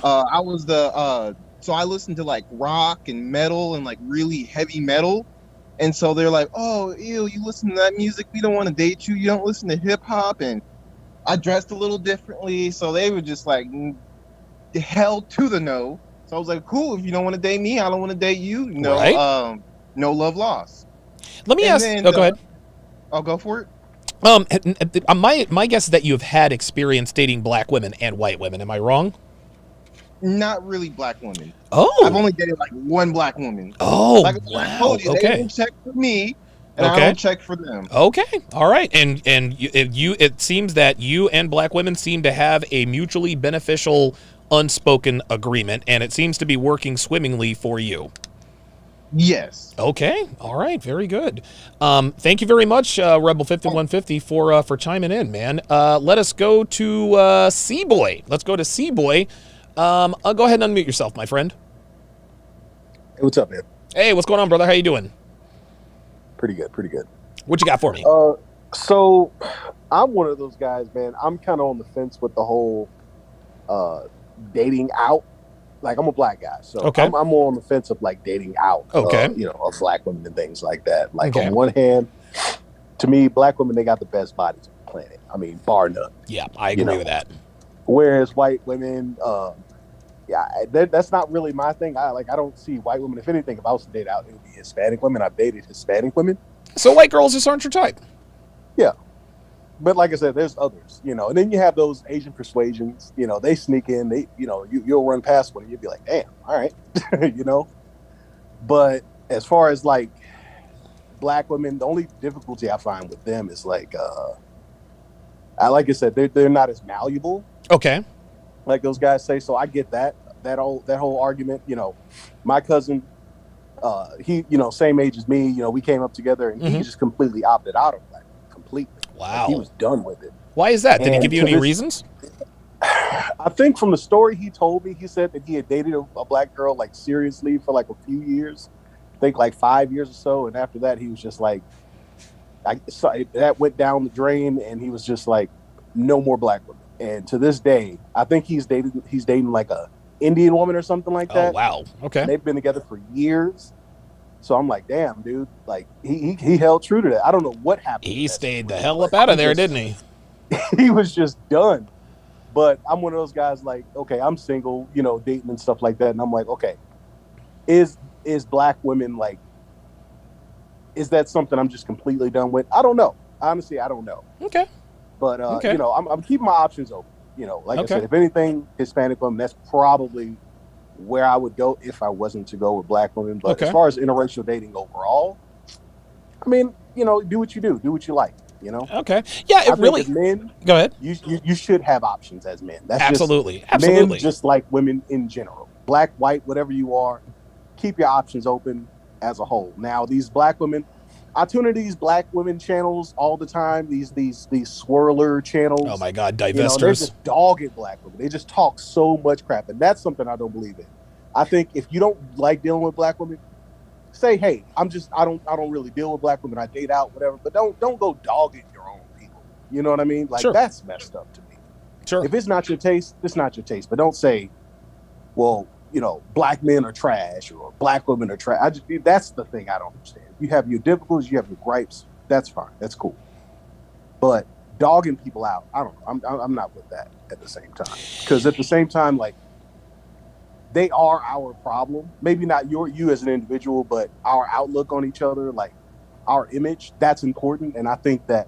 So I listen to like rock and metal and like really heavy metal. And so they're like, oh, ew, you listen to that music. We don't want to date you. You don't listen to hip hop. And I dressed a little differently. So they were just like, hell to the no. So I was like, cool. If you don't want to date me, I don't want to date you. Right. No love lost. Let me ask. Go ahead. I'll go for it. My guess is that you have had experience dating black women and white women. Am I wrong? Not really black women. Oh. I've only dated like one black woman. Oh, like wow. I told you, Okay. They don't check for me, and I don't check for them. Okay. All right. And it seems that you and black women seem to have a mutually beneficial, unspoken agreement, and it seems to be working swimmingly for you. Yes. Okay. All right. Very good. Thank you very much, Rebel 5150, for chiming in, man. Let us go to C-Boy. Let's go to C-Boy. Go ahead and unmute yourself, my friend. Hey, what's up, man? Hey, what's going on, brother? How you doing? Pretty good, pretty good. What you got for me? So I'm one of those guys, man. I'm kind of on the fence with the whole dating out. Like, I'm a black guy, so I'm more on the fence of like dating out. Of black women and things like that. Like, on one hand, to me, black women, they got the best bodies on the planet. I mean, bar none. Yeah, I agree with that. Whereas white women, that's not really my thing. I don't see white women. If anything, if I was to date out, it would be Hispanic women. I've dated Hispanic women. So white girls just aren't your type. Yeah. But like I said, there's others, and then you have those Asian persuasions, they sneak in, you'll run past one and you'll be like, damn, all right, But as far as like black women, the only difficulty I find with them is like I said, they're not as malleable. Okay. Like those guys say. So I get that whole argument. My cousin, he, same age as me, we came up together and he just completely opted out of that. Completely. Wow. Like, he was done with it. Why is that? Did he give you any reasons? I think from the story he told me, he said that he had dated a black girl like seriously for like a few years. I think like 5 years or so. And after that, he was just like, that went down the drain, and he was just like, no more black women. And to this day, I think he's dating like a Indian woman or something like that. Oh, wow. Okay. They've been together for years. So I'm like, damn, dude, like he held true to that. I don't know what happened. He stayed the hell up out of there, didn't he? He was just done. But I'm one of those guys like, okay, I'm single, dating and stuff like that. And I'm like, okay, is black women like, is that something I'm just completely done with? I don't know. Honestly, I don't know. Okay. But, I'm keeping my options open. Like I said, if anything, Hispanic women, that's probably where I would go if I wasn't to go with black women. But as far as interracial dating overall, I mean, do what you do what you like, Okay. Yeah, it really. Men, go ahead. You should have options as men. That's absolutely. Men just like women in general. Black, white, whatever you are, keep your options open as a whole. Now, these black women, I tune into these black women channels all the time. These swirler channels. Oh my God, divestors. They're just dogged black women. They just talk so much crap, and that's something I don't believe in. I think if you don't like dealing with black women, say, hey, I don't really deal with black women. I date out, whatever. But don't go dogging your own people. You know what I mean? Like, that's messed up to me. Sure. If it's not your taste, it's not your taste. But don't say, well, black men are trash or black women are trash. That's the thing I don't understand. You have your difficulties, you have your gripes. That's fine. That's cool. But dogging people out, I don't know. I'm not with that at the same time. Because at the same time, like, they are our problem. Maybe not you as an individual, but our outlook on each other, like our image, that's important. And I think that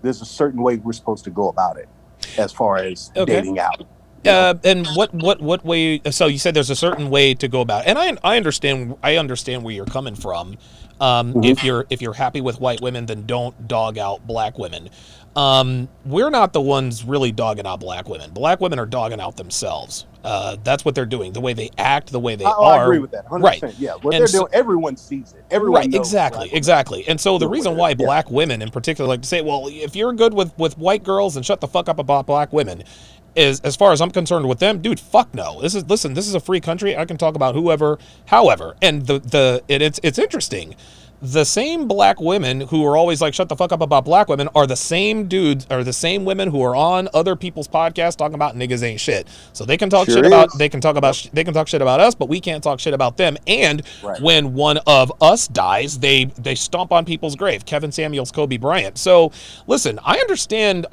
there's a certain way we're supposed to go about it as far as dating out. And what way? So you said there's a certain way to go about it. And I understand where you're coming from. If you're happy with white women, then don't dog out black women. We're not the ones really dogging out black women. Black women are dogging out themselves. That's what they're doing. The way they act, the way they are. I agree with that. 100%. Right. Yeah. What they're doing, everyone sees it. Everyone knows. Exactly. And so the reason why black women in particular like to say, well, if you're good with white girls, then shut the fuck up about black women. Is, as far as I'm concerned with them, dude, fuck no. This is a free country. I can talk about whoever, however. And it's interesting the same black women who are always like, shut the fuck up about black women, are the same dudes, or the same women who are on other people's podcasts talking about niggas ain't shit. So they can talk Sure shit is. about, they can talk shit about us, but we can't talk shit about them. And when one of us dies, they stomp on people's grave. Kevin Samuels, Kobe Bryant. So listen, I understand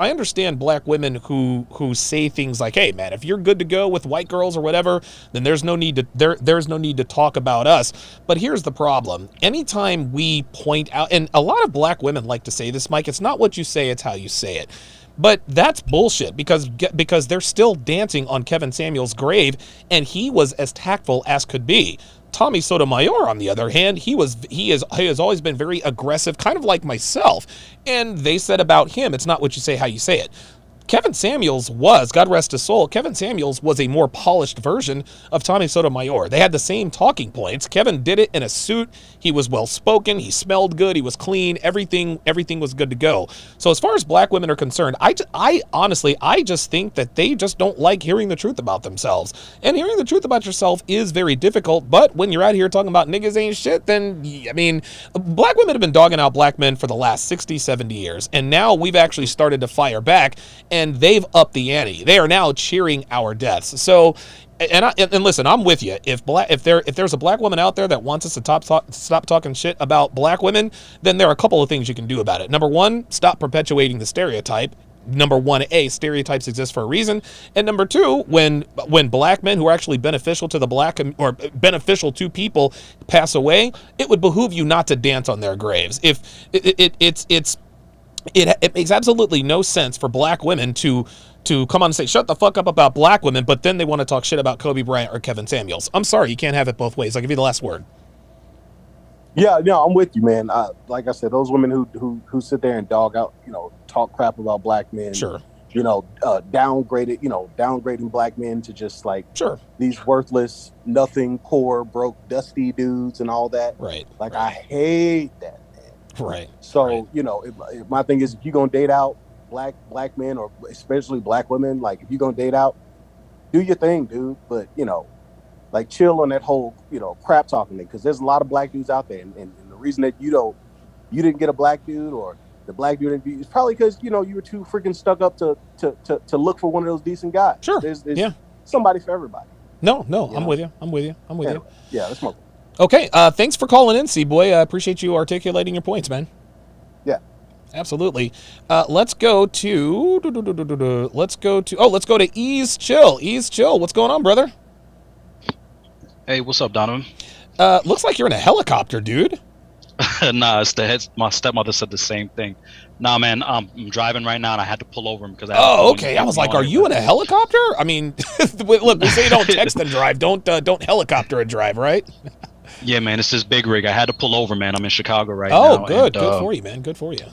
black women who say things like, hey man, if you're good to go with white girls or whatever, then there's no need to talk about us. But here's the problem. Anytime we point out, and a lot of black women like to say this, Mike, it's not what you say, it's how you say it. But that's bullshit, because they're still dancing on Kevin Samuels' grave, and he was as tactful as could be. Tommy Sotomayor, on the other hand, he has always been very aggressive, kind of like myself. And they said about him, it's not what you say, how you say it. Kevin Samuels was, God rest his soul, Kevin Samuels was a more polished version of Tommy Sotomayor. They had the same talking points. Kevin did it in a suit. He was well-spoken. He smelled good. He was clean. Everything was good to go. So as far as black women are concerned, I honestly just think that they just don't like hearing the truth about themselves. And hearing the truth about yourself is very difficult, but when you're out here talking about niggas ain't shit, then, I mean, black women have been dogging out black men for the last 60, 70 years, and now we've actually started to fire back, and they've upped the ante. They are now cheering our deaths. So, and listen, I'm with you. If there's a black woman out there that wants us to stop talking shit about black women, then there are a couple of things you can do about it. Number one, stop perpetuating the stereotype. Number 1A, stereotypes exist for a reason. And number two, when black men who are actually beneficial to or beneficial to people pass away, it would behoove you not to dance on their graves. If it makes absolutely no sense for black women to come on and say, shut the fuck up about black women, but then they want to talk shit about Kobe Bryant or Kevin Samuels. I'm sorry, you can't have it both ways. I'll give you the last word. Yeah, no, I'm with you, man. Like I said, those women who sit there and dog out, talk crap about black men. Sure. Downgrading black men to just like these worthless, nothing, poor, broke, dusty dudes and all that. Right. Like I hate that. Right. So, if my thing is, if you're going to date out black men, or especially black women, like if you're going to date out, do your thing, dude. But, like chill on that whole, crap talking thing. Because there's a lot of black dudes out there. And the reason that you didn't get a black dude, or the black dude didn't be, it's probably because, you were too freaking stuck up to look for one of those decent guys. Sure. There's somebody for everybody. No, I'm with you. I'm with you. Yeah, that's my point. Okay, thanks for calling in, C-Boy. I appreciate you articulating your points, man. Yeah. Absolutely. Let's go to Ease Chill. Ease Chill, what's going on, brother? Hey, what's up, Donovan? Looks like you're in a helicopter, dude. Nah, my stepmother said the same thing. Nah, man, I'm driving right now, and I had to pull over him because. Oh, okay. I was like, "Are you in a helicopter?" I mean, look, we say don't text and drive, don't helicopter and drive, right? Yeah, man, it's this big rig. I had to pull over, man. I'm in Chicago right now. Oh, good, good for you, man. Good for you.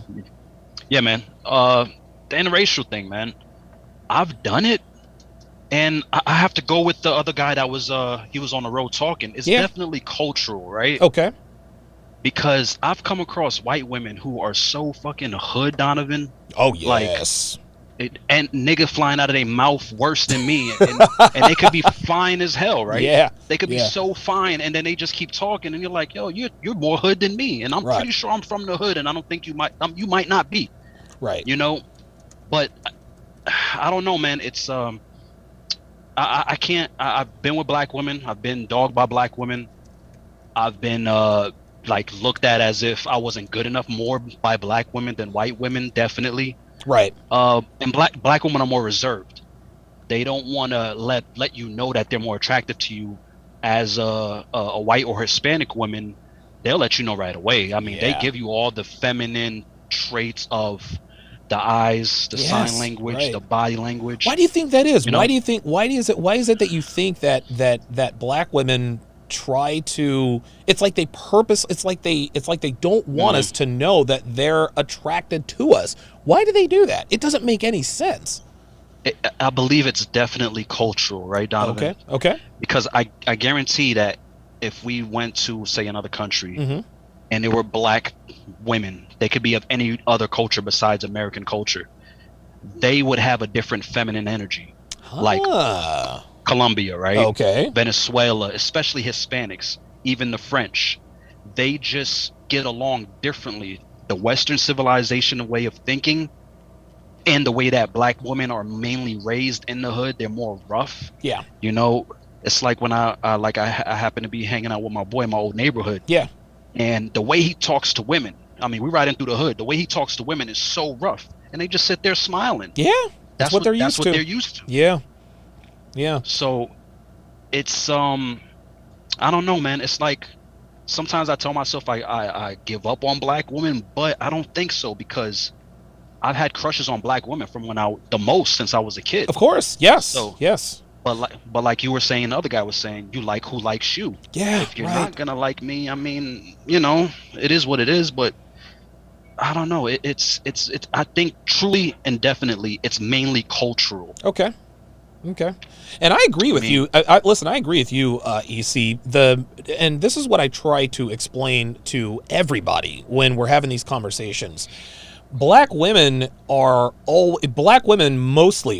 Yeah, man. The interracial thing, man. I've done it, and I have to go with the other guy that was he was on the road talking. It's definitely cultural, right? Okay. Because I've come across white women who are so fucking hood, Donovan. Oh, yes. And nigga flying out of their mouth worse than me. And they could be fine as hell, right? Yeah. They could be so fine, and then they just keep talking, and you're like, yo, you're more hood than me. And I'm pretty sure I'm from the hood, and I don't think you might not be. Right. But I don't know, man. It's I can't. I've been with black women. I've been dogged by black women. I've been looked at as if I wasn't good enough more by black women than white women, definitely. Right. And black women are more reserved. They don't want to let you know that they're more attractive to you as a white or Hispanic woman. They'll let you know right away. I mean, they give you all the feminine traits of the eyes, the sign language, the body language. Why do you think that is? Why is it that you think that black women try to, it's like they don't want us to know that they're attracted to us? Why do they do that? It doesn't make any sense. I believe it's definitely cultural, right, Donovan? Okay. Because I guarantee that if we went to, say, another country and there were black women, they could be of any other culture besides American culture, they would have a different feminine energy. Like Colombia, right? Okay. Venezuela, especially Hispanics, even the French, they just get along differently. The Western civilization way of thinking and the way that black women are mainly raised in the hood, they're more rough. Yeah. You know, it's like when I happen to be hanging out with my boy in my old neighborhood. Yeah. And the way he talks to women, I mean, we're riding through the hood. The way he talks to women is so rough, and they just sit there smiling. Yeah, that's what they're used That's to. what they're used to. Yeah. Yeah. So it's I don't know, man. It's like sometimes I tell myself I give up on black women, but I don't think so, because I've had crushes on black women from the most since I was a kid. Of course. Yes. So, yes. But like you were saying, the other guy was saying, you like who likes you. Yeah. If you're right. not gonna like me, I mean, you know, it is what it is. But I don't know. It's. I think truly and definitely, it's mainly cultural. Okay. And I agree with you. Listen, I agree with you, EC. And this is what I try to explain to everybody when we're having these conversations. Black women mostly,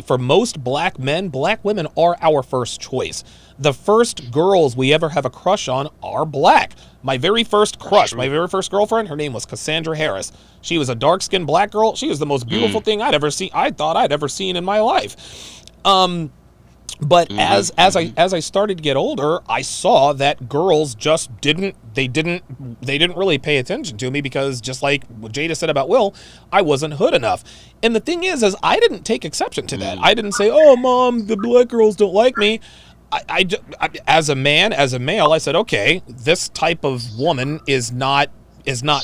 for most black men, black women are our first choice. The first girls we ever have a crush on are black. My very first crush, my very first girlfriend, her name was Cassandra Harris. She was a dark-skinned black girl. She was the most beautiful thing I'd ever seen in my life. But as I started to get older, I saw that girls just didn't really pay attention to me, because just like what Jada said about Will, I wasn't hood enough. And the thing is I didn't take exception to that. I didn't say, "Oh, mom, the black girls don't like me." I as a male, I said, "Okay, this type of woman is not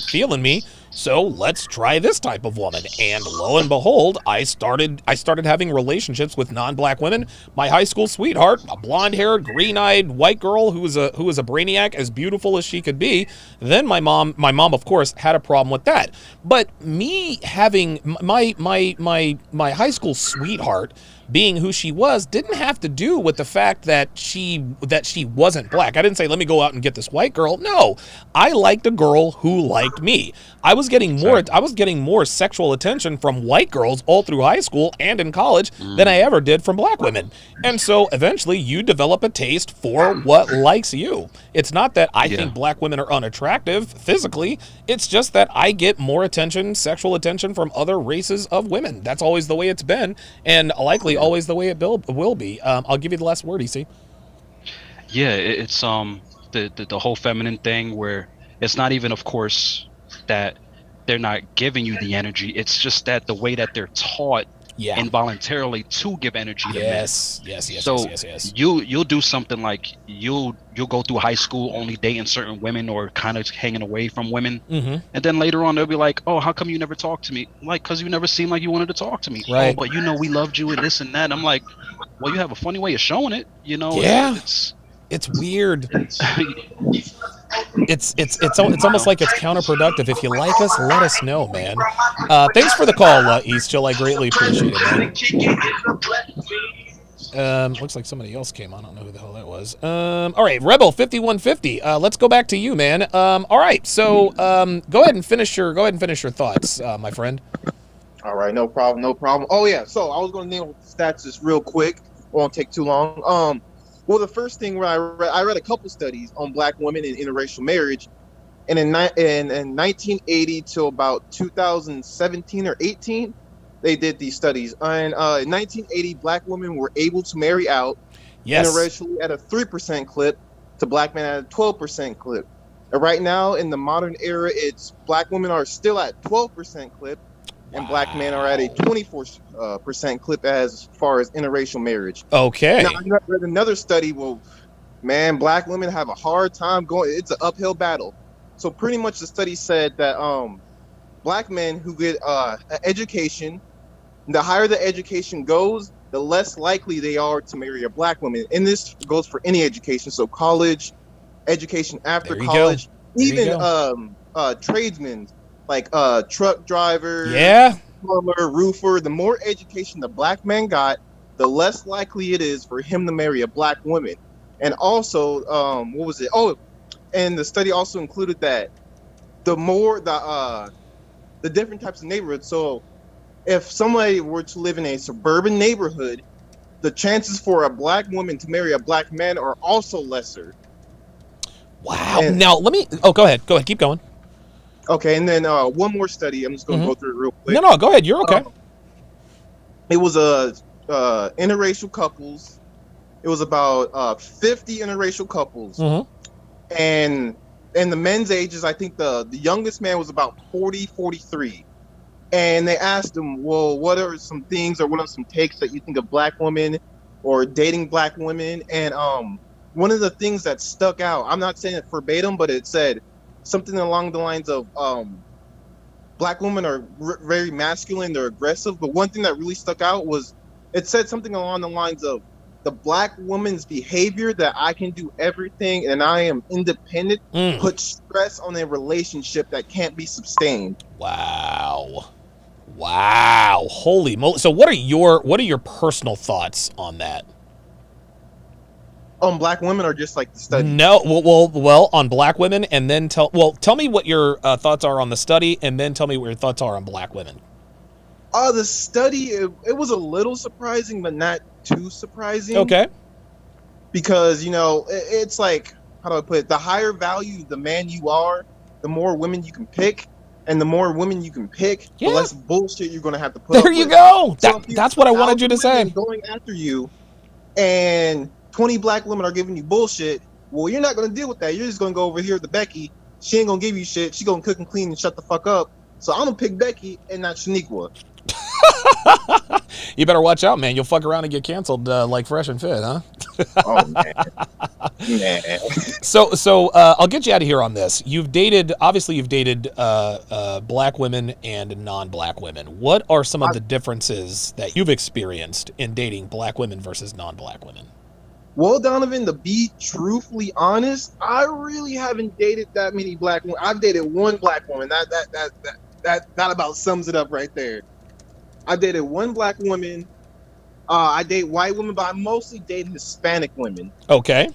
feeling me. So let's try this type of woman." And lo and behold, I started having relationships with non-black women. My high school sweetheart, a blonde-haired, green-eyed white girl who was a brainiac, as beautiful as she could be. Then my mom, of course, had a problem with that. But me having my high school sweetheart being who she was didn't have to do with the fact that she wasn't black. I didn't say, let me go out and get this white girl. No, I liked a girl who liked me. I was getting more sexual attention from white girls all through high school and in college than I ever did from black women. And so eventually you develop a taste for what likes you. It's not that I think black women are unattractive physically. It's just that I get more attention, sexual attention, from other races of women. That's always the way it's been, and likely always the way it will be. I'll give you the last word, EC. Yeah, it's the whole feminine thing, where it's not even, of course, that they're not giving you the energy. It's just that the way that they're taught involuntarily to give energy to men. Yes. You'll do something like you'll go through high school only dating certain women or kind of hanging away from women, and then later on they'll be like, "Oh, how come you never talked to me?" Like, "Because you never seemed like you wanted to talk to me." Right. "Oh, but we loved you and this and that." I'm like, "Well, you have a funny way of showing it, you know." Yeah. It's weird. It's almost like it's counterproductive. If you like us, let us know, man. Thanks for the call, East Chill. I greatly appreciate it, man. Looks like somebody else came on. I don't know who the hell that was. All right, Rebel 5150. Let's go back to you, man. All right, so go ahead and finish your thoughts, my friend. All right, no problem. Oh yeah, so I was going to name stats just real quick. Won't take too long. Well, the first thing where I read a couple studies on black women in interracial marriage, and in 1980 till about 2017 or 18, they did these studies. And in 1980, black women were able to marry out interracially at a 3% clip to black men at a 12% clip. And right now, in the modern era, it's black women are still at 12% clip, and black men are at a 24% clip as far as interracial marriage. Okay. Now, I read another study. Well, man, black women have a hard time going. It's an uphill battle. So pretty much the study said that black men who get an education, the higher the education goes, the less likely they are to marry a black woman. And this goes for any education. So college, education after college, even tradesmen, like truck driver, plumber, roofer. The more education the black man got, the less likely it is for him to marry a black woman. And also, what was it? Oh, and the study also included that the more the different types of neighborhoods. So if somebody were to live in a suburban neighborhood, the chances for a black woman to marry a black man are also lesser. Wow. Now let me. Oh, go ahead. Keep going. Okay, and then one more study. I'm just going to go through it real quick. No, go ahead. You're okay. It was interracial couples. It was about 50 interracial couples, and the men's ages. I think the youngest man was about 40, 43. And they asked him, well, what are some things or what are some takes that you think of black women or dating black women? And one of the things that stuck out, I'm not saying it verbatim, but it said something along the lines of black women are very masculine, they're aggressive. But one thing that really stuck out was it said something along the lines of the black woman's behavior that I can do everything and I am independent puts stress on a relationship that can't be sustained. Wow. Holy moly. So what are your personal thoughts on that? On black women or just like the study? No, well, on black women, and then tell me what your thoughts are on the study, and then tell me what your thoughts are on black women. The study, it was a little surprising, but not too surprising. Okay. Because, it's like, how do I put it? The higher value the man you are, the more women you can pick. And the more women you can pick, the less bullshit you're going to have to put up with. There you go. So that's what I wanted you to say. Going after you, and 20 black women are giving you bullshit. Well, you're not going to deal with that. You're just going to go over here to Becky. She ain't going to give you shit. She going to cook and clean and shut the fuck up. So I'm going to pick Becky and not Shaniqua. You better watch out, man. You'll fuck around and get canceled like Fresh and Fit, huh? Oh, man. So I'll get you out of here on this. You've dated black women and non-black women. What are some of the differences that you've experienced in dating black women versus non-black women? Well, Donovan, to be truthfully honest, I really haven't dated that many black women. I've dated one black woman. That about sums it up right there. I dated one black woman. I date white women, but I mostly date Hispanic women. Okay.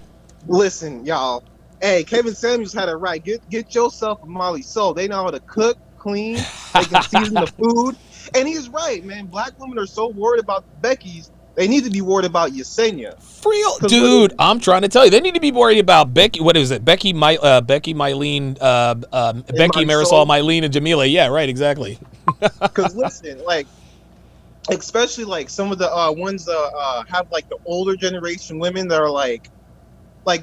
Listen, y'all. Hey, Kevin Samuels had it right. Get yourself a Molly Soul. They know how to cook, clean. They can season the food. And he's right, man. Black women are so worried about the Beckys. They need to be worried about Yesenia. For real, dude. I'm trying to tell you, they need to be worried about Becky. What is it? Becky, Mylene, Becky, Marisol, Mylene, and Jamila. Yeah, right. Exactly. Because listen, like, especially like some of the ones that have like the older generation women that are like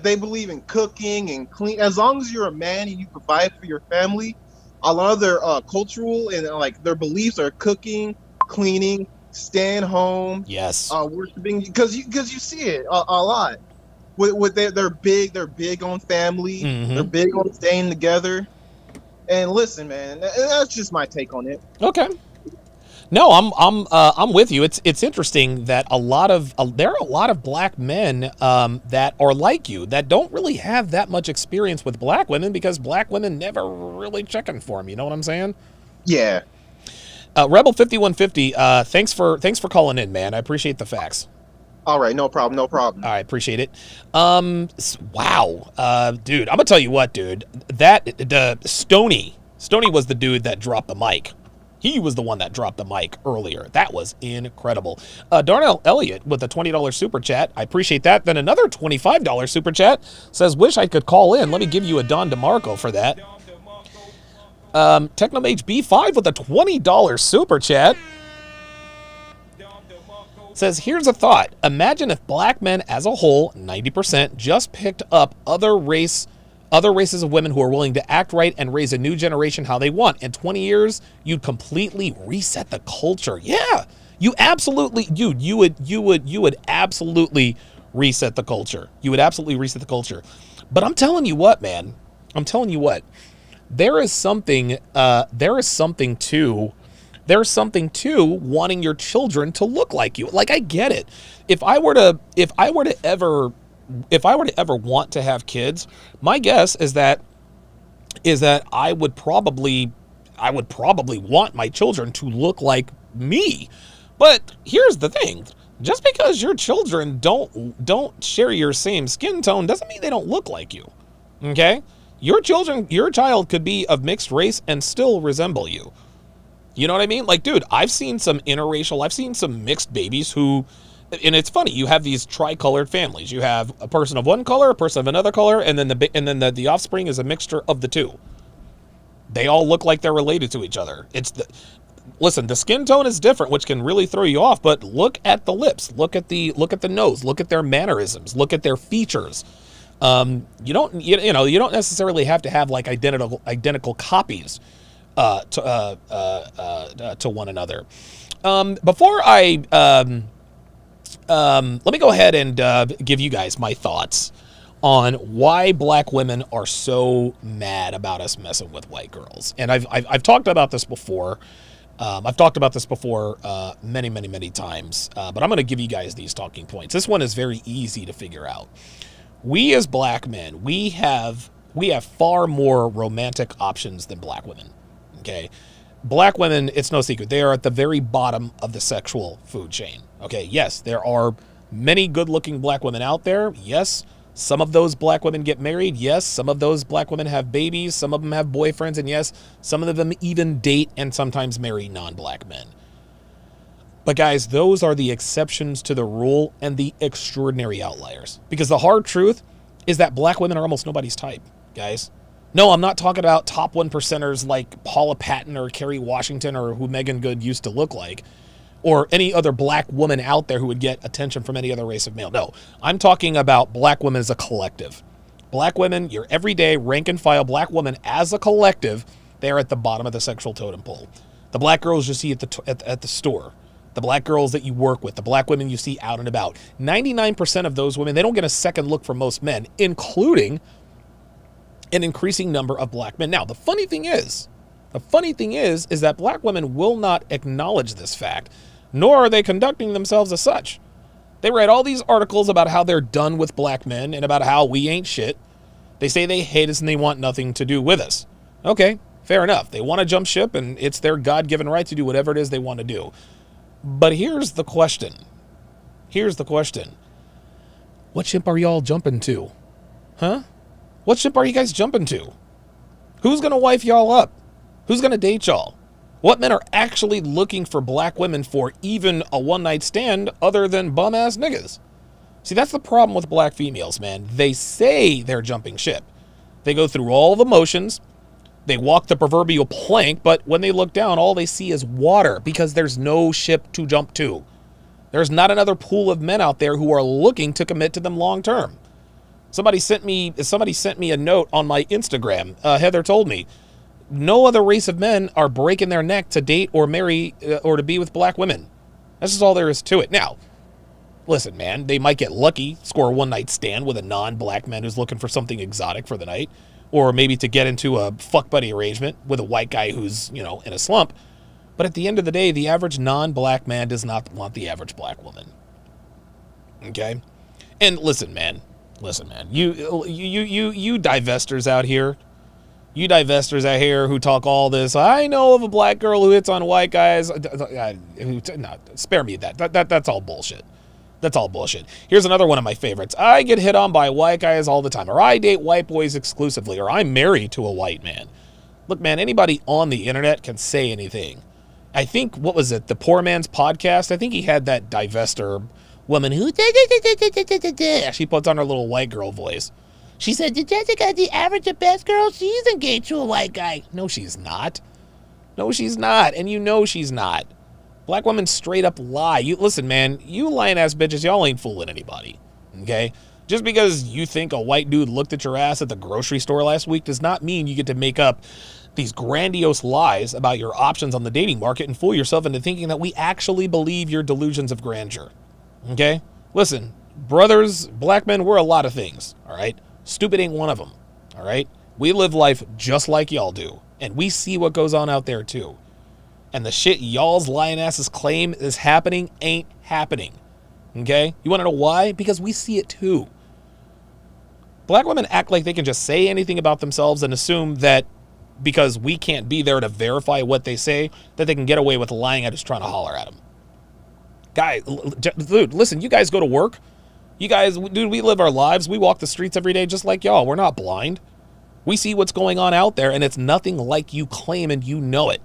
they believe in cooking and clean. As long as you're a man and you provide for your family, a lot of their cultural and like their beliefs are cooking, cleaning, staying home. Yes. Worshiping, because you see it a lot. With they're big on family. They're big on staying together. And listen, man, that's just my take on it. Okay. No, I'm with you. It's interesting that there are a lot of black men that are like you that don't really have that much experience with black women because black women never really checking for them. You know what I'm saying? Yeah. Rebel 5150. Thanks for calling in, man. I appreciate the facts. All right, no problem. I appreciate it. Wow, dude. I'm gonna tell you what, dude. The Stoney was the dude that dropped the mic. He was the one that dropped the mic earlier. That was incredible. Darnell Elliott with a $20 super chat. I appreciate that. Then another $25 super chat says, wish I could call in. Let me give you a Don DeMarco for that. Technomage B5 with a $20 super chat says, here's a thought. Imagine if black men as a whole, 90%, just picked up other races of women who are willing to act right and raise a new generation how they want. In 20 years, you'd completely reset the culture. Yeah, you absolutely, dude, you would absolutely reset the culture. You would absolutely reset the culture. But I'm telling you what, man, there is something to wanting your children to look like you. Like, I get it. If I were to ever want to have kids, my guess is that I would probably want my children to look like me. But here's the thing. Just because your children don't share your same skin tone doesn't mean they don't look like you. Okay? Your child could be of mixed race and still resemble you. You know what I mean? Like, dude, I've seen some mixed babies who, and it's funny, you have these tricolored families. You have a person of one color, a person of another color, and then the offspring is a mixture of the two. They all look like they're related to each other. Listen, the skin tone is different, which can really throw you off, but look at the lips, look at the nose, look at their mannerisms, look at their features. You don't necessarily have to have like identical copies to one another. Before I let me go ahead and give you guys my thoughts on why black women are so mad about us messing with white girls. And I've talked about this before. I've talked about this before many times, but I'm going to give you guys these talking points. This one is very easy to figure out. We as black men, we have far more romantic options than black women. Okay, black women, it's no secret, they are at the very bottom of the sexual food chain. Okay, yes, there are many good-looking black women out there. Yes, some of those black women get married. Yes, some of those black women have babies. Some of them have boyfriends. And yes, some of them even date and sometimes marry non-black men. But guys, those are the exceptions to the rule and the extraordinary outliers. Because the hard truth is that black women are almost nobody's type, guys. No, I'm not talking about top 1%ers like Paula Patton or Kerry Washington or who Megan Good used to look like, or any other black woman out there who would get attention from any other race of male. No, I'm talking about black women as a collective. Black women, your everyday rank and file black women as a collective, they're at the bottom of the sexual totem pole. The black girls you see at the store, the black girls that you work with, the black women you see out and about, 99% of those women, they don't get a second look from most men, including an increasing number of black men. Now, the funny thing is that black women will not acknowledge this fact, nor are they conducting themselves as such. They write all these articles about how they're done with black men and about how we ain't shit. They say they hate us and they want nothing to do with us. Okay, fair enough. They want to jump ship and it's their God-given right to do whatever it is they want to do. But here's the question. What ship are y'all jumping to? Huh? What ship are you guys jumping to? Who's going to wife y'all up? Who's going to date y'all? What men are actually looking for black women for even a one-night stand other than bum-ass niggas? See, that's the problem with black females, man. They say they're jumping ship. They go through all the motions. They walk the proverbial plank, but when they look down, all they see is water because there's no ship to jump to. There's not another pool of men out there who are looking to commit to them long term. Somebody sent me a note on my Instagram. Heather told me, no other race of men are breaking their neck to date or marry or to be with black women. That's just all there is to it. Now, listen, man, they might get lucky, score a one-night stand with a non-black man who's looking for something exotic for the night, or maybe to get into a fuck buddy arrangement with a white guy who's, in a slump. But at the end of the day, the average non-black man does not want the average black woman. Okay? And listen, man, you divestors out here, who talk all this, I know of a black girl who hits on white guys. Spare me that. That's all bullshit. That's all bullshit. Here's another one of my favorites. I get hit on by white guys all the time, or I date white boys exclusively, or I'm married to a white man. Look, man, anybody on the internet can say anything. I think, what was it, the Poor Man's Podcast? I think he had that divester woman who, she puts on her little white girl voice. She said, Jessica, the average of best girl, she's engaged to a white guy. No, she's not. No, she's not. And you know she's not. Black women straight up lie. Listen, man, you lying ass bitches, y'all ain't fooling anybody. Okay? Just because you think a white dude looked at your ass at the grocery store last week does not mean you get to make up these grandiose lies about your options on the dating market and fool yourself into thinking that we actually believe your delusions of grandeur. Okay? Listen, brothers, black men, we're a lot of things. All right? Stupid ain't one of them. All right? We live life just like y'all do. And we see what goes on out there too. And the shit y'all's lying asses claim is happening ain't happening. Okay? You want to know why? Because we see it too. Black women act like they can just say anything about themselves and assume that because we can't be there to verify what they say, that they can get away with lying at us trying to holler at them. Guys, dude, listen, you guys go to work. You guys, dude, we live our lives. We walk the streets every day just like y'all. We're not blind. We see what's going on out there, and it's nothing like you claim, and you know it.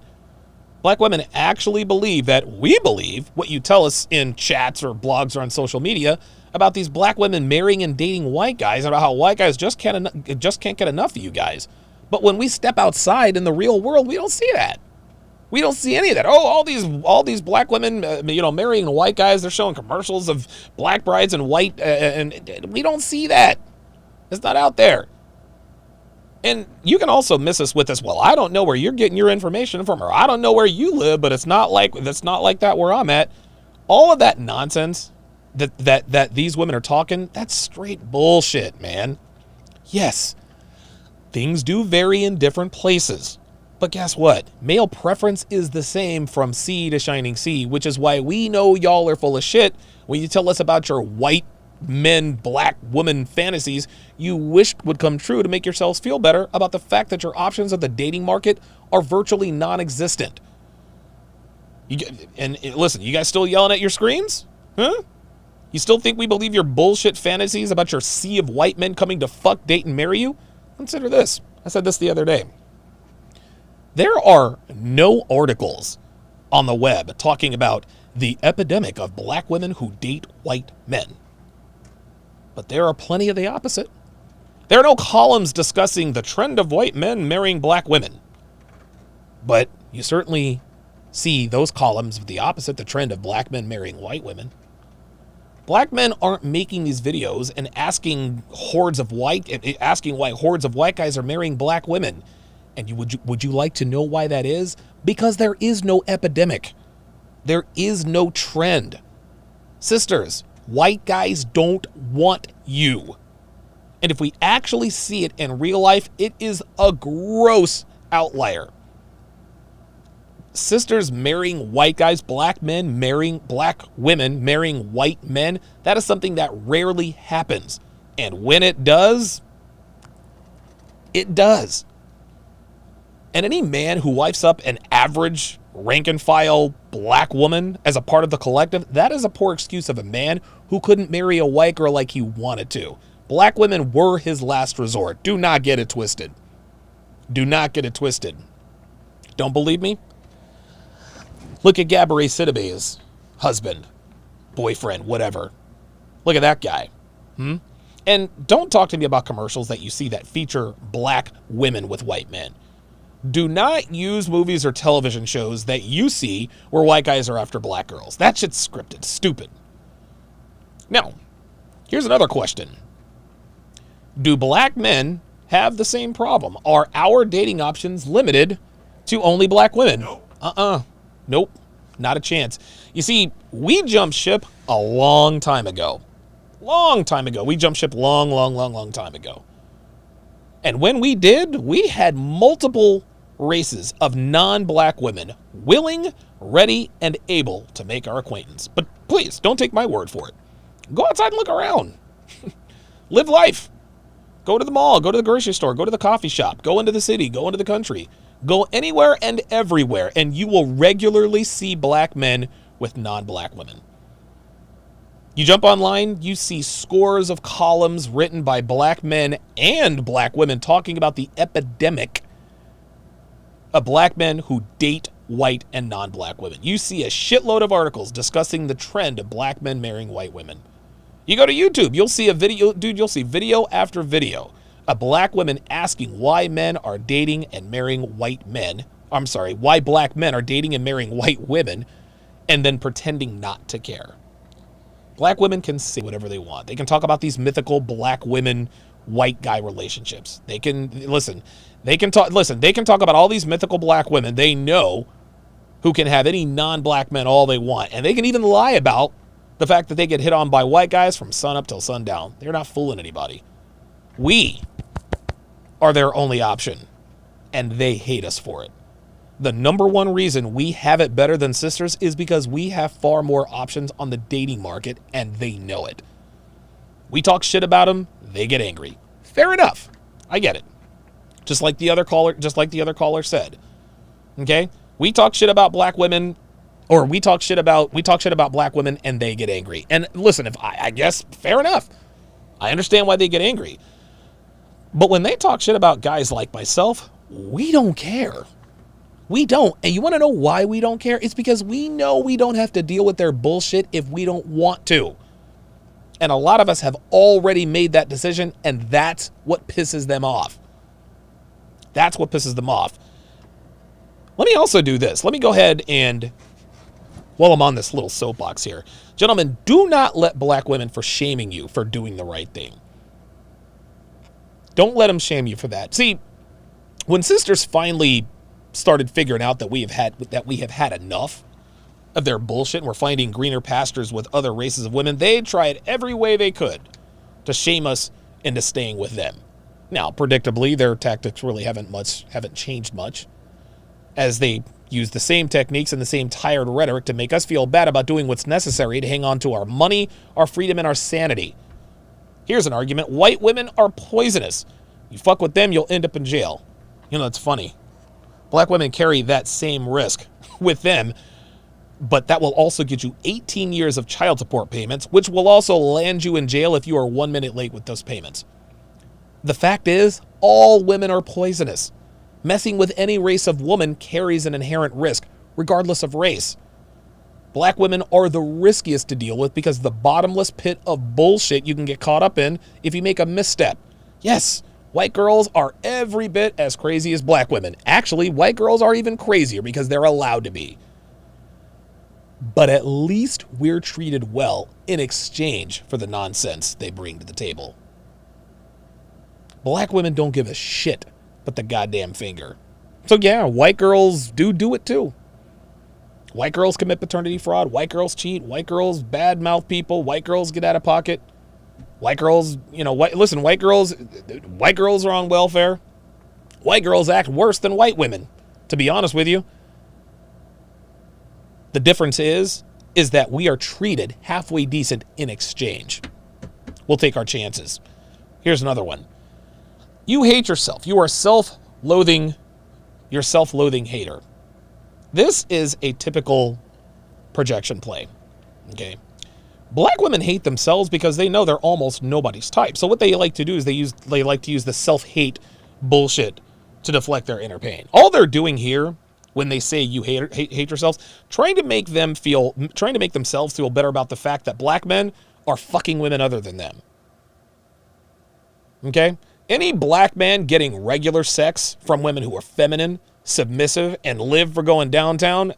Black women actually believe that we believe what you tell us in chats or blogs or on social media about these black women marrying and dating white guys, and about how white guys just can't get enough of you guys. But when we step outside in the real world, we don't see that. We don't see any of that. Oh, all these black women, marrying white guys. They're showing commercials of black brides and white, and we don't see that. It's not out there. And you can also miss us with this. Well, I don't know where you're getting your information from, or I don't know where you live, but it's not like that where I'm at. All of that nonsense that these women are talking, that's straight bullshit, man. Yes, things do vary in different places. But guess what? Male preference is the same from sea to shining sea, which is why we know y'all are full of shit when you tell us about your white men, black woman fantasies you wished would come true to make yourselves feel better about the fact that your options of the dating market are virtually non-existent. And listen, you guys still yelling at your screens? Huh? You still think we believe your bullshit fantasies about your sea of white men coming to fuck, date, and marry you? Consider this. I said this the other day. There are no articles on the web talking about the epidemic of black women who date white men. But there are plenty of the opposite. There are no columns discussing the trend of white men marrying black women. But you certainly see those columns of the opposite, the trend of black men marrying white women. Black men aren't making these videos and asking why hordes of white guys are marrying black women. And would you like to know why that is? Because there is no epidemic. There is no trend. Sisters, white guys don't want you. And if we actually see it in real life, it is a gross outlier. Sisters marrying white guys, black men marrying black women, marrying white men, that is something that rarely happens. And when it does, it does. And any man who wipes up an average rank and file black woman as a part of the collective, that is a poor excuse of a man who couldn't marry a white girl like he wanted to. Black women were his last resort. Do not get it twisted. Do not get it twisted. Don't believe me? Look at Gabourey Sidibe's husband, boyfriend, whatever. Look at that guy. And don't talk to me about commercials that you see that feature black women with white men. Do not use movies or television shows that you see where white guys are after black girls. That shit's scripted. Stupid. Now, here's another question. Do black men have the same problem? Are our dating options limited to only black women? Nope. Not a chance. You see, we jumped ship a long time ago. Long time ago. We jumped ship long time ago. And when we did, we had multiple races of non-black women willing, ready, and able to make our acquaintance. But please, don't take my word for it. Go outside and look around. Live life. Go to the mall, go to the grocery store, go to the coffee shop, go into the city, go into the country. Go anywhere and everywhere, and you will regularly see black men with non-black women. You jump online, you see scores of columns written by black men and black women talking about the epidemic of black men who date white and non-black women. You see a shitload of articles discussing the trend of black men marrying white women. You go to YouTube, you'll see you'll see video after video of black women asking why men are dating and marrying white men. I'm sorry, why black men are dating and marrying white women and then pretending not to care. Black women can say whatever they want. They can talk about these mythical black women white guy relationships. They can talk about all these mythical black women they know who can have any non-black men all they want. And they can even lie about the fact that they get hit on by white guys from sun up till sundown. They're not fooling anybody. We are their only option, and they hate us for it. The number one reason we have it better than sisters is because we have far more options on the dating market, and they know it. We talk shit about them, they get angry. Fair enough. I get it. Just like the other caller said. Okay? We talk shit about black women, or we talk shit about black women, and they get angry. And listen, if I guess fair enough. I understand why they get angry. But when they talk shit about guys like myself, we don't care. We don't. And you want to know why we don't care? It's because we know we don't have to deal with their bullshit if we don't want to. And a lot of us have already made that decision, and that's what pisses them off. That's what pisses them off. Let me also do this. Let me go ahead and, while I'm on this little soapbox here, gentlemen, do not let black women for shaming you for doing the right thing. Don't let them shame you for that. See, when sisters finally started figuring out that we have had enough of their bullshit and we're finding greener pastures with other races of women, they tried every way they could to shame us into staying with them. Now, predictably, their tactics really haven't changed much, as they use the same techniques and the same tired rhetoric to make us feel bad about doing what's necessary to hang on to our money, our freedom, and our sanity. Here's an argument. White women are poisonous. You fuck with them, you'll end up in jail. You know, it's funny. Black women carry that same risk with them, but that will also get you 18 years of child support payments, which will also land you in jail if you are 1 minute late with those payments. The fact is, all women are poisonous. Messing with any race of woman carries an inherent risk, regardless of race. Black women are the riskiest to deal with because the bottomless pit of bullshit you can get caught up in if you make a misstep. Yes, white girls are every bit as crazy as black women. Actually, white girls are even crazier because they're allowed to be. But at least we're treated well in exchange for the nonsense they bring to the table. Black women don't give a shit but the goddamn finger. So yeah, white girls do it too. White girls commit paternity fraud. White girls cheat. White girls badmouth people. White girls get out of pocket. White girls, white girls are on welfare. White girls act worse than white women, to be honest with you. The difference is that we are treated halfway decent in exchange. We'll take our chances. Here's another one. You hate yourself. You are self-loathing. You're self-loathing hater. This is a typical projection play. Okay. Black women hate themselves because they know they're almost nobody's type. So what they like to do is they like to use the self-hate bullshit to deflect their inner pain. All they're doing here when they say you hate yourselves, trying to make themselves feel better about the fact that black men are fucking women other than them. Okay? Any black man getting regular sex from women who are feminine, submissive, and live for going downtown,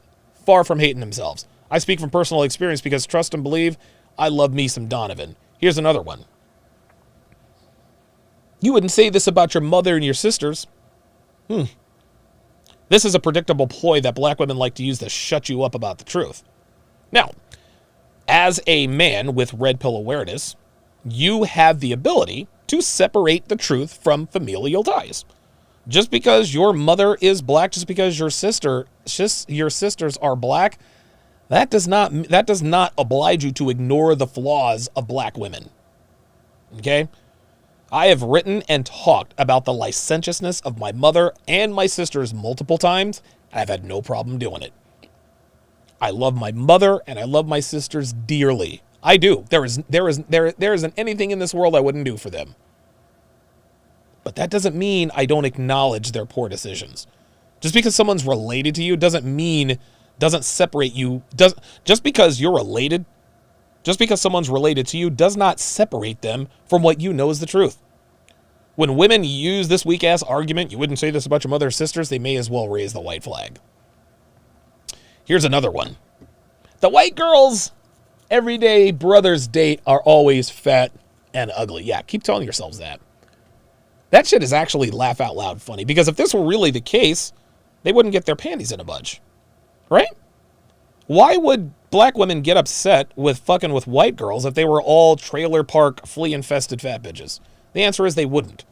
far from hating themselves. I speak from personal experience because trust and believe, I love me some Donovan. Here's another one. You wouldn't say this about your mother and your sisters. This is a predictable ploy that black women like to use to shut you up about the truth. Now, as a man with red pill awareness, you have the ability to separate the truth from familial ties. Just because your mother is black, just because your sisters are black, that does not oblige you to ignore the flaws of black women. Okay? I have written and talked about the licentiousness of my mother and my sisters multiple times, and I've had no problem doing it. I love my mother and I love my sisters dearly. I do. There isn't anything in this world I wouldn't do for them. But that doesn't mean I don't acknowledge their poor decisions. Just because someone's related to you doesn't separate you. Just because someone's related to you does not separate them from what you know is the truth. When women use this weak ass argument, you wouldn't say this about your mother or sisters, they may as well raise the white flag. Here's another one. The white girls everyday brothers date are always fat and ugly. Yeah, keep telling yourselves that. That shit is actually laugh out loud funny, because if this were really the case, they wouldn't get their panties in a bunch. Right? Why would black women get upset with fucking with white girls if they were all trailer park flea-infested fat bitches? The answer is they wouldn't.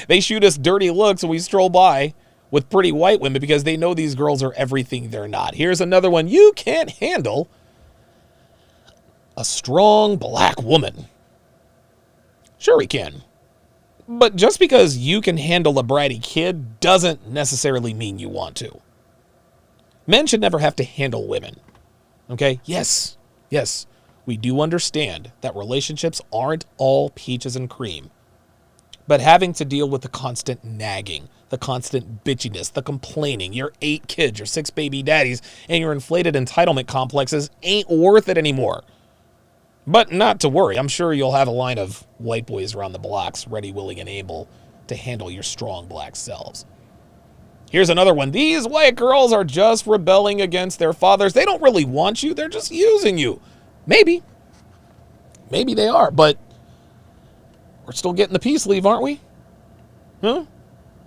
They shoot us dirty looks when we stroll by with pretty white women because they know these girls are everything they're not. Here's another one. You can't handle a strong black woman. Sure we can. But just because you can handle a bratty kid doesn't necessarily mean you want to. Men should never have to handle women. Okay? Yes, we do understand that relationships aren't all peaches and cream. But having to deal with the constant nagging, the constant bitchiness, the complaining, your 8 kids, your 6 baby daddies, and your inflated entitlement complexes ain't worth it anymore. But not to worry, I'm sure you'll have a line of white boys around the blocks, ready, willing, and able to handle your strong black selves. Here's another one. These white girls are just rebelling against their fathers. They don't really want you. They're just using you. Maybe. Maybe they are, but we're still getting the peace leave, aren't we? Huh?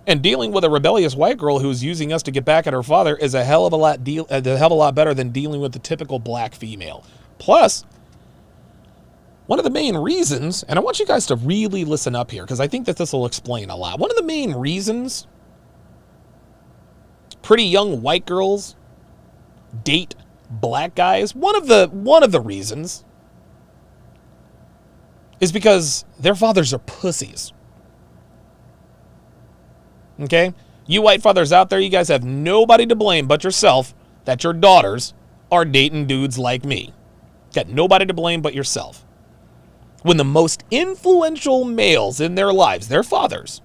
And dealing with a rebellious white girl who's using us to get back at her father is a hell of a lot better than dealing with the typical black female. Plus, one of the main reasons, and I want you guys to really listen up here because I think that this will explain a lot. One of the main reasons pretty young white girls date black guys, one of the reasons is because their fathers are pussies. Okay? You white fathers out there, you guys have nobody to blame but yourself that your daughters are dating dudes like me. Got nobody to blame but yourself. When the most influential males in their lives, their fathers,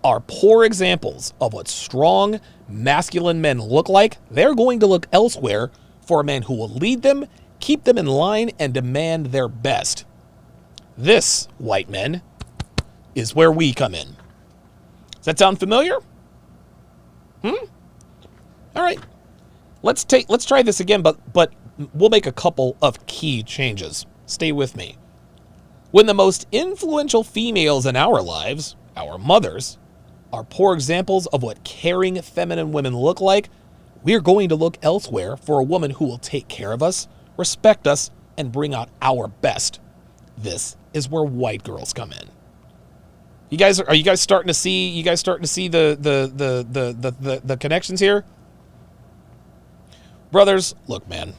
are poor examples of what strong, masculine men look like, they're going to look elsewhere for a man who will lead them, keep them in line, and demand their best. This, white men, is where we come in. Does that sound familiar? All right. Let's try this again, but we'll make a couple of key changes. Stay with me. When the most influential females in our lives, our mothers, are poor examples of what caring feminine women look like, we're going to look elsewhere for a woman who will take care of us, respect us, and bring out our best. This is where white girls come in. Are you guys starting to see the connections here? Brothers, look, man.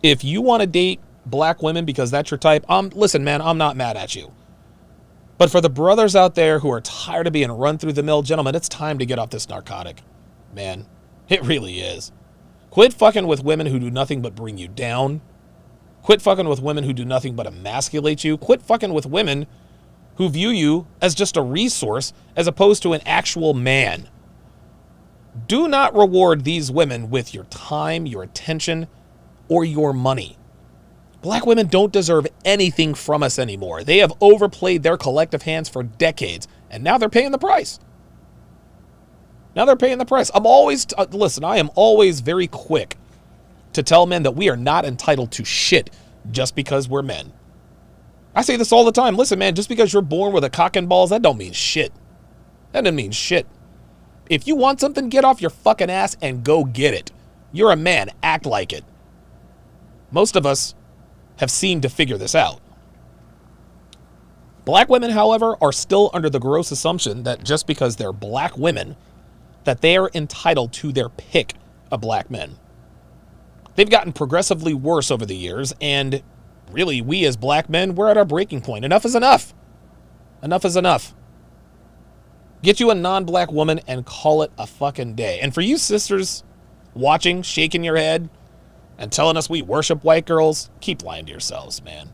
If you want to date black women because that's your type, listen, man, I'm not mad at you. But for the brothers out there who are tired of being run through the mill, gentlemen, it's time to get off this narcotic. Man, it really is. Quit fucking with women who do nothing but bring you down. Quit fucking with women who do nothing but emasculate you. Quit fucking with women who view you as just a resource as opposed to an actual man. Do not reward these women with your time, your attention, or your money. Black women don't deserve anything from us anymore. They have overplayed their collective hands for decades, and now they're paying the price. I am always very quick to tell men that we are not entitled to shit just because we're men. I say this all the time. Listen, man, just because you're born with a cock and balls, that don't mean shit. That doesn't mean shit. If you want something, get off your fucking ass and go get it. You're a man. Act like it. Most of us have seemed to figure this out. Black women, however, are still under the gross assumption that just because they're black women, that they are entitled to their pick of black men. They've gotten progressively worse over the years, and really, we as black men, we're at our breaking point. Enough is enough. Enough is enough. Get you a non-black woman and call it a fucking day. And for you sisters watching, shaking your head, and telling us we worship white girls, keep lying to yourselves, man.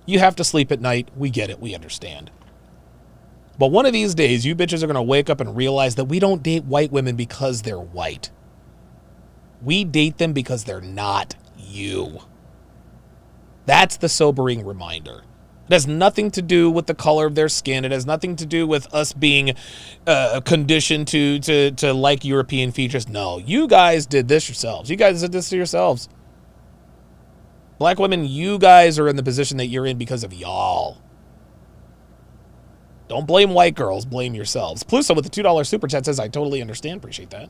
You have to sleep at night. We get it. We understand. But one of these days, you bitches are going to wake up and realize that we don't date white women because they're white. We date them because they're not you. That's the sobering reminder. It has nothing to do with the color of their skin. It has nothing to do with us being conditioned to like European features. No, you guys did this yourselves. You guys did this to yourselves. Black women, you guys are in the position that you're in because of y'all. Don't blame white girls, blame yourselves. Pluso with the $2 super chat says, I totally understand. Appreciate that.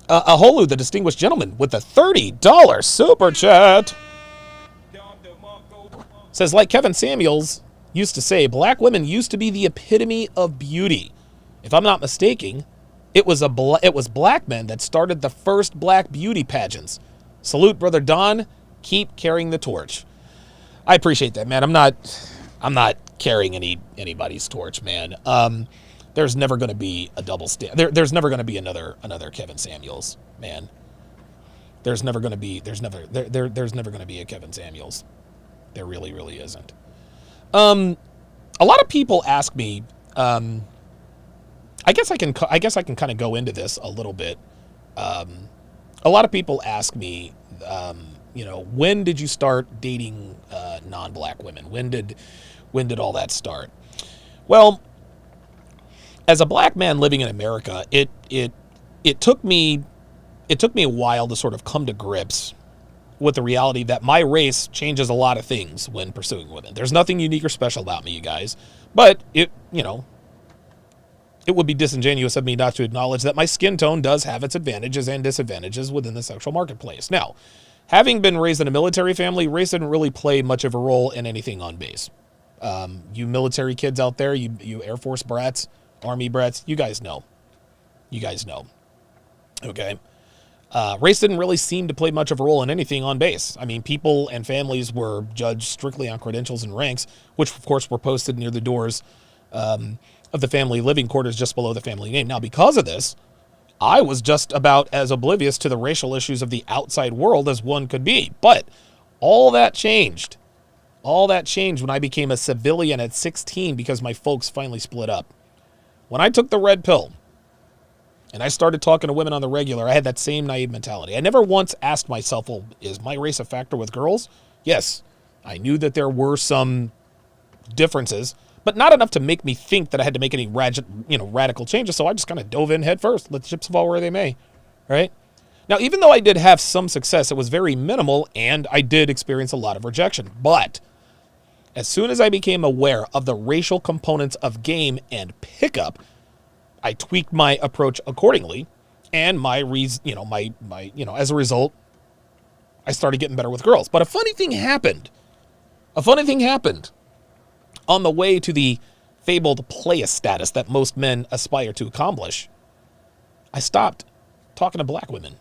Aholu, the distinguished gentleman, with the $30 super chat says, like Kevin Samuels used to say, black women used to be the epitome of beauty. If I'm not mistaken, it was black men that started the first black beauty pageants. Salute, Brother Don. Keep carrying the torch. I appreciate that, man. I'm not carrying anybody's torch, man. There's never going to be a double standard. There's never going to be another Kevin Samuels, man. There's never going to be a Kevin Samuels. There really, really isn't. A lot of people ask me. I guess I can kind of go into this a little bit. A lot of people ask me when did you start dating non-black women? When did all that start? Well, as a black man living in America, it took me a while to sort of come to grips with the reality that my race changes a lot of things when pursuing women. There's nothing unique or special about me, you guys, but it would be disingenuous of me not to acknowledge that my skin tone does have its advantages and disadvantages within the sexual marketplace. Now, having been raised in a military family, race didn't really play much of a role in anything on base. You military kids out there, you Air Force brats, Army brats, you guys know. Okay? Race didn't really seem to play much of a role in anything on base. I mean, people and families were judged strictly on credentials and ranks, which of course were posted near the doors of the family living quarters just below the family name. Now, because of this, I was just about as oblivious to the racial issues of the outside world as one could be. But all that changed. All that changed when I became a civilian at 16 because my folks finally split up. When I took the red pill and I started talking to women on the regular, I had that same naive mentality. I never once asked myself, well, is my race a factor with girls? Yes, I knew that there were some differences, but not enough to make me think that I had to make any radical changes. So I just kind of dove in head first. Let the chips fall where they may, right? Now, even though I did have some success, it was very minimal, and I did experience a lot of rejection. But as soon as I became aware of the racial components of game and pickup, I tweaked my approach accordingly, and as a result, I started getting better with girls. But a funny thing happened. On the way to the fabled playa status that most men aspire to accomplish. I stopped talking to black women.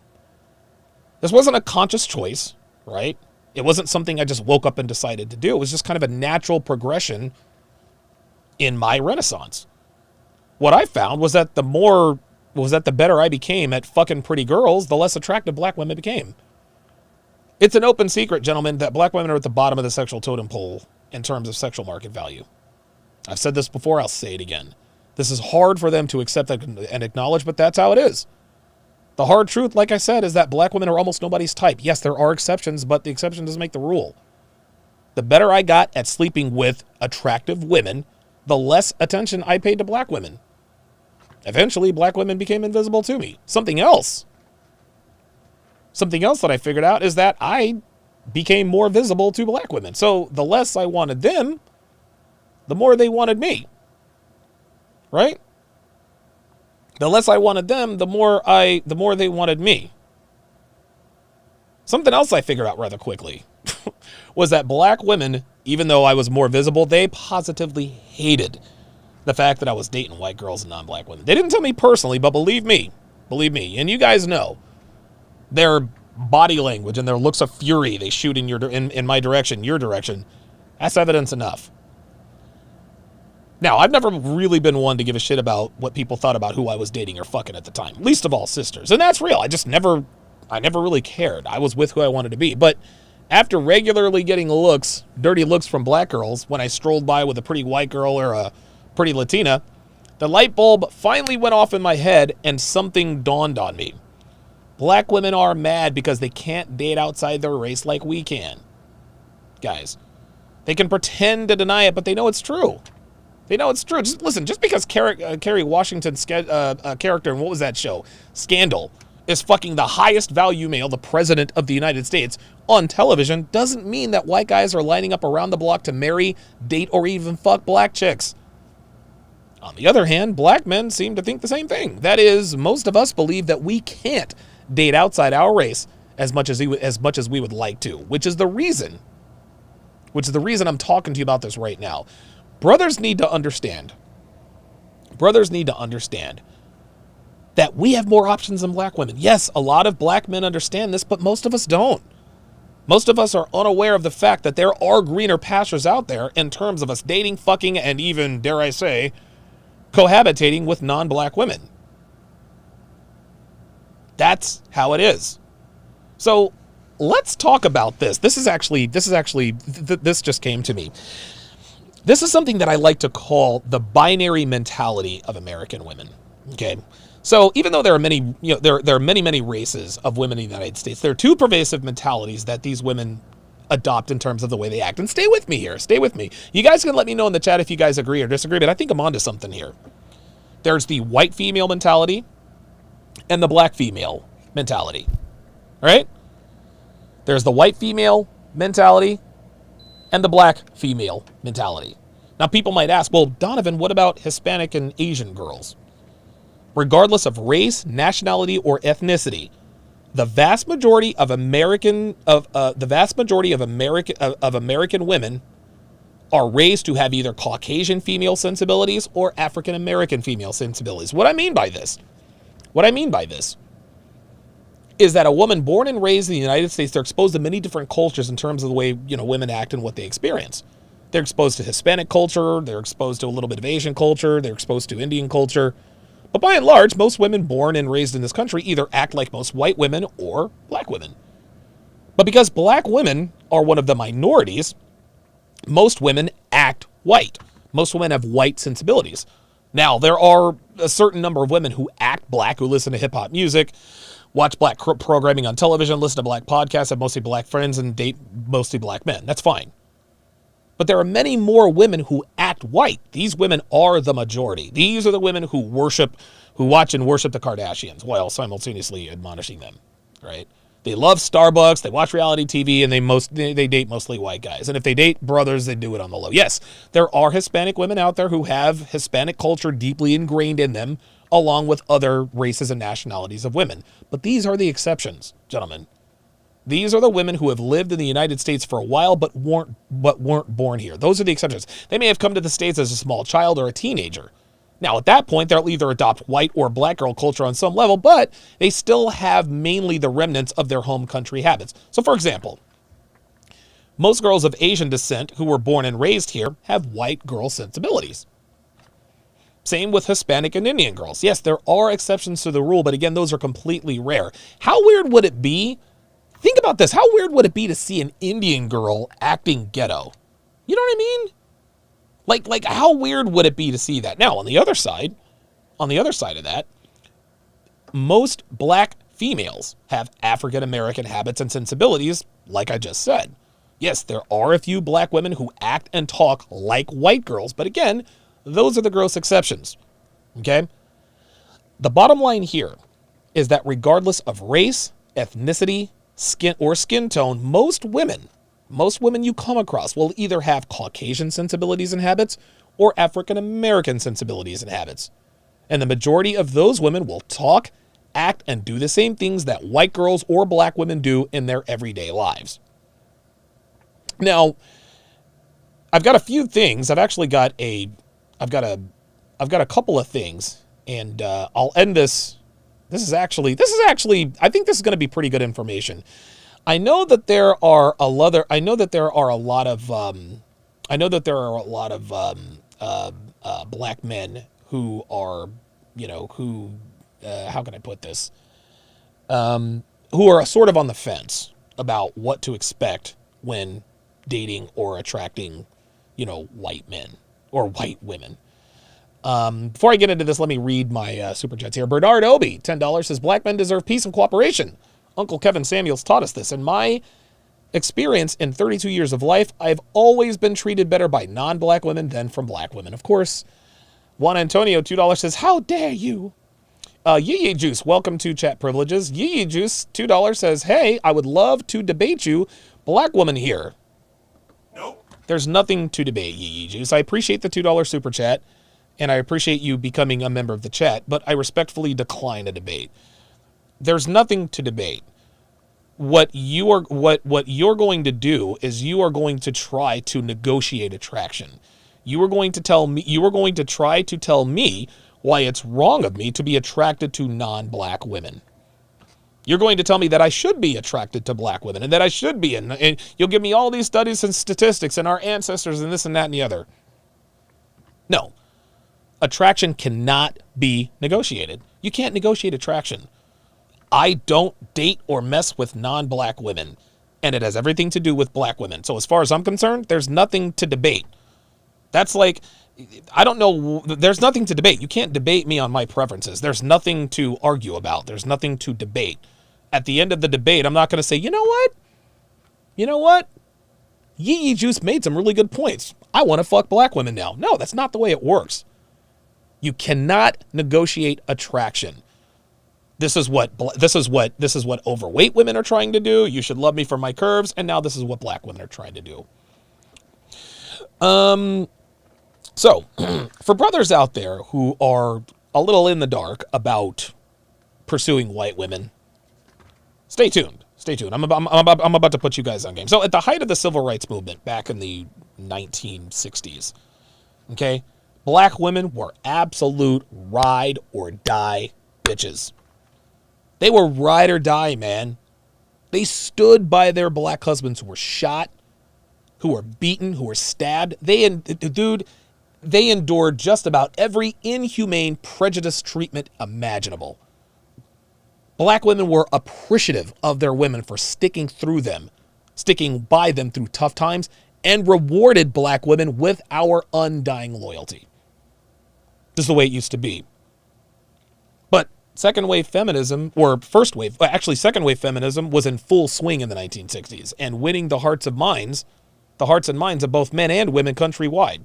This wasn't a conscious choice, right? It wasn't something I just woke up and decided to do. It was just kind of a natural progression in my renaissance. What I found was that the better I became at fucking pretty girls, the less attractive black women became. It's an open secret, gentlemen, that black women are at the bottom of the sexual totem pole in terms of sexual market value. I've said this before, I'll say it again. This is hard for them to accept and acknowledge, but that's how it is. The hard truth, like I said, is that black women are almost nobody's type. Yes, there are exceptions, but the exception doesn't make the rule. The better I got at sleeping with attractive women, the less attention I paid to black women. Eventually, black women became invisible to me. Something else that I figured out is that I became more visible to black women. So the less I wanted them, the more they wanted me. Right? The less I wanted them, the more they wanted me. Something else I figured out rather quickly was that black women, even though I was more visible, they positively hated the fact that I was dating white girls and non-black women. They didn't tell me personally, but believe me, and you guys know, their body language and their looks of fury they shoot in my direction, your direction, that's evidence enough. Now, I've never really been one to give a shit about what people thought about who I was dating or fucking at the time, least of all sisters. And that's real. I never really cared. I was with who I wanted to be. But after regularly getting dirty looks from black girls, when I strolled by with a pretty white girl or a pretty Latina, the light bulb finally went off in my head and something dawned on me. Black women are mad because they can't date outside their race like we can. Guys, they can pretend to deny it, but they know it's true. Just listen, just because Kerry Washington's character in what was that show? Scandal is fucking the highest value male, the president of the United States, on television, doesn't mean that white guys are lining up around the block to marry, date, or even fuck black chicks. On the other hand, black men seem to think the same thing. That is, most of us believe that we can't date outside our race as much as we would like to, which is the reason I'm talking to you about this right now. Brothers need to understand that we have more options than black women. Yes, a lot of black men understand this, but most of us don't. Most of us are unaware of the fact that there are greener pastures out there in terms of us dating, fucking, and even, dare I say, cohabitating with non-black women. That's how it is. So let's talk about this. This just came to me. This is something that I like to call the binary mentality of American women. Okay. So even though there are many, there are many races of women in the United States, there are two pervasive mentalities that these women adopt in terms of the way they act. And stay with me here. Stay with me. You guys can let me know in the chat if you guys agree or disagree, but I think I'm onto something here. There's the white female mentality and the black female mentality. All right? There's the white female mentality and the black female mentality. Now, people might ask, well, Donovan, what about Hispanic and Asian girls? Regardless of race, nationality, or ethnicity, the vast majority of American women are raised to have either Caucasian female sensibilities or African American female sensibilities. What I mean by this is that a woman born and raised in the United States, they're exposed to many different cultures in terms of the way, women act and what they experience. They're exposed to Hispanic culture, they're exposed to a little bit of Asian culture, they're exposed to Indian culture. But by and large, most women born and raised in this country either act like most white women or black women. But because black women are one of the minorities, most women act white. Most women have white sensibilities. Now, there are a certain number of women who act black, who listen to hip-hop music, watch black programming on television, listen to black podcasts, have mostly black friends, and date mostly black men. That's fine. But there are many more women who act white. These women are the majority. These are the women who watch and worship the Kardashians while simultaneously admonishing them, right? They love Starbucks, they watch reality TV, and they date mostly white guys. And if they date brothers, they do it on the low. Yes, there are Hispanic women out there who have Hispanic culture deeply ingrained in them, along with other races and nationalities of women. But these are the exceptions, gentlemen. These are the women who have lived in the United States for a while but weren't born here. Those are the exceptions. They may have come to the States as a small child or a teenager. Now, at that point, they'll either adopt white or black girl culture on some level, but they still have mainly the remnants of their home country habits. So, for example, most girls of Asian descent who were born and raised here have white girl sensibilities. Same with Hispanic and Indian girls. Yes, there are exceptions to the rule, but again, those are completely rare. How weird would it be? Think about this. How weird would it be to see an Indian girl acting ghetto? You know what I mean? Like how weird would it be to see that? Now, on the other side of that, most black females have African American habits and sensibilities, like I just said. Yes, there are a few black women who act and talk like white girls, but again, those are the gross exceptions. Okay? The bottom line here is that regardless of race, ethnicity, skin tone, most women you come across will either have Caucasian sensibilities and habits or African American sensibilities and habits. And the majority of those women will talk, act, and do the same things that white girls or black women do in their everyday lives. Now, I've got a few things. I've got a couple of things, and I'll end this. This is actually, I think this is going to be pretty good information. I know that there are a lot of black men who are, how can I put this? Who are sort of on the fence about what to expect when dating or attracting, white men or white women. Before I get into this, let me read my super chats here. Bernard Obi, $10, says, black men deserve peace and cooperation. Uncle Kevin Samuels taught us this. In my experience in 32 years of life, I've always been treated better by non-black women than from black women. Of course, Juan Antonio, $2, says, how dare you? Yee Juice, welcome to Chat Privileges. Yee Juice, $2, says, hey, I would love to debate you. Black woman here. Nope. There's nothing to debate, Yee Juice. I appreciate the $2 super chat. And I appreciate you becoming a member of the chat, but I respectfully decline a debate. There's nothing to debate. What you're going to do is you are going to try to negotiate attraction. You are going to try to tell me why it's wrong of me to be attracted to non-black women. You're going to tell me that I should be attracted to black women and that I should be, and you'll give me all these studies and statistics and our ancestors and this and that and the other. No. Attraction cannot be negotiated. You can't negotiate attraction. I don't date or mess with non-black women, and it has everything to do with black women. So as far as I'm concerned, there's nothing to debate. That's like I don't know. There's nothing to debate. You can't debate me on my preferences. There's nothing to argue about. There's nothing to debate. At the end of the debate, I'm not going to say, you know what? You know what? Yee Juice made some really good points. I want to fuck black women now. No, that's not the way it works. You cannot negotiate attraction. This is what overweight women are trying to do. You should love me for my curves, and now this is what black women are trying to do. So, for brothers out there who are a little in the dark about pursuing white women, stay tuned. Stay tuned. I'm about to put you guys on game. So, at the height of the civil rights movement back in the 1960s, okay, black women were absolute ride or die bitches. They were ride or die, man. They stood by their black husbands who were shot, who were beaten, who were stabbed. They endured just about every inhumane, prejudiced treatment imaginable. Black women were appreciative of their women for sticking by them through tough times, and rewarded black women with our undying loyalty. This is the way it used to be. But second wave feminism was in full swing in the 1960s and winning the hearts and minds of both men and women countrywide.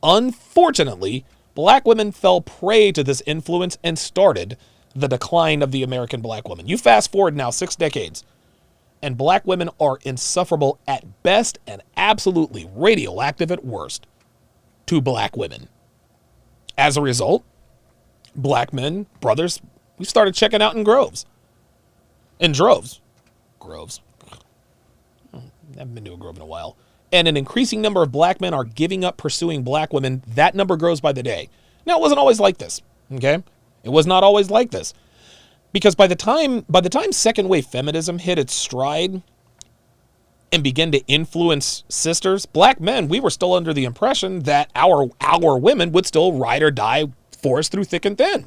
Unfortunately, black women fell prey to this influence and started the decline of the American black woman. You fast forward now 6 decades, and black women are insufferable at best and absolutely radioactive at worst to black women. As a result, black men, brothers, we started checking out in droves. Groves. I haven't been to a grove in a while. And an increasing number of black men are giving up pursuing black women. That number grows by the day. Now, it wasn't always like this, okay? It was not always like this. Because by the time second wave feminism hit its stride and began to influence sisters, black men, we were still under the impression that our women would still ride or die for us through thick and thin.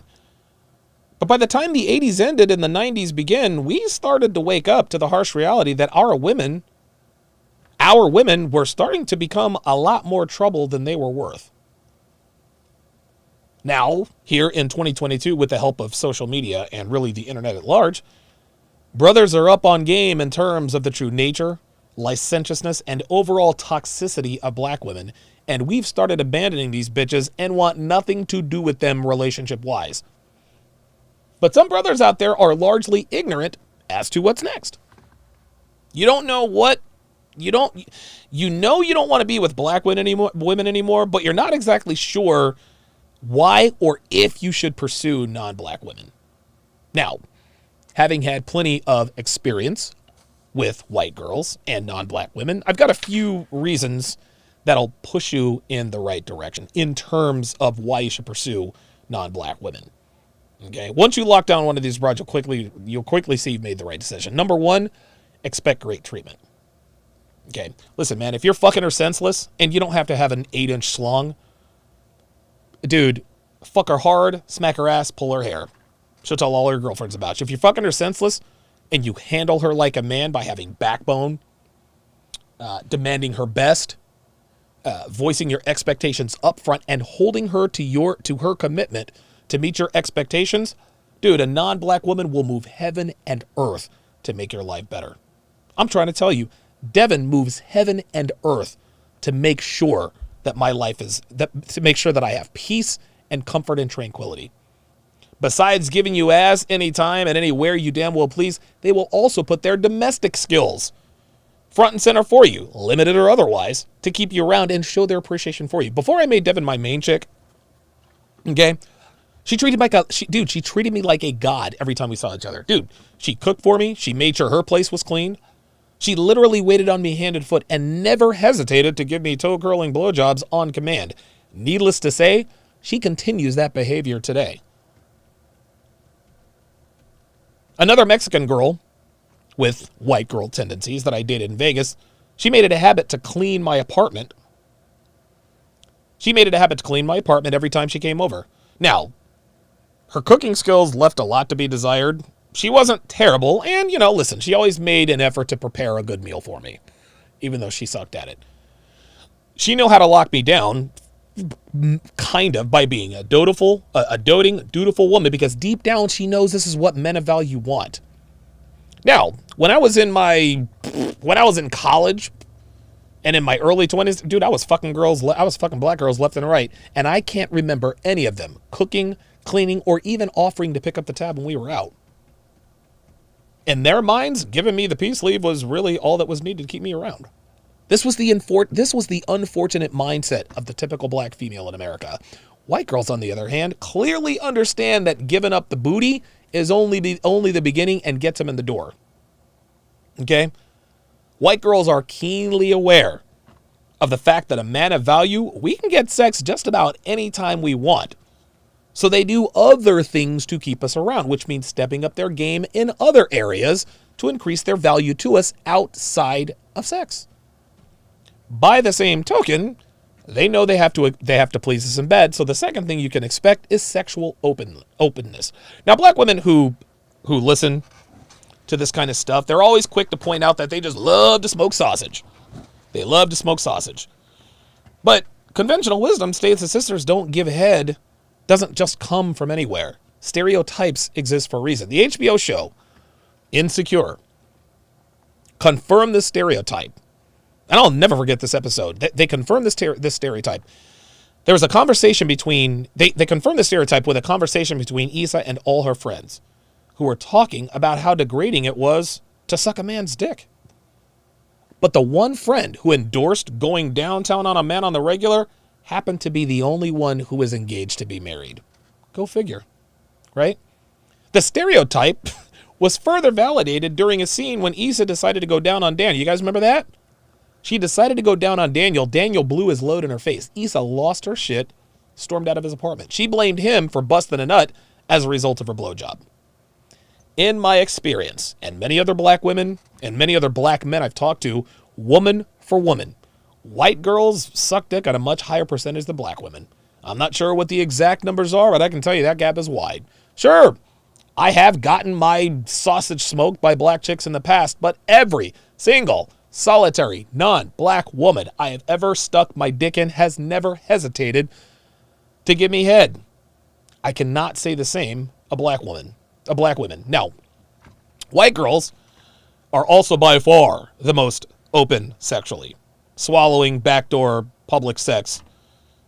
But by the time the 80s ended and the 90s began, we started to wake up to the harsh reality that our women were starting to become a lot more trouble than they were worth. Now, here in 2022, with the help of social media and really the internet at large, brothers are up on game in terms of the true nature, licentiousness, and overall toxicity of black women, and we've started abandoning these bitches and want nothing to do with them relationship-wise. But some brothers out there are largely ignorant as to what's next. You don't know what you don't want to be with black women anymore, but you're not exactly sure why or if you should pursue non-black women. Now, having had plenty of experience with white girls and non-black women, I've got a few reasons that'll push you in the right direction in terms of why you should pursue non-black women. Okay, once you lock down one of these rods, you'll quickly see you've made the right decision. Number one, expect great treatment. Okay, listen, man, if you're fucking her senseless and you don't have to have an 8-inch schlong, dude, fuck her hard, smack her ass, pull her hair. She'll tell all her girlfriends about you. If you're fucking her senseless and you handle her like a man by having backbone, demanding her best, voicing your expectations up front, and holding her to her commitment to meet your expectations, dude, a non-black woman will move heaven and earth to make your life better. I'm trying to tell you, Devin moves heaven and earth to make sure that my life to make sure that I have peace and comfort and tranquility. Besides giving you ass anytime and anywhere you damn well please, they will also put their domestic skills front and center for you, limited or otherwise, to keep you around and show their appreciation for you. Before I made Devin my main chick, okay, she treated me like a god every time we saw each other. Dude, she cooked for me. She made sure her place was clean. She literally waited on me hand and foot and never hesitated to give me toe-curling blowjobs on command. Needless to say, she continues that behavior today. Another Mexican girl with white girl tendencies that I dated in Vegas, she made it a habit to clean my apartment. Every time she came over. Now, her cooking skills left a lot to be desired. She wasn't terrible, and, listen, she always made an effort to prepare a good meal for me, even though she sucked at it. She knew how to lock me down kind of by being a doting, dutiful woman, because deep down she knows this is what men of value want. Now, when I was in college and in my early 20s, dude, I was fucking black girls left and right, and I can't remember any of them cooking, cleaning, or even offering to pick up the tab when we were out. In their minds, giving me the peace leave was really all that was needed to keep me around. This was the unfortunate mindset of the typical black female in America. White girls, on the other hand, clearly understand that giving up the booty is only the beginning and gets them in the door. Okay? White girls are keenly aware of the fact that a man of value, we can get sex just about any time we want. So they do other things to keep us around, which means stepping up their game in other areas to increase their value to us outside of sex. By the same token, they know they have to please us in bed, so the second thing you can expect is sexual openness. Now, black women who listen to this kind of stuff, they're always quick to point out that they just love to smoke sausage. They love to smoke sausage. But conventional wisdom states that sisters don't give head doesn't just come from anywhere. Stereotypes exist for a reason. The HBO show Insecure confirmed this stereotype. And I'll never forget this episode. They confirmed this stereotype. There was a conversation between, they confirmed the stereotype with a conversation between Issa and all her friends who were talking about how degrading it was to suck a man's dick. But the one friend who endorsed going downtown on a man on the regular happened to be the only one who was engaged to be married. Go figure, right? The stereotype was further validated during a scene when Issa decided to go down on Dan. You guys remember that? She decided to go down on Daniel. Daniel blew his load in her face. Issa lost her shit, stormed out of his apartment. She blamed him for busting a nut as a result of her blowjob. In my experience, and many other black women and many other black men I've talked to, woman for woman, white girls suck dick at a much higher percentage than black women. I'm not sure what the exact numbers are, but I can tell you that gap is wide. Sure, I have gotten my sausage smoked by black chicks in the past, but every single solitary non-black woman I have ever stuck my dick in has never hesitated to give me head. I cannot say the same of black women. Now, white girls are also by far the most open sexually. Swallowing, backdoor, public sex.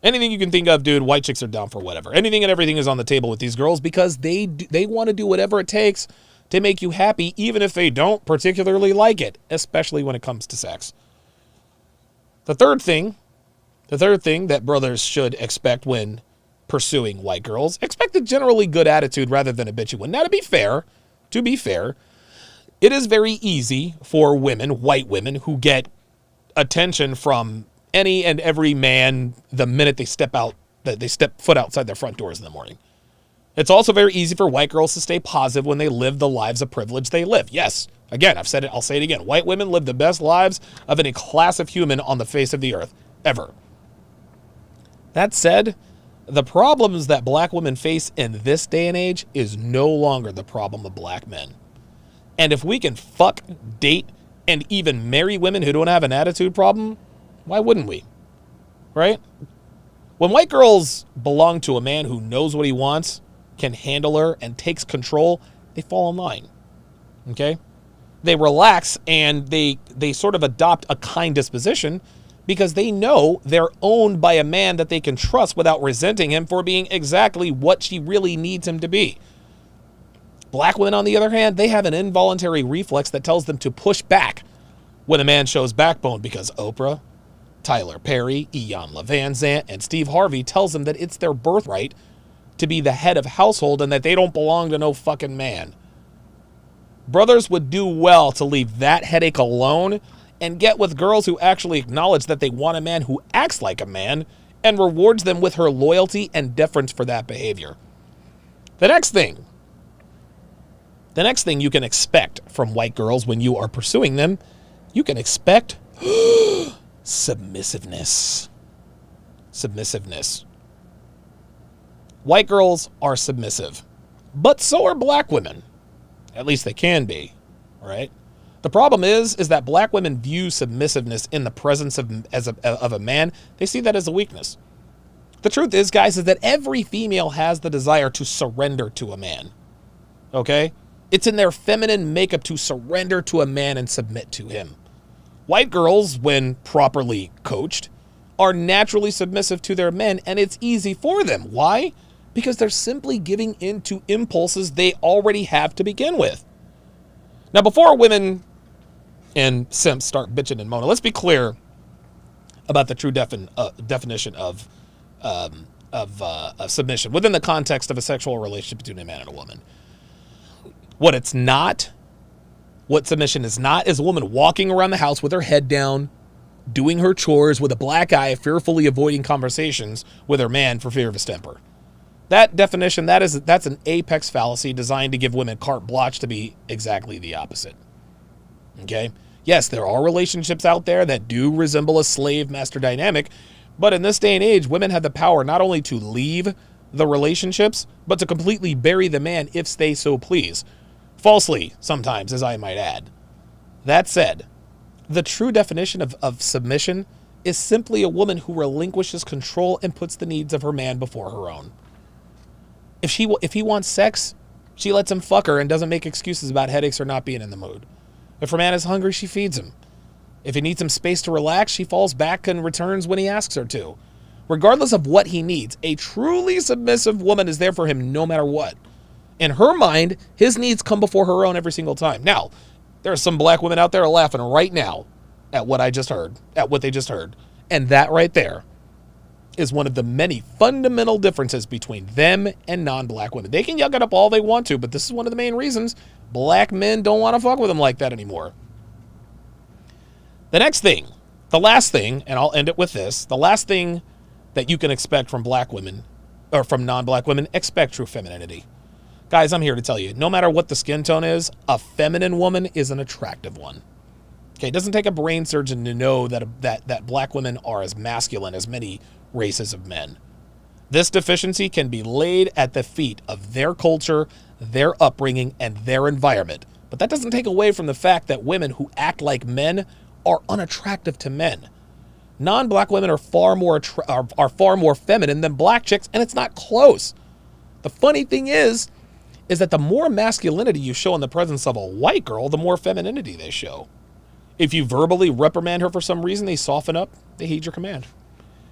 Anything you can think of, dude, white chicks are down for whatever. Anything and everything is on the table with these girls because they want to do whatever it takes to make you happy, even if they don't particularly like it, especially when it comes to sex. The third thing that brothers should expect when pursuing white girls, expect a generally good attitude rather than a bitchy one. Now, to be fair, it is very easy for women, white women, who get attention from any and every man the minute they step foot outside their front doors in the morning. It's also very easy for white girls to stay positive when they live the lives of privilege they live. Yes, again, I've said it, I'll say it again. White women live the best lives of any class of human on the face of the earth, ever. That said, the problems that black women face in this day and age is no longer the problem of black men. And if we can fuck, date, and even marry women who don't have an attitude problem, why wouldn't we? Right? When white girls belong to a man who knows what he wants, can handle her, and takes control, they fall in line. Okay? They relax and they sort of adopt a kind disposition because they know they're owned by a man that they can trust without resenting him for being exactly what she really needs him to be. Black women, on the other hand, they have an involuntary reflex that tells them to push back when a man shows backbone because Oprah, Tyler Perry, Iyanla Vanzant, and Steve Harvey tells them that it's their birthright to be the head of household and that they don't belong to no fucking man. Brothers would do well to leave that headache alone and get with girls who actually acknowledge that they want a man who acts like a man and rewards them with her loyalty and deference for that behavior. The next thing you can expect from white girls when you are pursuing them, you can expect submissiveness. White girls are submissive, but so are black women. At least they can be, right? The problem is that black women view submissiveness in the presence of a man. They see that as a weakness. The truth is, guys, is that every female has the desire to surrender to a man. Okay? It's in their feminine makeup to surrender to a man and submit to him. White girls, when properly coached, are naturally submissive to their men, and it's easy for them. Why? Because they're simply giving in to impulses they already have to begin with. Now, before women and simps start bitching and moaning, let's be clear about the true definition of submission within the context of a sexual relationship between a man and a woman. What it's not, what submission is not, is a woman walking around the house with her head down, doing her chores with a black eye, fearfully avoiding conversations with her man for fear of his temper. That definition, that's an apex fallacy designed to give women carte blanche to be exactly the opposite. Okay? Yes, there are relationships out there that do resemble a slave-master dynamic, but in this day and age, women have the power not only to leave the relationships, but to completely bury the man if they so please. Falsely, sometimes, as I might add. That said, the true definition of submission is simply a woman who relinquishes control and puts the needs of her man before her own. If he wants sex, she lets him fuck her and doesn't make excuses about headaches or not being in the mood. If her man is hungry, she feeds him. If he needs some space to relax, she falls back and returns when he asks her to. Regardless of what he needs, a truly submissive woman is there for him no matter what. In her mind, his needs come before her own every single time. Now, there are some black women out there laughing right now at what they just heard. And that right there is one of the many fundamental differences between them and non-black women. They can yuck it up all they want to, but this is one of the main reasons black men don't want to fuck with them like that anymore. The next thing, the last thing, and I'll end it with this, the last thing that you can expect from black women, or from non-black women, expect true femininity. Guys, I'm here to tell you, no matter what the skin tone is, a feminine woman is an attractive one. Okay, it doesn't take a brain surgeon to know that black women are as masculine as many races of men. This deficiency can be laid at the feet of their culture, their upbringing, and their environment. But that doesn't take away from the fact that women who act like men are unattractive to men. Non-black women are far more feminine than black chicks, and it's not close. The funny thing is that the more masculinity you show in the presence of a white girl, the more femininity they show. If you verbally reprimand her for some reason, they soften up, they heed your command.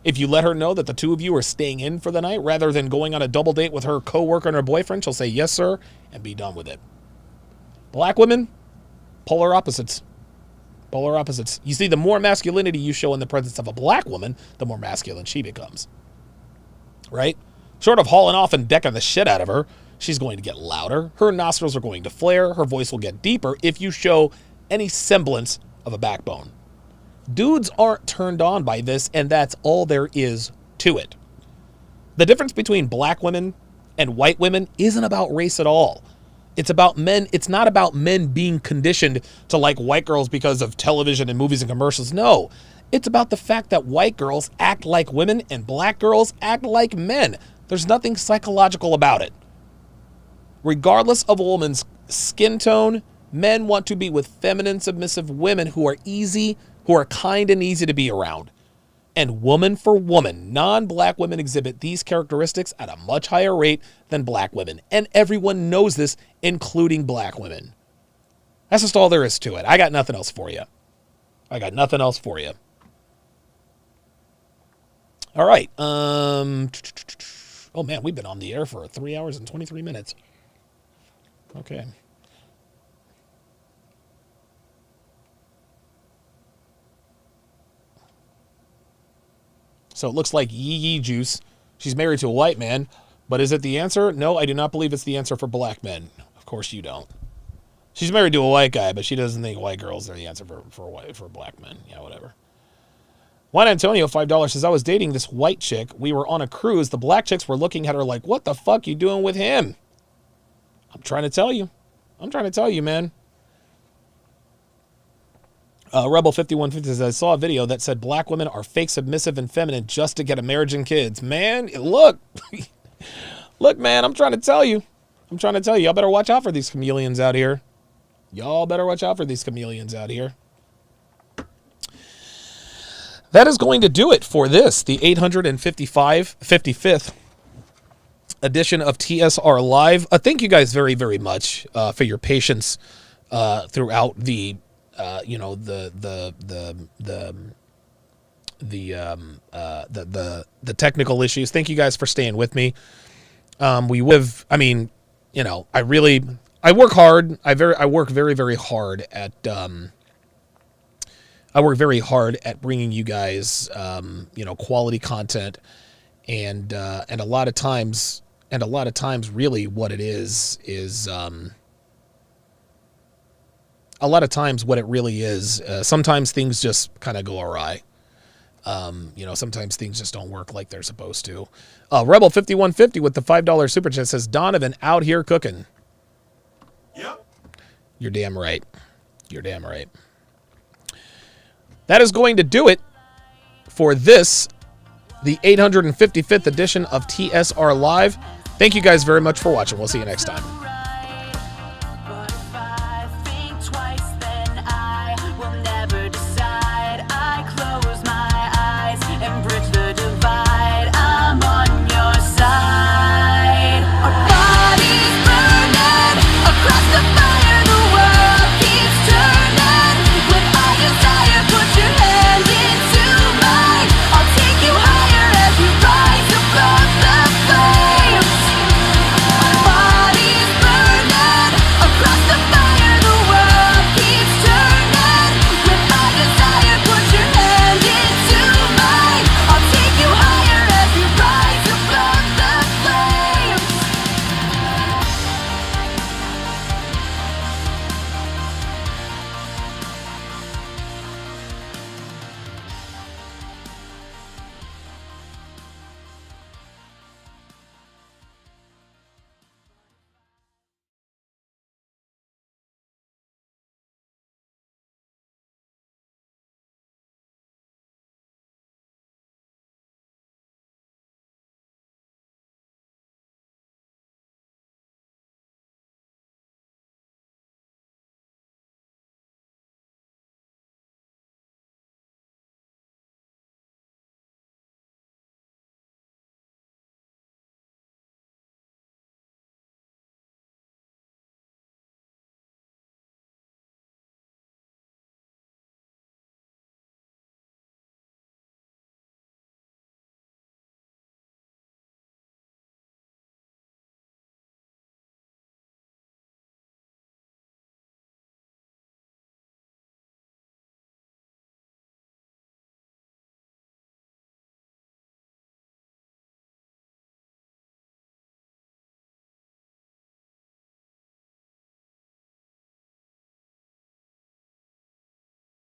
If you let her know that the two of you are staying in for the night rather than going on a double date with her coworker and her boyfriend, she'll say, "Yes, sir," and be done with it. Black women, polar opposites. Polar opposites. You see, the more masculinity you show in the presence of a black woman, the more masculine she becomes. Right? Short of hauling off and decking the shit out of her, she's going to get louder, her nostrils are going to flare, her voice will get deeper if you show any semblance of a backbone. Dudes aren't turned on by this, and that's all there is to it. The difference between black women and white women isn't about race at all. It's about men. It's not about men being conditioned to like white girls because of television and movies and commercials. No, it's about the fact that white girls act like women and black girls act like men. There's nothing psychological about it. Regardless of a woman's skin tone, men want to be with feminine, submissive women who are kind and easy to be around. And woman for woman, non-black women exhibit these characteristics at a much higher rate than black women. And everyone knows this, including black women. That's just all there is to it. I got nothing else for you. All right. Oh man, we've been on the air for 3 hours and 23 minutes. Okay. So it looks like Yee Juice. She's married to a white man, but is it the answer? No, I do not believe it's the answer for black men. Of course you don't. She's married to a white guy, but she doesn't think white girls are the answer for black men. Yeah, whatever. Juan Antonio, $5, says, I was dating this white chick. We were on a cruise. The black chicks were looking at her like, what the fuck you doing with him? I'm trying to tell you, man. Rebel 5150 says, I saw a video that said black women are fake submissive and feminine just to get a marriage and kids. Man, look. Look, man, I'm trying to tell you. Y'all better watch out for these chameleons out here. that is going to do it for this, the 55th edition of TSR Live. Thank you guys very, very much for your patience throughout the technical issues. Thank you guys for staying with me. I work hard. I work very, very hard at bringing you guys quality content, and a lot of times really what it is a lot of times what it really is, sometimes things just kind of go awry. Sometimes things just don't work like they're supposed to. Rebel 5150 with the $5 super chat says, Donovan out here cooking. Yep. You're damn right. You're damn right. That is going to do it for this, the 855th edition of TSR Live. Thank you guys very much for watching. We'll see you next time.